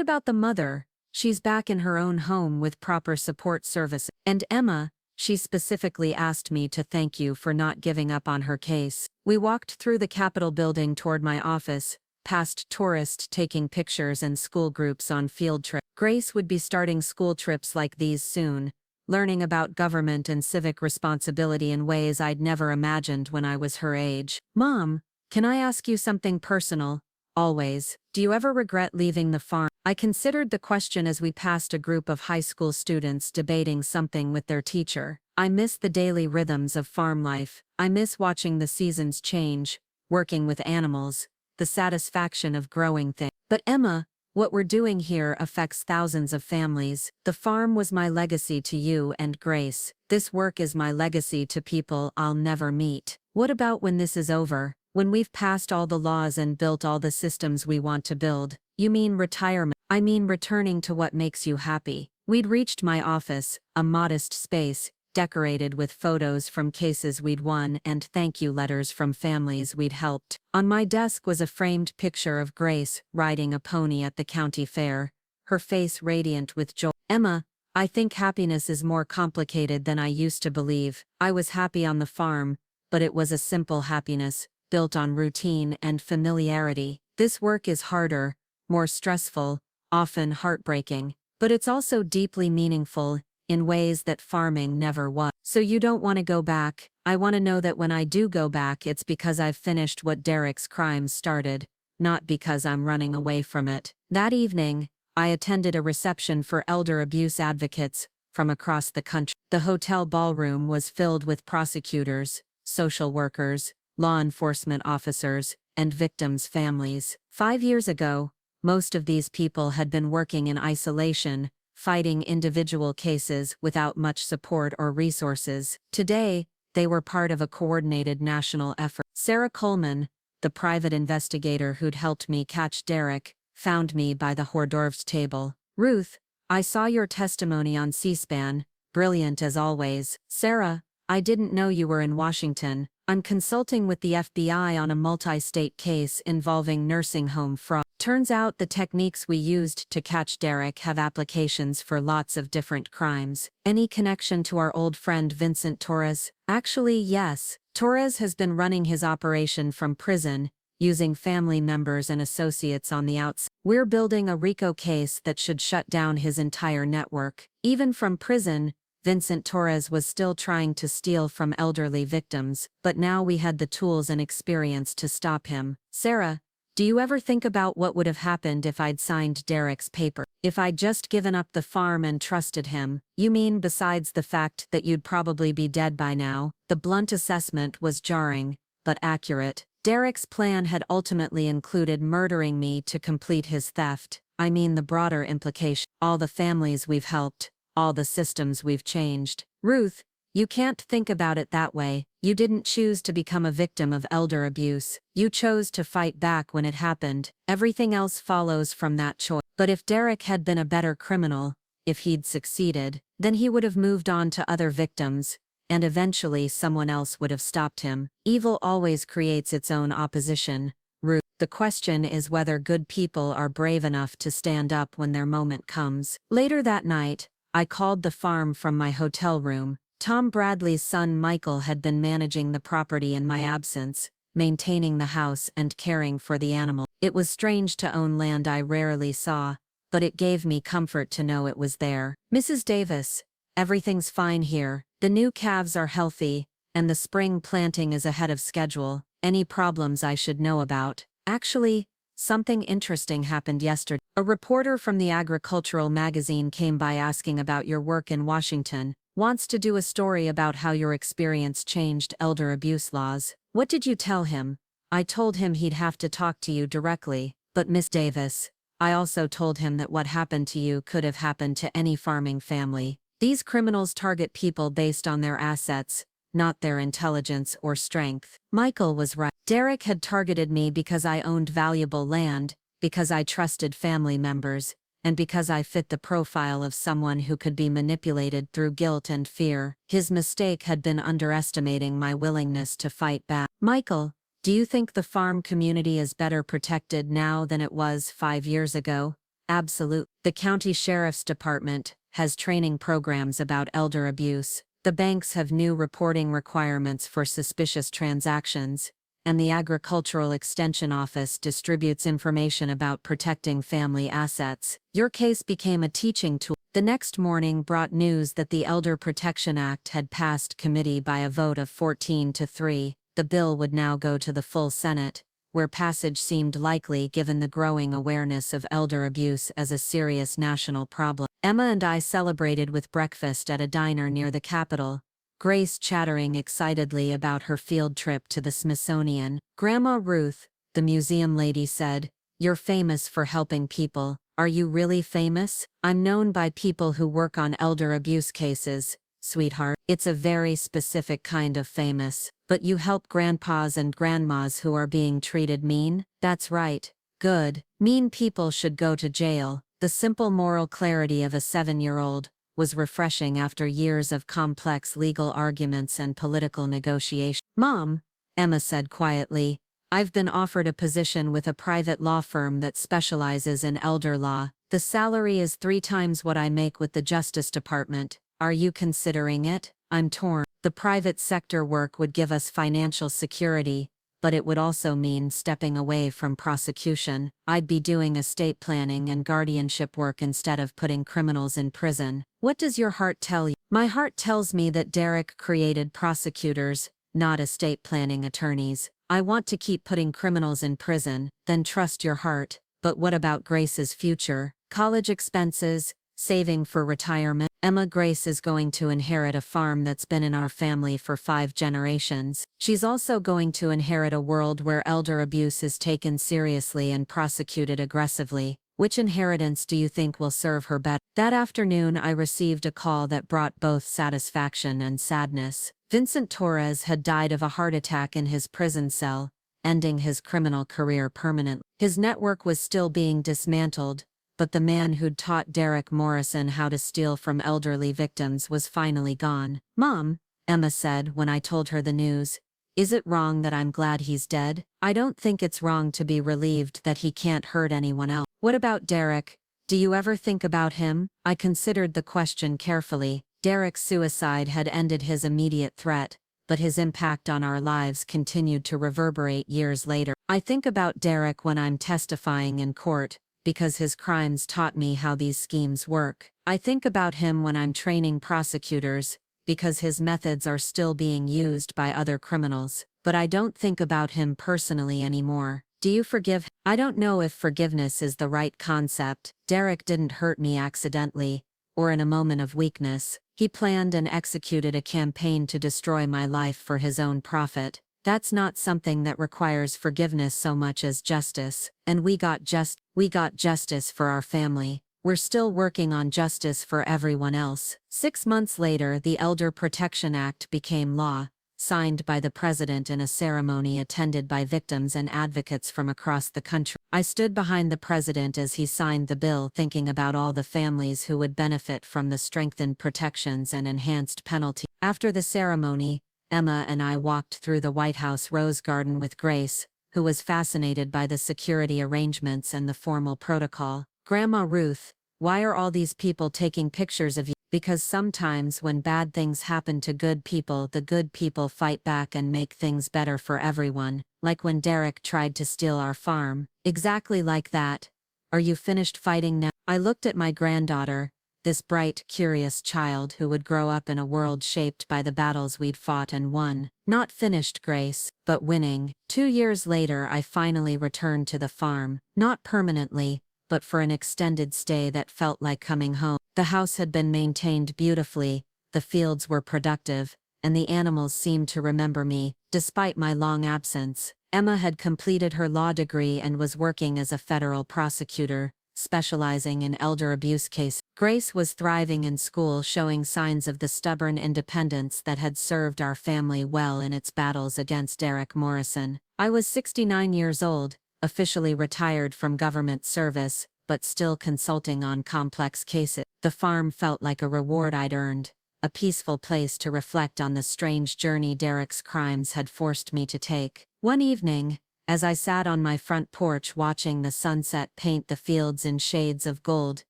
about the mother? She's back in her own home with proper support services. And Emma, she specifically asked me to thank you for not giving up on her case. We walked through the Capitol building toward my office, past tourists taking pictures and school groups on field trips. Grace would be starting school trips like these soon, learning about government and civic responsibility in ways I'd never imagined when I was her age. "Mom, can I ask you something personal?" "Always. Do you ever regret leaving the farm?" I considered the question as we passed a group of high school students debating something with their teacher. "I miss the daily rhythms of farm life. I miss watching the seasons change, working with animals, the satisfaction of growing things." "But Emma, what we're doing here affects thousands of families. The farm was my legacy to you and Grace. This work is my legacy to people I'll never meet. What about when this is over? When we've passed all the laws and built all the systems we want to build?" "You mean retirement?" "I mean returning to what makes you happy." We'd reached my office, a modest space, decorated with photos from cases we'd won and thank you letters from families we'd helped. On my desk was a framed picture of Grace riding a pony at the county fair, her face radiant with joy. "Emma, I think happiness is more complicated than I used to believe. I was happy on the farm, but it was a simple happiness, built on routine and familiarity. This work is harder, more stressful, often heartbreaking, but it's also deeply meaningful in ways that farming never was. So you don't want to go back. I want to know that when I do go back, it's because I've finished what Derek's crimes started, not because I'm running away from it. That evening, I attended a reception for elder abuse advocates from across the country. The hotel ballroom was filled with prosecutors, social workers, law enforcement officers, and victims' families. 5 years ago, most of these people had been working in isolation, fighting individual cases without much support or resources. Today, they were part of a coordinated national effort. Sarah Coleman, the private investigator who'd helped me catch Derek, found me by the hors d'oeuvres table. "Ruth, I saw your testimony on C-SPAN, brilliant as always." "Sarah, I didn't know you were in Washington. I'm consulting with the FBI on a multi-state case involving nursing home fraud." Turns out the techniques we used to catch Derek have applications for lots of different crimes. "Any connection to our old friend Vincent Torres?" "Actually, yes. Torres has been running his operation from prison, using family members and associates on the outside. We're building a RICO case that should shut down his entire network." Even from prison, Vincent Torres was still trying to steal from elderly victims, but now we had the tools and experience to stop him. "Sarah, do you ever think about what would have happened if I'd signed Derek's paper? If I'd just given up the farm and trusted him?" "You mean besides the fact that you'd probably be dead by now?" The blunt assessment was jarring, but accurate. Derek's plan had ultimately included murdering me to complete his theft. I mean the broader implication. All the families we've helped, all the systems we've changed. "Ruth, you can't think about it that way. You didn't choose to become a victim of elder abuse. You chose to fight back when it happened. Everything else follows from that choice." But if Derek had been a better criminal, if he'd succeeded, then he would have moved on to other victims, and eventually someone else would have stopped him. Evil always creates its own opposition. Ruth. The question is whether good people are brave enough to stand up when their moment comes. Later that night, I called the farm from my hotel room. Tom Bradley's son Michael had been managing the property in my absence, maintaining the house and caring for the animal. It was strange to own land I rarely saw, but it gave me comfort to know it was there. "Mrs. Davis, everything's fine here. The new calves are healthy, and the spring planting is ahead of schedule. Any problems I should know about?" "Actually, something interesting happened yesterday. A reporter from the agricultural magazine came by asking about your work in Washington. Wants to do a story about how your experience changed elder abuse laws." "What did you tell him?" "I told him he'd have to talk to you directly. But Miss Davis, I also told him that what happened to you could have happened to any farming family. These criminals target people based on their assets, not their intelligence or strength." Michael was right. Derek had targeted me because I owned valuable land, because I trusted family members, and because I fit the profile of someone who could be manipulated through guilt and fear. His mistake had been underestimating my willingness to fight back. "Michael, do you think the farm community is better protected now than it was 5 years ago?" "Absolute. The county sheriff's department has training programs about elder abuse. The banks have new reporting requirements for suspicious transactions, and the Agricultural Extension Office distributes information about protecting family assets. Your case became a teaching tool." The next morning brought news that the Elder Protection Act had passed committee by a vote of 14-3. The bill would now go to the full Senate, where passage seemed likely given the growing awareness of elder abuse as a serious national problem. Emma and I celebrated with breakfast at a diner near the Capitol, Grace chattering excitedly about her field trip to the Smithsonian. "Grandma Ruth," the museum lady said, "you're famous for helping people. Are you really famous?" "I'm known by people who work on elder abuse cases, sweetheart. It's a very specific kind of famous. But you help grandpas and grandmas who are being treated mean?" "That's right." "Good. Mean people should go to jail." The simple moral clarity of a 7-year-old was refreshing after years of complex legal arguments and political negotiation. "Mom," Emma said quietly, "I've been offered a position with a private law firm that specializes in elder law. The salary is 3 times what I make with the Justice Department. Are you considering it?" "I'm torn. The private sector work would give us financial security, but it would also mean stepping away from prosecution. I'd be doing estate planning and guardianship work instead of putting criminals in prison. What does your heart tell you? My heart tells me that Derek created prosecutors, not estate planning attorneys. I want to keep putting criminals in prison, then trust your heart. But what about Grace's future? College expenses, saving for retirement. Emma Grace is going to inherit a farm that's been in our family for 5 generations. She's also going to inherit a world where elder abuse is taken seriously and prosecuted aggressively. Which inheritance do you think will serve her better? That afternoon I received a call that brought both satisfaction and sadness. Vincent Torres had died of a heart attack in his prison cell, ending his criminal career permanently. His network was still being dismantled, but the man who'd taught Derek Morrison how to steal from elderly victims was finally gone. "Mom," Emma said when I told her the news, "is it wrong that I'm glad he's dead?" "I don't think it's wrong to be relieved that he can't hurt anyone else." "What about Derek? Do you ever think about him?" I considered the question carefully. Derek's suicide had ended his immediate threat, but his impact on our lives continued to reverberate years later. I think about Derek when I'm testifying in court, because his crimes taught me how these schemes work. I think about him when I'm training prosecutors, because his methods are still being used by other criminals. But I don't think about him personally anymore. Do you forgive him? I don't know if forgiveness is the right concept. Derek didn't hurt me accidentally, or in a moment of weakness. He planned and executed a campaign to destroy my life for his own profit. That's not something that requires forgiveness so much as justice. And we got justice for our family. We're still working on justice for everyone else. 6 months later, the Elder Protection Act became law, signed by the president in a ceremony attended by victims and advocates from across the country. I stood behind the president as he signed the bill, thinking about all the families who would benefit from the strengthened protections and enhanced penalty. After the ceremony, Emma and I walked through the White House Rose Garden with Grace, who was fascinated by the security arrangements and the formal protocol. "Grandma Ruth, why are all these people taking pictures of you?" "Because sometimes when bad things happen to good people, the good people fight back and make things better for everyone, like when Derek tried to steal our farm." "Exactly like that. Are you finished fighting now?" I looked at my granddaughter, this bright, curious child who would grow up in a world shaped by the battles we'd fought and won. "Not finished, Grace, but winning." 2 years later, I finally returned to the farm, not permanently, but for an extended stay that felt like coming home. The house had been maintained beautifully, the fields were productive, and the animals seemed to remember me, despite my long absence. Emma had completed her law degree and was working as a federal prosecutor, specializing in elder abuse cases. Grace was thriving in school, showing signs of the stubborn independence that had served our family well in its battles against Derek Morrison. I was 69 years old, officially retired from government service, but still consulting on complex cases. The farm felt like a reward I'd earned, a peaceful place to reflect on the strange journey Derek's crimes had forced me to take. One evening, as I sat on my front porch watching the sunset paint the fields in shades of gold,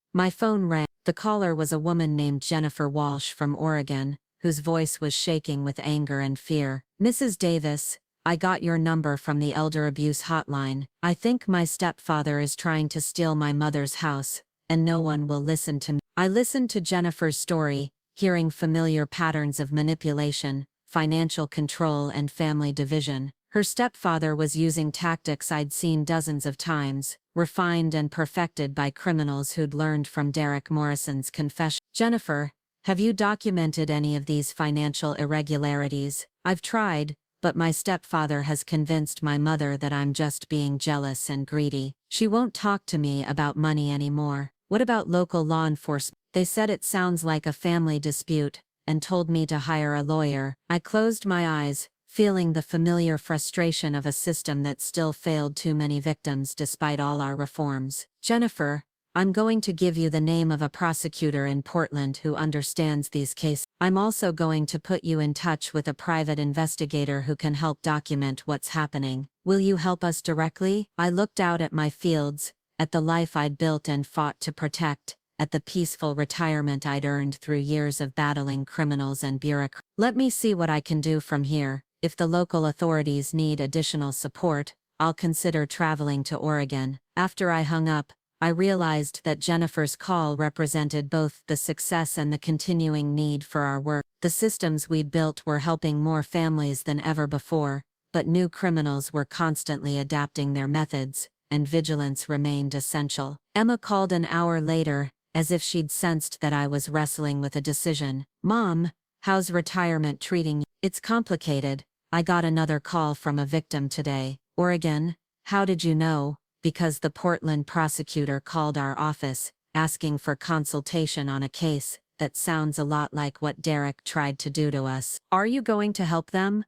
my phone rang. The caller was a woman named Jennifer Walsh from Oregon, whose voice was shaking with anger and fear. "Mrs. Davis, I got your number from the elder abuse hotline. I think my stepfather is trying to steal my mother's house, and no one will listen to me." I listened to Jennifer's story, hearing familiar patterns of manipulation, financial control, and family division. Her stepfather was using tactics I'd seen dozens of times, refined and perfected by criminals who'd learned from Derek Morrison's confession. "Jennifer, have you documented any of these financial irregularities?" "I've tried, but my stepfather has convinced my mother that I'm just being jealous and greedy. She won't talk to me about money anymore." "What about local law enforcement?" "They said it sounds like a family dispute, and told me to hire a lawyer." I closed my eyes, feeling the familiar frustration of a system that still failed too many victims despite all our reforms. "Jennifer, I'm going to give you the name of a prosecutor in Portland who understands these cases. I'm also going to put you in touch with a private investigator who can help document what's happening. Will you help us directly?" I looked out at my fields, at the life I'd built and fought to protect, at the peaceful retirement I'd earned through years of battling criminals and bureaucrats. "Let me see what I can do from here. If the local authorities need additional support, I'll consider traveling to Oregon. After I hung up, I realized that Jennifer's call represented both the success and the continuing need for our work. The systems we'd built were helping more families than ever before, but new criminals were constantly adapting their methods, and vigilance remained essential. Emma called an hour later, as if she'd sensed that I was wrestling with a decision. "Mom, how's retirement treating you?" "It's complicated. I got another call from a victim today." "Oregon? How did you know?" "Because the Portland prosecutor called our office, asking for consultation on a case that sounds a lot like what Derek tried to do to us." Are you going to help them?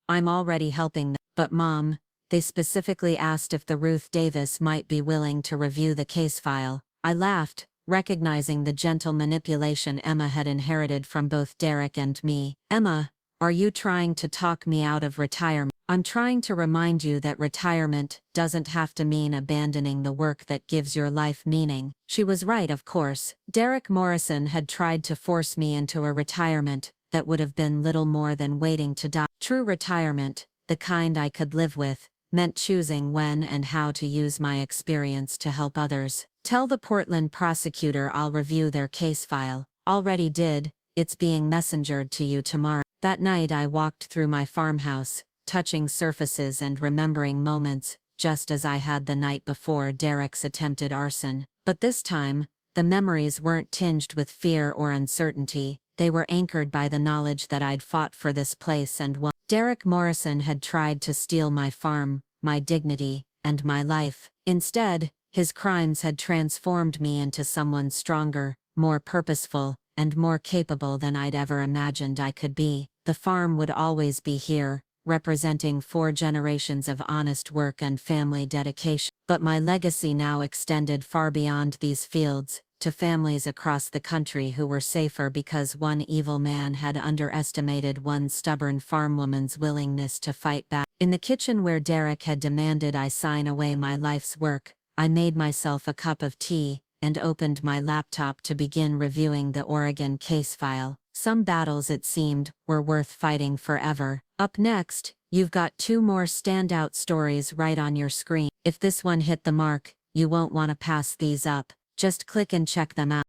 "I'm already helping them." "But Mom, they specifically asked if the Ruth Davis might be willing to review the case file." I laughed, recognizing the gentle manipulation Emma had inherited from both Derek and me. "Emma, are you trying to talk me out of retirement?" "I'm trying to remind you that retirement doesn't have to mean abandoning the work that gives your life meaning." She was right, of course. Derek Morrison had tried to force me into a retirement that would have been little more than waiting to die. True retirement, the kind I could live with, meant choosing when and how to use my experience to help others. "Tell the Portland prosecutor I'll review their case file." "Already did. It's being messengered to you tomorrow." That night I walked through my farmhouse, touching surfaces and remembering moments, just as I had the night before Derek's attempted arson. But this time, the memories weren't tinged with fear or uncertainty. They were anchored by the knowledge that I'd fought for this place and won. Derek Morrison had tried to steal my farm, my dignity, and my life. Instead, his crimes had transformed me into someone stronger, more purposeful, and more capable than I'd ever imagined I could be. The farm would always be here, representing 4 generations of honest work and family dedication. But my legacy now extended far beyond these fields, to families across the country who were safer because one evil man had underestimated one stubborn farmwoman's willingness to fight back. In the kitchen where Derek had demanded I sign away my life's work, I made myself a cup of tea, and opened my laptop to begin reviewing the Oregon case file. Some battles, it seemed, were worth fighting forever. Up next, you've got 2 more standout stories right on your screen. If this one hit the mark, you won't want to pass these up. Just click and check them out.